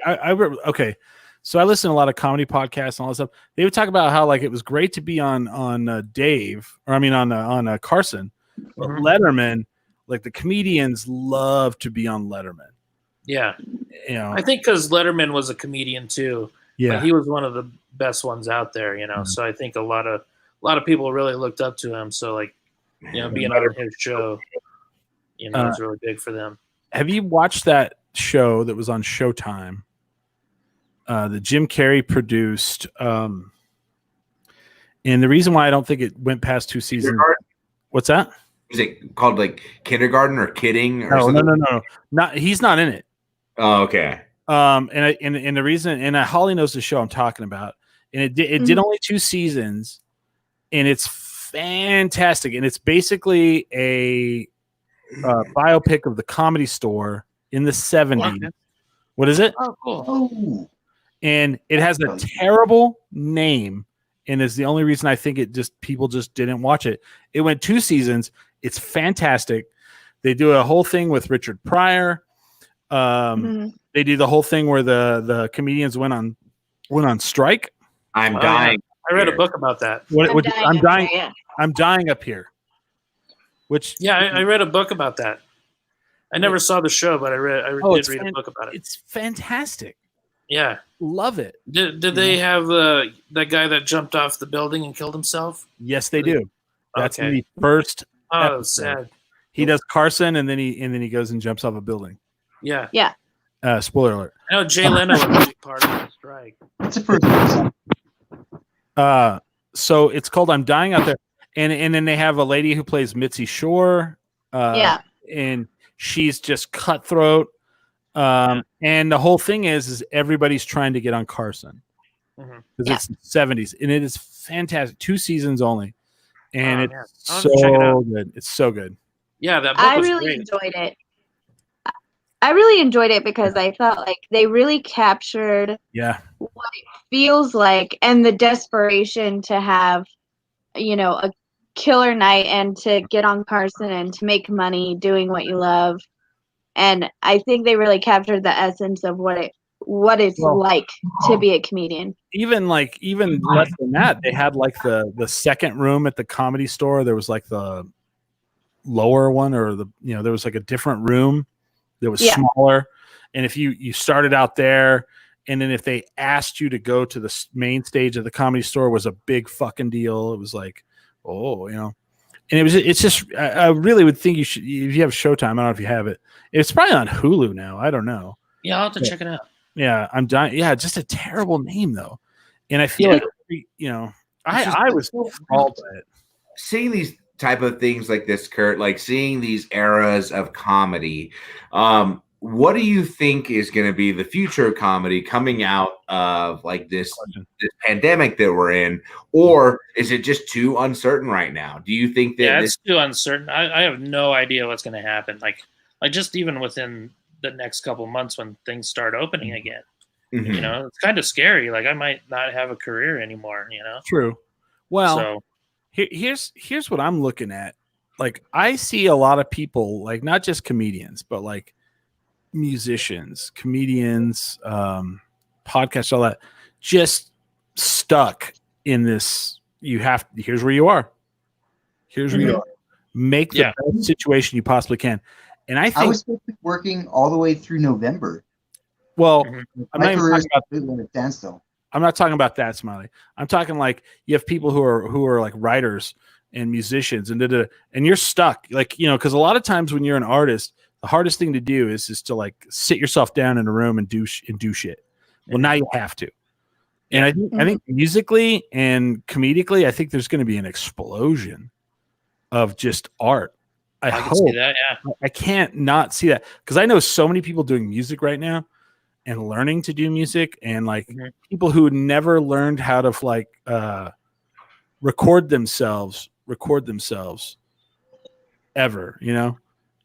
Speaker 2: okay, so I listen to a lot of comedy podcasts and all that stuff. They would talk about how like it was great to be on Dave, or I mean on Carson, but Letterman, like the comedians love to be on Letterman.
Speaker 6: Yeah, I think because Letterman was a comedian too.
Speaker 2: Yeah,
Speaker 6: but he was one of the best ones out there. So I think a lot of people really looked up to him. So like, being on his show, was really big for them.
Speaker 2: Have you watched that show that was on Showtime that Jim Carrey produced? And the reason why I don't think it went past 2 seasons. What's that?
Speaker 4: Is it called like Kindergarten or Kidding? Or
Speaker 2: No. He's not in it.
Speaker 4: Oh, okay.
Speaker 2: And the reason, and Holly knows the show I'm talking about, and it did only 2 seasons, and it's fantastic, and it's basically a biopic of the Comedy Store in the 70s. Yeah. What is it?
Speaker 6: Oh, cool.
Speaker 2: And it has a terrible name, and is the only reason I think people just didn't watch it. It went 2 seasons. It's fantastic. They do a whole thing with Richard Pryor. They do the whole thing where the comedians went on strike.
Speaker 4: I'm dying.
Speaker 6: I read a book about that.
Speaker 2: I'm dying up here. Which
Speaker 6: I read a book about that. I never saw the show, but I did read a book about it.
Speaker 2: It's fantastic.
Speaker 6: Yeah,
Speaker 2: love it.
Speaker 6: Did they have that guy that jumped off the building and killed himself?
Speaker 2: Yes, they do. That's in the first.
Speaker 6: Oh, sad.
Speaker 2: He does Carson, and then he goes and jumps off a building.
Speaker 6: Yeah.
Speaker 2: Spoiler alert.
Speaker 6: I know Jay Leno was a big part of the strike.
Speaker 3: That's the first one.
Speaker 2: So it's called "I'm Dying Out There," and then they have a lady who plays Mitzi Shore. And she's just cutthroat. And the whole thing is everybody's trying to get on Carson because it's the 70s, and it is fantastic. 2 seasons only, and it's so good. It's so good.
Speaker 6: Yeah, that book was great.
Speaker 5: Enjoyed it. I really enjoyed it because I felt like they really captured what it feels like and the desperation to have, a killer night and to get on Carson and to make money doing what you love. And I think they really captured the essence of what it what it's like to be a comedian.
Speaker 2: Even less than that, they had like the second room at the Comedy Store. There was like the lower one, or there was like a different room that was smaller. And if you started out there, and then if they asked you to go to the main stage of the Comedy Store, was a big fucking deal. It was like, and it's just, I really would think you should, if you have Showtime, I don't know if you have it. It's probably on Hulu now. I don't know.
Speaker 6: Yeah, I'll have to check it out.
Speaker 2: Yeah, I'm dying. Yeah, just a terrible name though. And I feel like, I was appalled by it.
Speaker 4: Seeing these type of things like this, Curt, like seeing these eras of comedy, what do you think is going to be the future of comedy coming out of like this pandemic that we're in, or is it just too uncertain right now? Do you think that
Speaker 6: it's too uncertain? I have no idea what's going to happen. Like just even within the next couple months when things start opening again, it's kind of scary. Like I might not have a career anymore.
Speaker 2: True. Well, here's what I'm looking at. Like I see a lot of people, like not just comedians, but like musicians, comedians, podcasts, all that, just stuck in this. Here's where you are. Here's where you are. Make the best situation you possibly can. And I think
Speaker 3: I was supposed to be working all the way through November.
Speaker 2: Well,
Speaker 3: my career is completely at a standstill.
Speaker 2: I'm not talking about that, Smiley. I'm talking like you have people who are like writers and musicians and you're stuck, like, because a lot of times when you're an artist, the hardest thing to do is to like sit yourself down in a room and do shit. Well, now you have to. And I think musically and comedically, I think there's going to be an explosion of just art. I hope.
Speaker 6: Can see that, yeah.
Speaker 2: I can't not see that, because I know so many people doing music right now and learning to do music, and like people who never learned how to like record themselves ever,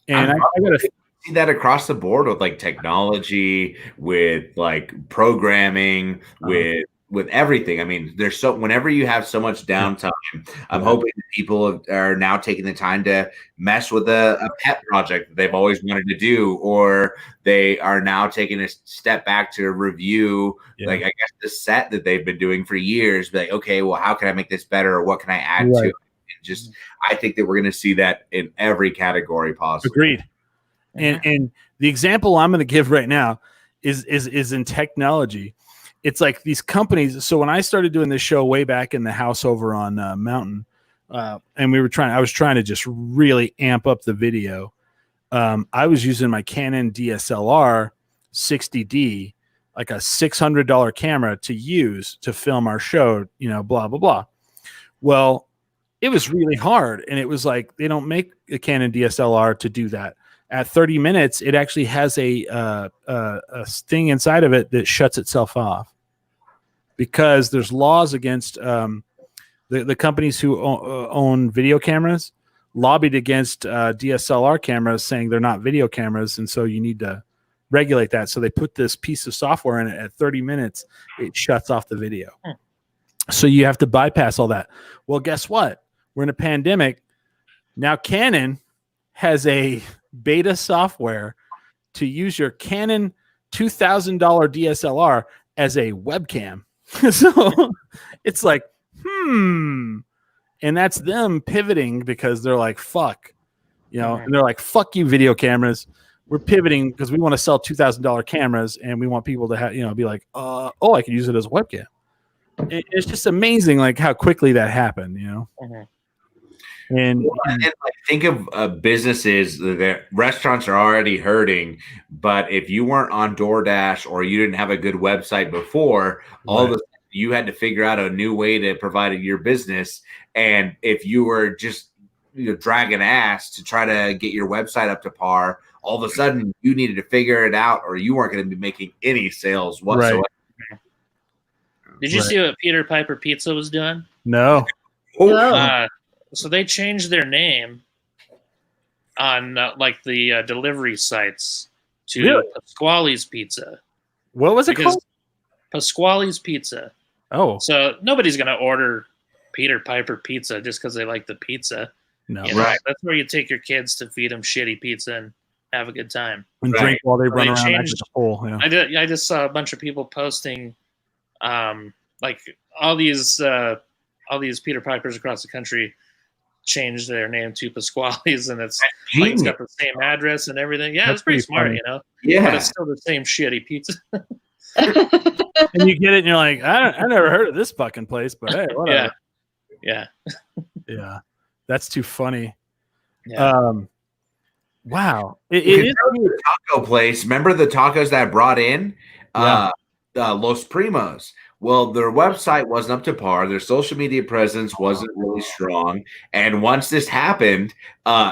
Speaker 2: And I gotta
Speaker 4: see that across the board with like technology, with like programming, with everything. I mean, whenever you have so much downtime, I'm hoping that people are now taking the time to mess with a pet project that they've always wanted to do, or they are now taking a step back to review, like I guess the set that they've been doing for years. Be like, okay, well, how can I make this better, or what can I add to it? Just, I think that we're going to see that in every category possible.
Speaker 2: Agreed. And the example I'm going to give right now is in technology. It's like these companies. So when I started doing this show way back in the house over on Mountain, and I was trying to just really amp up the video. I was using my Canon DSLR 60D, like a $600 camera to use to film our show, blah, blah, blah. Well, it was really hard. And it was like, they don't make a Canon DSLR to do that. At 30 minutes, it actually has a thing inside of it that shuts itself off, because there's laws against the companies who own video cameras lobbied against DSLR cameras, saying they're not video cameras. And so you need to regulate that. So they put this piece of software in it. At 30 minutes, it shuts off the video. So you have to bypass all that. Well, guess what? We're in a pandemic. Now Canon has a beta software to use your Canon $2,000 DSLR as a webcam. So it's like, and that's them pivoting, because they're like, fuck, and they're like, fuck you, video cameras. We're pivoting because we want to sell $2,000 cameras, and we want people to have, be like, I can use it as a webcam. It's just amazing, like how quickly that happened, And
Speaker 4: like, think of businesses that restaurants are already hurting, but if you weren't on DoorDash or you didn't have a good website before, all of a sudden you had to figure out a new way to provide your business. And if you were just dragging ass to try to get your website up to par, all of a sudden you needed to figure it out, or you weren't going to be making any sales whatsoever.
Speaker 6: Right. Did you see what Peter Piper Pizza was doing?
Speaker 2: No.
Speaker 6: So they changed their name on like the delivery sites to Pasquale's Pizza.
Speaker 2: What was it called?
Speaker 6: Pasquale's Pizza.
Speaker 2: Oh.
Speaker 6: So nobody's going to order Peter Piper Pizza just because they like the pizza.
Speaker 2: No.
Speaker 6: Right. That's where you take your kids to feed them shitty pizza have a good time
Speaker 2: and drink while they run around at the pool. Yeah.
Speaker 6: I just saw a bunch of people posting, like all these Peter Pipers across the country changed their name to Pasquale's, and it's got the same address and everything. Yeah, it's pretty smart,
Speaker 2: funny.
Speaker 6: Yeah, but it's still the same shitty pizza.
Speaker 2: And you get it, and you're like, I never heard of this fucking place, but hey, whatever.
Speaker 6: Yeah.
Speaker 2: That's too funny.
Speaker 6: Yeah.
Speaker 2: Wow.
Speaker 4: It is a taco place. Remember the tacos that I brought in? Los Primos. Well, their website wasn't up to par. Their social media presence wasn't really strong. And once this happened,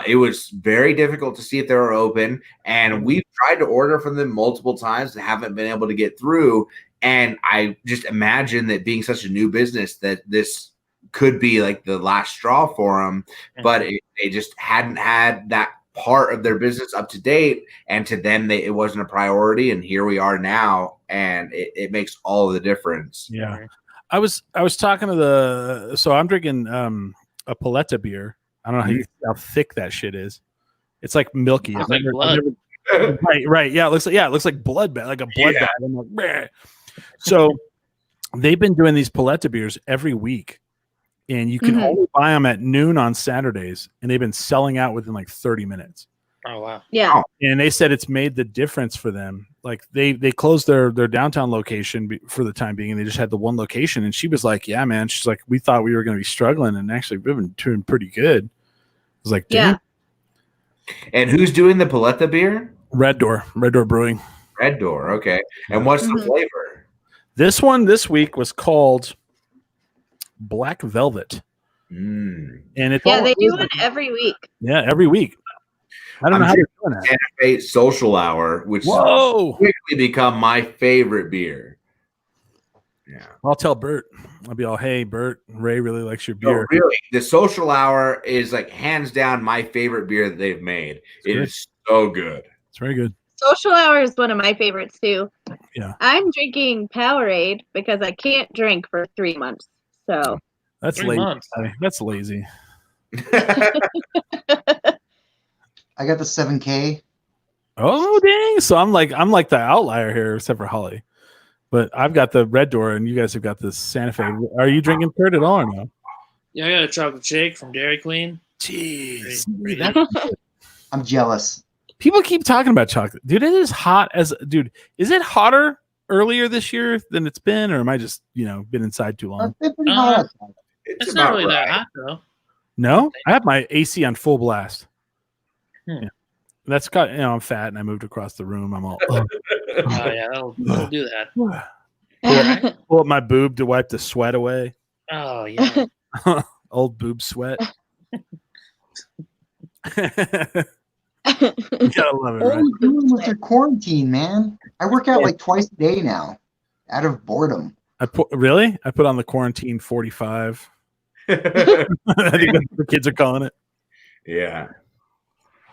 Speaker 4: it was very difficult to see if they were open. And we've tried to order from them multiple times and haven't been able to get through. And I just imagine that being such a new business that this could be like the last straw for them. But they just hadn't had that part of their business up to date, and to them it wasn't a priority, and here we are now, and it makes all of the difference.
Speaker 2: I was talking to so I'm drinking a Paletta beer. I don't know how thick that shit is. It's like milky.
Speaker 6: It's like blood.
Speaker 2: Right. Yeah, it looks like blood bath, like a blood bath. I'm like, bleh. So they've been doing these Paletta beers every week. And you can only buy them at noon on Saturdays, and they've been selling out within like 30 minutes.
Speaker 6: Oh, wow.
Speaker 5: Yeah.
Speaker 2: And they said it's made the difference for them. Like they closed their downtown location for the time being, and they just had the one location. And she was like, yeah, man. She's like, we thought we were going to be struggling, and actually we've been doing pretty good. I was like, damn.
Speaker 4: Yeah. And who's doing the Paletta beer?
Speaker 2: Red Door Brewing.
Speaker 4: Red Door. Okay. And what's the flavor?
Speaker 2: This one this week was called Black Velvet.
Speaker 4: And
Speaker 2: it's
Speaker 5: they do it every week.
Speaker 2: Yeah, every week. I don't know how they're doing that.
Speaker 4: Santa Fe Social Hour, which quickly become my favorite beer. Yeah,
Speaker 2: I'll tell Bert. I'll be all, hey, Bert, Ray really likes your beer.
Speaker 4: No, really, the Social Hour is like hands down my favorite beer that they've made. It is so good.
Speaker 2: It's very good.
Speaker 5: Social Hour is one of my favorites too.
Speaker 2: Yeah,
Speaker 5: I'm drinking Powerade because I can't drink for 3 months. So
Speaker 2: that's lazy. That's lazy.
Speaker 3: I got the 7K.
Speaker 2: Oh dang! So I'm like the outlier here, except for Holly. But I've got the Red Door, and you guys have got this Santa Fe. Are you drinking Curt at all or no?
Speaker 6: Yeah, I got a chocolate shake from Dairy Queen.
Speaker 2: Jeez,
Speaker 3: I'm jealous.
Speaker 2: People keep talking about chocolate, dude. It is hot Is it hotter earlier this year than it's been, or am I just been inside too long?
Speaker 6: It's not really that hot though.
Speaker 2: No, I have my AC on full blast. Yeah. That's got I'm fat and I moved across the room. I'm all
Speaker 6: oh yeah, that'll do that.
Speaker 2: Pull up my boob to wipe the sweat away.
Speaker 6: Oh yeah.
Speaker 2: Old boob sweat. You gotta love it,
Speaker 3: What
Speaker 2: right?
Speaker 3: are you doing with your quarantine, man? I work out like twice a day now, out of boredom.
Speaker 2: I put on the quarantine 45. I think that's what the kids are calling it.
Speaker 4: Yeah.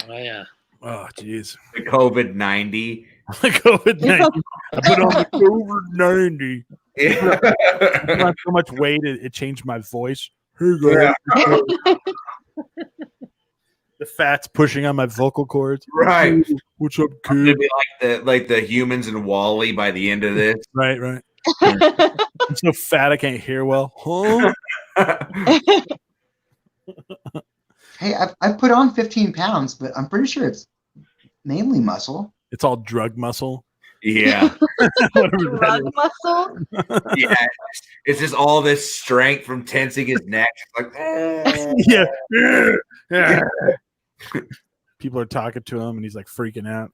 Speaker 6: Oh yeah.
Speaker 2: Oh jeez.
Speaker 4: The COVID-90.
Speaker 2: The COVID-90. I put on the COVID-90.
Speaker 4: Yeah.
Speaker 2: I put on so much weight it changed my voice. Hey guys. Yeah. The fat's pushing on my vocal cords.
Speaker 4: Right.
Speaker 2: What's up, kid?
Speaker 4: It'd be like the humans in Wall-E by the end of this.
Speaker 2: Right. I'm so fat I can't hear well. Huh?
Speaker 3: Hey, I've put on 15 pounds, but I'm pretty sure it's mainly muscle.
Speaker 2: It's all drug muscle.
Speaker 4: Yeah.
Speaker 5: Drug muscle?
Speaker 4: Yeah. It's just all this strength from tensing his neck. It's like,
Speaker 2: yeah. People are talking to him and he's like freaking out.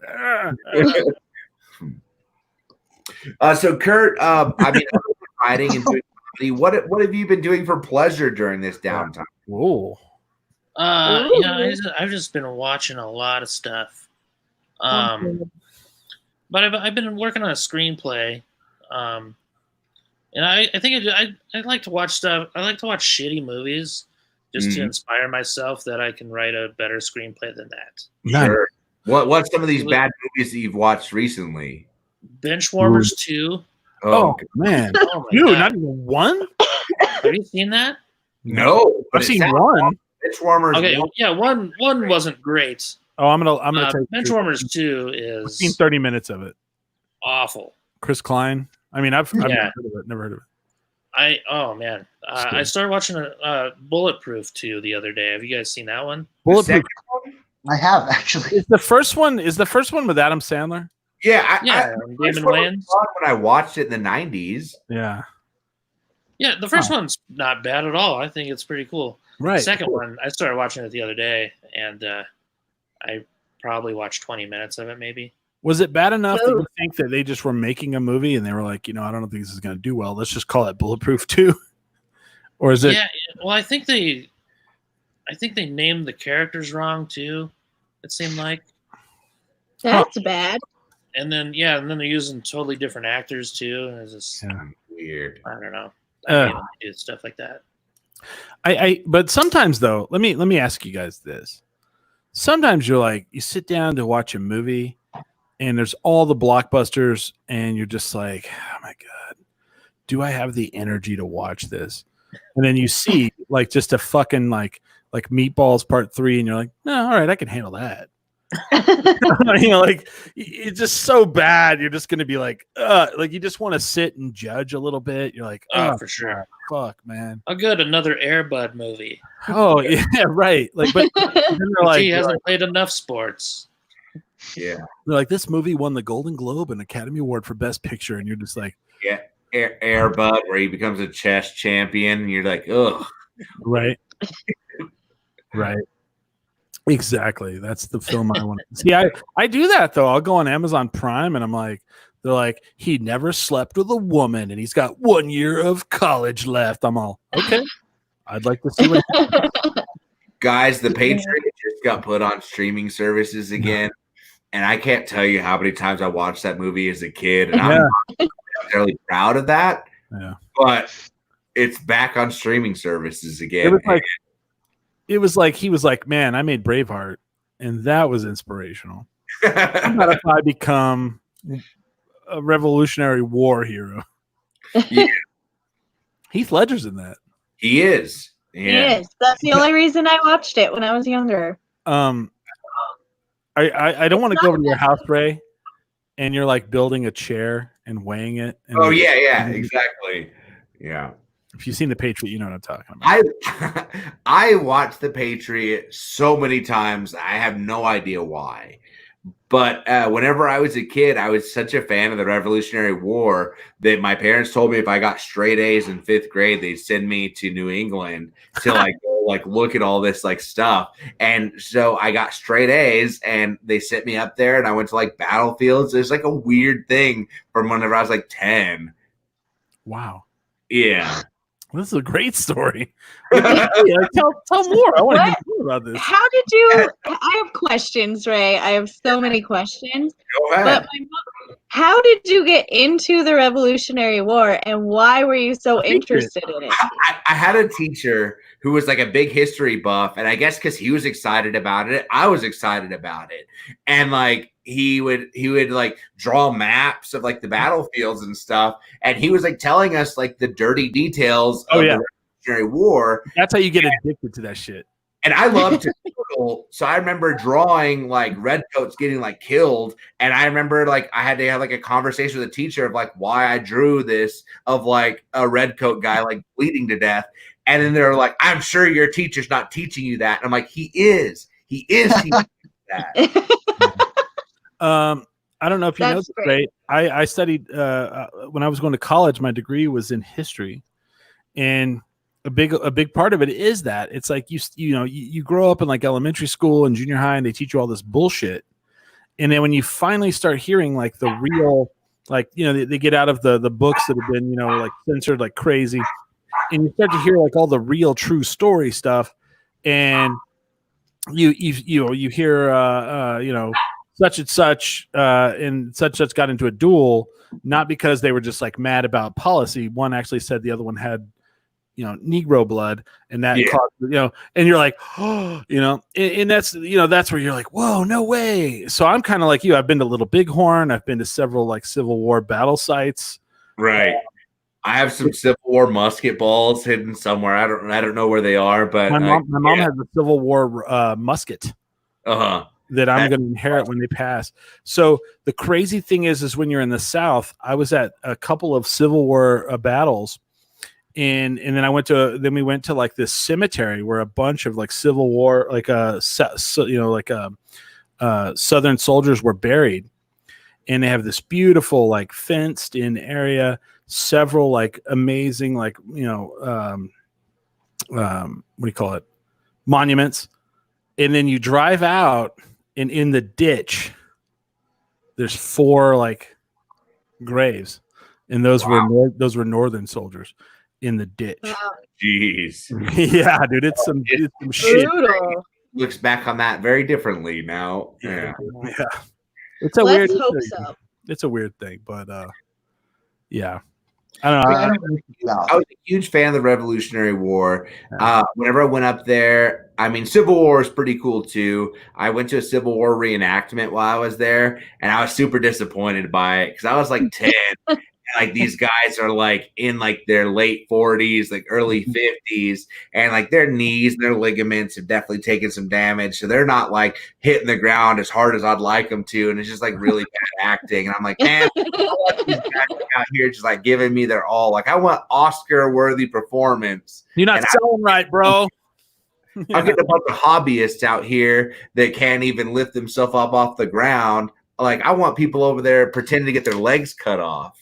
Speaker 4: So Curt, writing and doing comedy. What have you been doing for pleasure during this downtime?
Speaker 2: Whoa.
Speaker 6: I've just been watching a lot of stuff. But I've been working on a screenplay. And I think I like to watch stuff. I like to watch shitty movies just to inspire myself that I can write a better screenplay than that.
Speaker 4: Sure. What's some of these bad movies that you've watched recently?
Speaker 6: Benchwarmers 2.
Speaker 2: Oh man.
Speaker 6: Oh
Speaker 2: Dude,
Speaker 6: God.
Speaker 2: not even one?
Speaker 6: Have you seen that?
Speaker 4: No.
Speaker 2: I've seen one.
Speaker 4: Benchwarmers.
Speaker 6: Okay, yeah, one wasn't great.
Speaker 2: Oh, I'm gonna take
Speaker 6: Benchwarmers 2 is.
Speaker 2: I've seen 30 minutes of it.
Speaker 6: Awful.
Speaker 2: Chris Klein. I mean, I've never heard of it. Never heard of it.
Speaker 6: I started watching Bulletproof 2 the other day. Have you guys seen that one?
Speaker 2: Bulletproof.
Speaker 3: I have actually.
Speaker 2: Is the first one with Adam Sandler?
Speaker 4: Yeah,
Speaker 6: Damon Wayans.
Speaker 4: When I watched it in the 90s.
Speaker 2: Yeah.
Speaker 6: Yeah, the first one's not bad at all. I think it's pretty cool.
Speaker 2: Right.
Speaker 6: The second one, I started watching it the other day, and I probably watched 20 minutes of it, maybe.
Speaker 2: Was it bad enough that you think that they just were making a movie and they were like, I don't think this is going to do well. Let's just call it Bulletproof 2? Or is it?
Speaker 6: Yeah, well, I think they named the characters wrong too. It seemed like
Speaker 5: that's bad.
Speaker 6: And then they're using totally different actors too, and it's just
Speaker 4: weird.
Speaker 6: I don't know. I do stuff like that.
Speaker 2: But sometimes though, let me ask you guys this. Sometimes you're like, you sit down to watch a movie, and there's all the blockbusters, and you're just like, oh my god, do I have the energy to watch this? And then you see like just a fucking like Meatballs Part 3, and you're like, no, all right, I can handle that. Like it's just so bad. You're just gonna be like you just want to sit and judge a little bit. You're like,
Speaker 6: oh, for sure,
Speaker 2: fuck, man.
Speaker 6: Oh, good, another Air Bud movie.
Speaker 2: Oh yeah, right. Like, but
Speaker 6: he hasn't played enough sports.
Speaker 4: Yeah,
Speaker 2: they're like, this movie won the Golden Globe and Academy Award for Best Picture, and you're just like,
Speaker 4: yeah, Air Bud, where he becomes a chess champion, and you're like, ugh,
Speaker 2: right, right. Exactly. That's the film I want to see. I do that though. I'll go on Amazon Prime and I'm like, they're like, he never slept with a woman and he's got 1 year of college left. I'm all, okay. I'd like to see what
Speaker 4: guys, The Patriot just got put on streaming services again. And I can't tell you how many times I watched that movie as a kid. And I'm not necessarily proud of that. Yeah. But it's back on streaming services again.
Speaker 2: It was like he was like, man, I made Braveheart, and that was inspirational. How about if I become a Revolutionary War hero? Yeah. Heath Ledger's in that.
Speaker 4: He is. Yeah.
Speaker 5: He is. That's the only reason I watched it when I was younger.
Speaker 2: I don't want to go over to your house, Ray, and you're like building a chair and weighing it. And
Speaker 4: exactly. Yeah.
Speaker 2: If you've seen The Patriot, you know what I'm talking about.
Speaker 4: I watched The Patriot so many times. I have no idea why. But whenever I was a kid, I was such a fan of the Revolutionary War that my parents told me if I got straight A's in 5th grade, they'd send me to New England to go look at all this stuff. And so I got straight A's, and they sent me up there, and I went to battlefields. It's a weird thing from whenever I was 10.
Speaker 2: Wow.
Speaker 4: Yeah.
Speaker 2: This is a great story. Tell more. I want to hear more about this.
Speaker 5: How did you? I have questions, Ray. I have so many questions.
Speaker 4: Go ahead.
Speaker 5: But how did you get into the Revolutionary War, and why were you so interested in it?
Speaker 4: I had a teacher who was a big history buff, and I guess because he was excited about it, I was excited about it, and he would draw maps of the battlefields and stuff, and he was telling us the dirty details of the Revolutionary War.
Speaker 2: That's how you get addicted to that shit.
Speaker 4: And I love to doodle, so I remember drawing redcoats getting killed, and I remember I had to have a conversation with the teacher of why I drew this of a redcoat guy bleeding to death, and then they're like, "I'm sure your teacher's not teaching you that." And I'm like, he is teaching you that.
Speaker 2: I don't know if you know this, Ray. I studied when I was going to college. My degree was in history, and a big part of it is that it's you grow up in elementary school and junior high, and they teach you all this bullshit, and then when you finally start hearing the real, they get out of the books that have been censored like crazy, and you start to hear all the real true story stuff, and you hear such and such and such got into a duel, not because they were just mad about policy. One actually said the other one had Negro blood, and that caused, and you're like, oh, and that's that's where you're like, whoa, no way. So I'm kind of like you. I've been to Little Bighorn. I've been to several Civil War battle sites.
Speaker 4: Right. I have some Civil War musket balls hidden somewhere. I don't know where they are, but
Speaker 2: my mom has a Civil War musket. that I'm going to inherit when they pass. So the crazy thing is when you're in the South, I was at a couple of Civil War battles, and then we went to like this cemetery where a bunch of like Civil War, like Southern soldiers were buried, and they have this beautiful like fenced in area, several like amazing like what do you call it, monuments, and then you drive out. And in the ditch, there's 4 like graves, and those were Northern soldiers in the ditch.
Speaker 5: Wow.
Speaker 4: Jeez,
Speaker 2: yeah, dude, it's some shit.
Speaker 4: Looks back on that very differently now. Yeah.
Speaker 2: It's a
Speaker 5: Let's
Speaker 2: weird.
Speaker 5: hope so.
Speaker 2: It's a weird thing, but yeah. I don't know.
Speaker 4: I was a huge fan of the Revolutionary War. Whenever I went up there, I mean, Civil War is pretty cool too. I went to a Civil War reenactment while I was there, and I was super disappointed by it because I was like 10. And, like these guys are like in like their late 40s, like early 50s, and like their knees, their ligaments have definitely taken some damage. So they're not like hitting the ground as hard as I'd like them to. And it's just like really bad acting. And I'm like, man, I want these guys out here just like giving me their all. Like I want Oscar worthy performance.
Speaker 2: You're not selling right, bro.
Speaker 4: I'm getting a bunch of hobbyists out here that can't even lift themselves up off the ground. Like I want people over there pretending to get their legs cut off.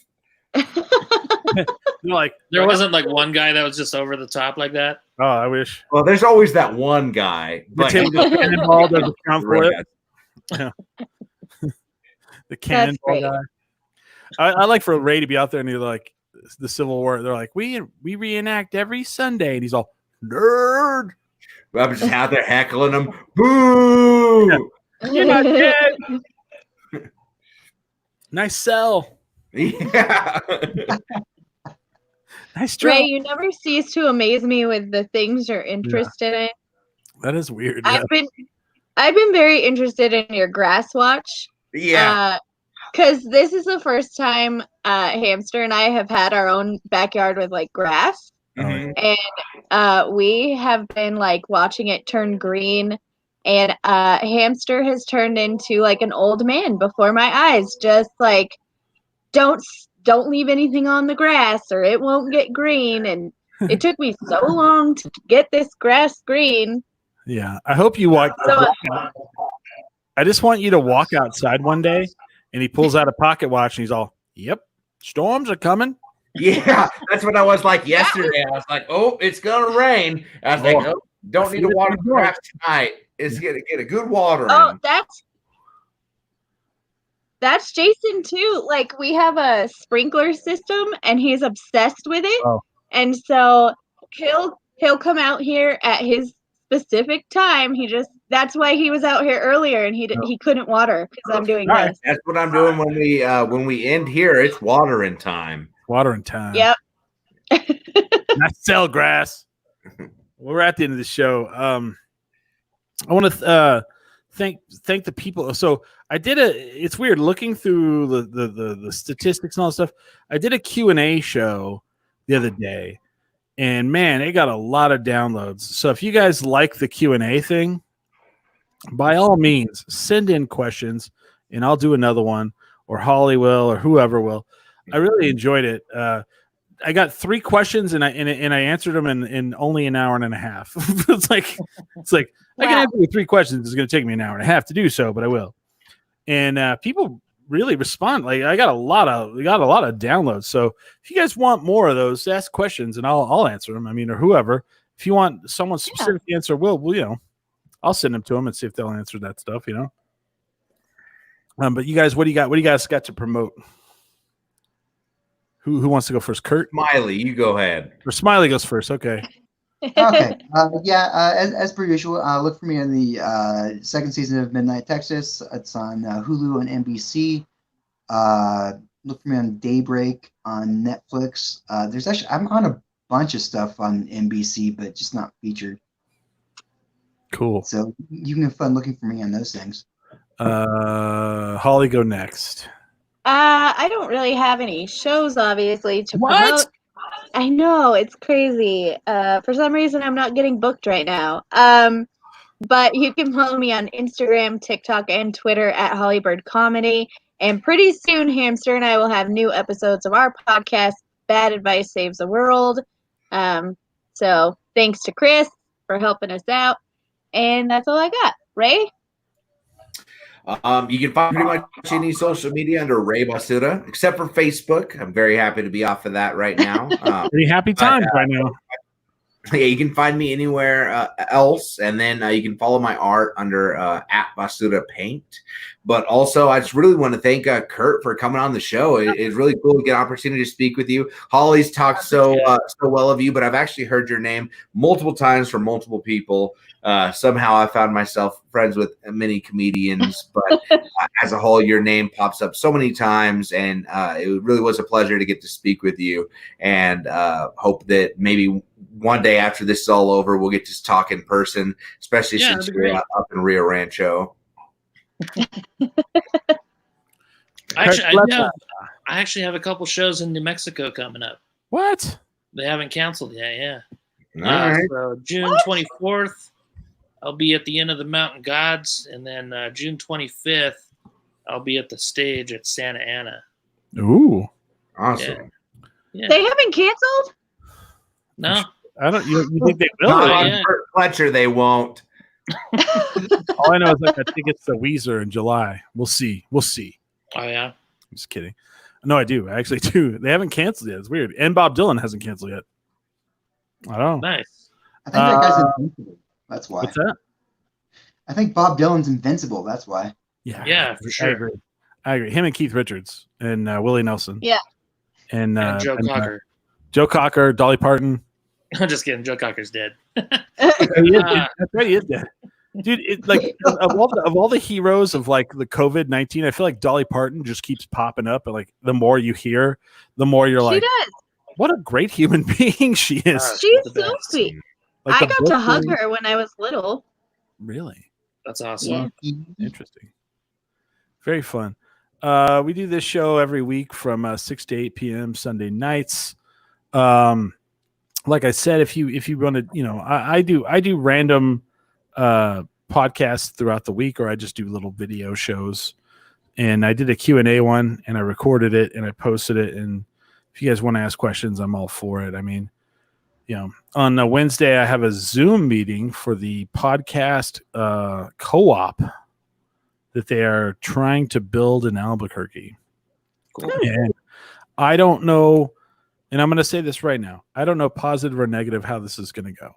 Speaker 2: Like
Speaker 6: there wasn't like one guy that was just over the top like that.
Speaker 2: Oh, I wish.
Speaker 4: Well, there's always that one guy.
Speaker 2: The cannonball guy. I like for Ray to be out there and he's like the Civil War. They're like, we reenact every Sunday, and he's all nerd.
Speaker 4: I'm just out there heckling him. Boo!
Speaker 2: Yeah. You're not dead. Nice sell.
Speaker 4: Yeah.
Speaker 2: Nice try.
Speaker 5: Ray, you never cease to amaze me with the things you're interested in.
Speaker 2: That is weird.
Speaker 5: I've been very interested in your grass watch.
Speaker 4: Yeah.
Speaker 5: Because this is the first time Hamster and I have had our own backyard with like grass.
Speaker 4: Mm-hmm.
Speaker 5: And we have been like watching it turn green. And Hamster has turned into like an old man before my eyes. Just like, don't leave anything on the grass or it won't get green. And it took me so long to get this grass green.
Speaker 2: Yeah. I hope you walk. I just want you to walk outside one day and he pulls out a pocket watch and he's all, yep, storms are coming.
Speaker 4: Yeah. That's what I was like yesterday. I was like, oh, it's going to rain. I was like, no, don't need to water the grass tonight. It's going to get a good watering.
Speaker 5: Oh, that's Jason too. Like we have a sprinkler system and he's obsessed with it.
Speaker 2: Oh.
Speaker 5: And so he'll come out here at his specific time. That's why he was out here earlier and he couldn't water because I'm doing this.
Speaker 4: That's what I'm doing when we end here. It's watering time.
Speaker 2: Watering time.
Speaker 5: Yep.
Speaker 2: Not sell grass. We're at the end of the show. I want to thank the people. So I did it's weird looking through the statistics and all that stuff. I did a Q&A show the other day, and man, it got a lot of downloads. So if you guys like the Q&A thing, by all means, send in questions, and I'll do another one, or Holly will, or whoever will. I really enjoyed it. I got 3 questions, and I answered them in only an hour and a half. it's like wow. I can answer 3 questions. It's going to take me an hour and a half to do so, but I will. And people really respond. Like I got a lot of downloads. So if you guys want more of those, ask questions, and I'll answer them. I mean, or whoever. If you want someone specific answer, we'll I'll send them to them and see if they'll answer that stuff. But you guys, what do you got? What do you guys got to promote? Who wants to go first? Curt?
Speaker 4: Smiley, you go ahead.
Speaker 2: Or Smiley goes first. Okay.
Speaker 3: Okay. As per usual, look for me on the second season of Midnight Texas. It's on Hulu and NBC. Look for me on Daybreak on Netflix. I'm on a bunch of stuff on NBC, but just not featured.
Speaker 2: Cool.
Speaker 3: So you can have fun looking for me on those things.
Speaker 2: Holly, go next.
Speaker 5: I don't really have any shows, obviously, to promote. I know, it's crazy. For some reason, I'm not getting booked right now. But you can follow me on Instagram, TikTok, and Twitter at Hollybird Comedy. And pretty soon, Hamster and I will have new episodes of our podcast, Bad Advice Saves the World. So thanks to Chris for helping us out. And that's all I got. Ray?
Speaker 9: You can find pretty much any social media under Ray Basuda, except for Facebook. I'm very happy to be off of that right now.
Speaker 2: Pretty happy times right now.
Speaker 9: Yeah, you can find me anywhere else, and then you can follow my art under at Basuda Paint. But also, I just really want to thank Curt for coming on the show. It's really cool to get an opportunity to speak with you. Holly's talked so well of you, but I've actually heard your name multiple times from multiple people. Somehow I found myself friends with many comedians, but as a whole, your name pops up so many times, and it really was a pleasure to get to speak with you, and hope that maybe one day after this is all over, we'll get to talk in person, especially since you're up in Rio Rancho.
Speaker 6: I actually have a couple shows in New Mexico coming up.
Speaker 2: What?
Speaker 6: They haven't canceled yet, yeah.
Speaker 9: All right.
Speaker 6: So June 24th, I'll be at the Inn of the Mountain Gods, and then June 25th, I'll be at the stage at Santa Ana.
Speaker 2: Ooh.
Speaker 9: Awesome.
Speaker 6: Yeah.
Speaker 5: They haven't canceled?
Speaker 6: No.
Speaker 2: I don't. You think they will?
Speaker 9: Curt Fletcher, they won't.
Speaker 2: All I know is I think it's the Weezer in July. We'll see.
Speaker 6: Oh yeah.
Speaker 2: I'm just kidding. No, I do. I actually do. They haven't canceled yet. It's weird. And Bob Dylan hasn't canceled yet. I don't know.
Speaker 6: Nice.
Speaker 3: I think that guy's invincible. That's why.
Speaker 2: What's that?
Speaker 3: I think Bob Dylan's invincible. That's why.
Speaker 6: Yeah, for sure.
Speaker 2: I agree. Him and Keith Richards and Willie Nelson.
Speaker 5: Yeah.
Speaker 2: And
Speaker 6: Joe Cocker.
Speaker 2: Joe Cocker, Dolly Parton.
Speaker 6: I'm just kidding. Joe Cocker's dead.
Speaker 2: That's right. He is dead. Dude, of all the heroes of like the COVID-19, I feel like Dolly Parton just keeps popping up, and like the more you hear, the more you're like,
Speaker 5: she does.
Speaker 2: What a great human being she is.
Speaker 5: She's so sweet.
Speaker 2: Like
Speaker 5: I got to hug her when I was little.
Speaker 2: Really?
Speaker 6: That's awesome.
Speaker 5: Yeah.
Speaker 2: Interesting. Very fun. We do this show every week from 6 to 8 p.m. Sunday nights. Like I said, if you want to, I do random podcasts throughout the week, or I just do little video shows. And I did a Q&A one, and I recorded it and I posted it. And if you guys want to ask questions, I'm all for it. I mean, on a Wednesday, I have a Zoom meeting for the podcast co-op that they are trying to build in Albuquerque.
Speaker 6: Cool.
Speaker 2: And I don't know, and I'm going to say this right now, I don't know positive or negative how this is going to go.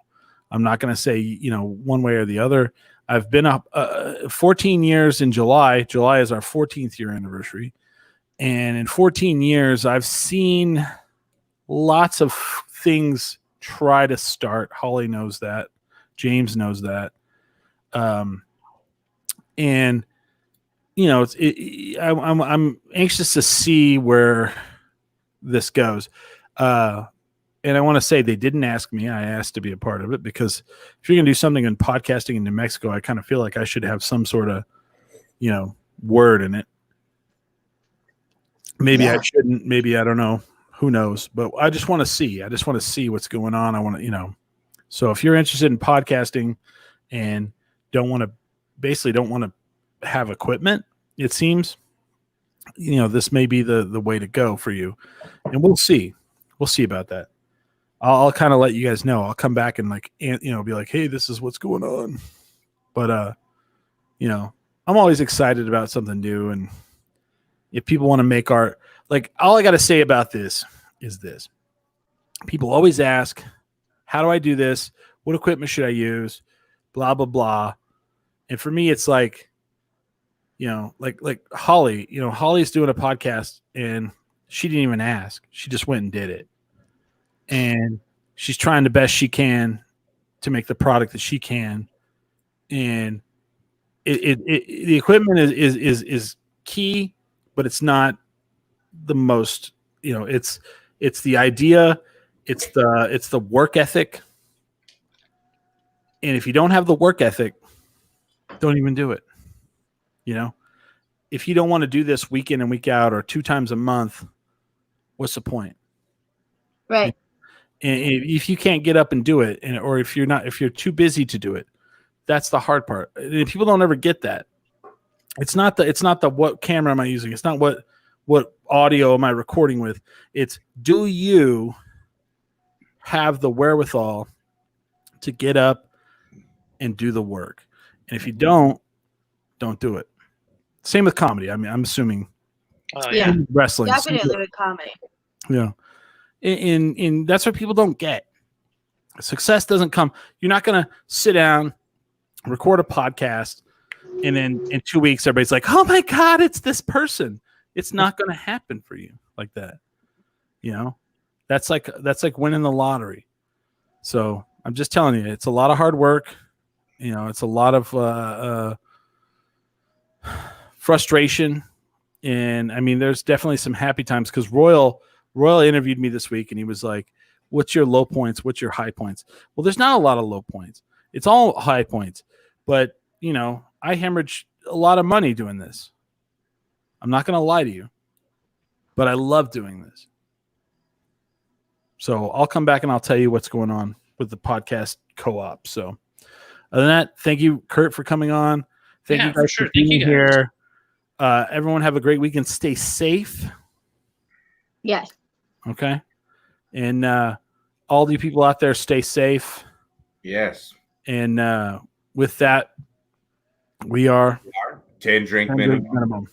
Speaker 2: I'm not going to say, one way or the other. I've been up 14 years in July. July is our 14th year anniversary. And in 14 years, I've seen lots of things try to start. Holly knows that. James knows that. And I'm anxious to see where this goes. And I want to say they didn't ask me. I asked to be a part of it because if you're going to do something in podcasting in New Mexico, I kind of feel like I should have some sort of, word in it. Maybe I shouldn't. Maybe I don't know. Who knows? But I just want to see. I just want to see what's going on. I want to, So if you're interested in podcasting and don't want to have equipment, it seems, this may be the way to go for you. And we'll see. We'll see about that. I'll kind of let you guys know. I'll come back and be like, hey, this is what's going on. But, I'm always excited about something new. And if people want to make art, like all I got to say about this is this. People always ask, how do I do this? What equipment should I use? Blah, blah, blah. And for me, it's like, like Holly, Holly's doing a podcast and she didn't even ask. She just went and did it. And she's trying the best she can to make the product that she can. And the equipment is key, but it's not the most, it's the idea, it's the work ethic. And if you don't have the work ethic, don't even do it. If you don't want to do this week in and week out or 2 times a month, what's the point?
Speaker 5: Right.
Speaker 2: And if you can't get up and do it, or if you're too busy to do it, That's the hard part. People don't ever get that. It's not the what camera am I using? It's not what audio am I recording with? It's, do you have the wherewithal to get up and do the work? And if you don't do it. Same with comedy. I mean, I'm assuming wrestling.
Speaker 5: Definitely with comedy.
Speaker 2: Yeah. And that's what people don't get. Success doesn't come. You're not going to sit down, record a podcast, and then in 2 weeks, everybody's like, oh my God, it's this person. It's not going to happen for you like that. You know, that's like winning the lottery. So I'm just telling you, it's a lot of hard work. You know, it's a lot of frustration. And I mean, there's definitely some happy times, because Royal interviewed me this week and he was like, what's your low points? What's your high points? Well, there's not a lot of low points. It's all high points. But, you know, I hemorrhaged a lot of money doing this. I'm not going to lie to you, but I love doing this. So I'll come back and I'll tell you what's going on with the podcast co-op. So other than that, thank you, Curt, for coming on. Thank you guys for being here. Everyone have a great weekend. Stay safe.
Speaker 5: Yes.
Speaker 2: Okay. And all the people out there, stay safe.
Speaker 4: Yes.
Speaker 2: And with that, we are
Speaker 4: 10 drink minimum.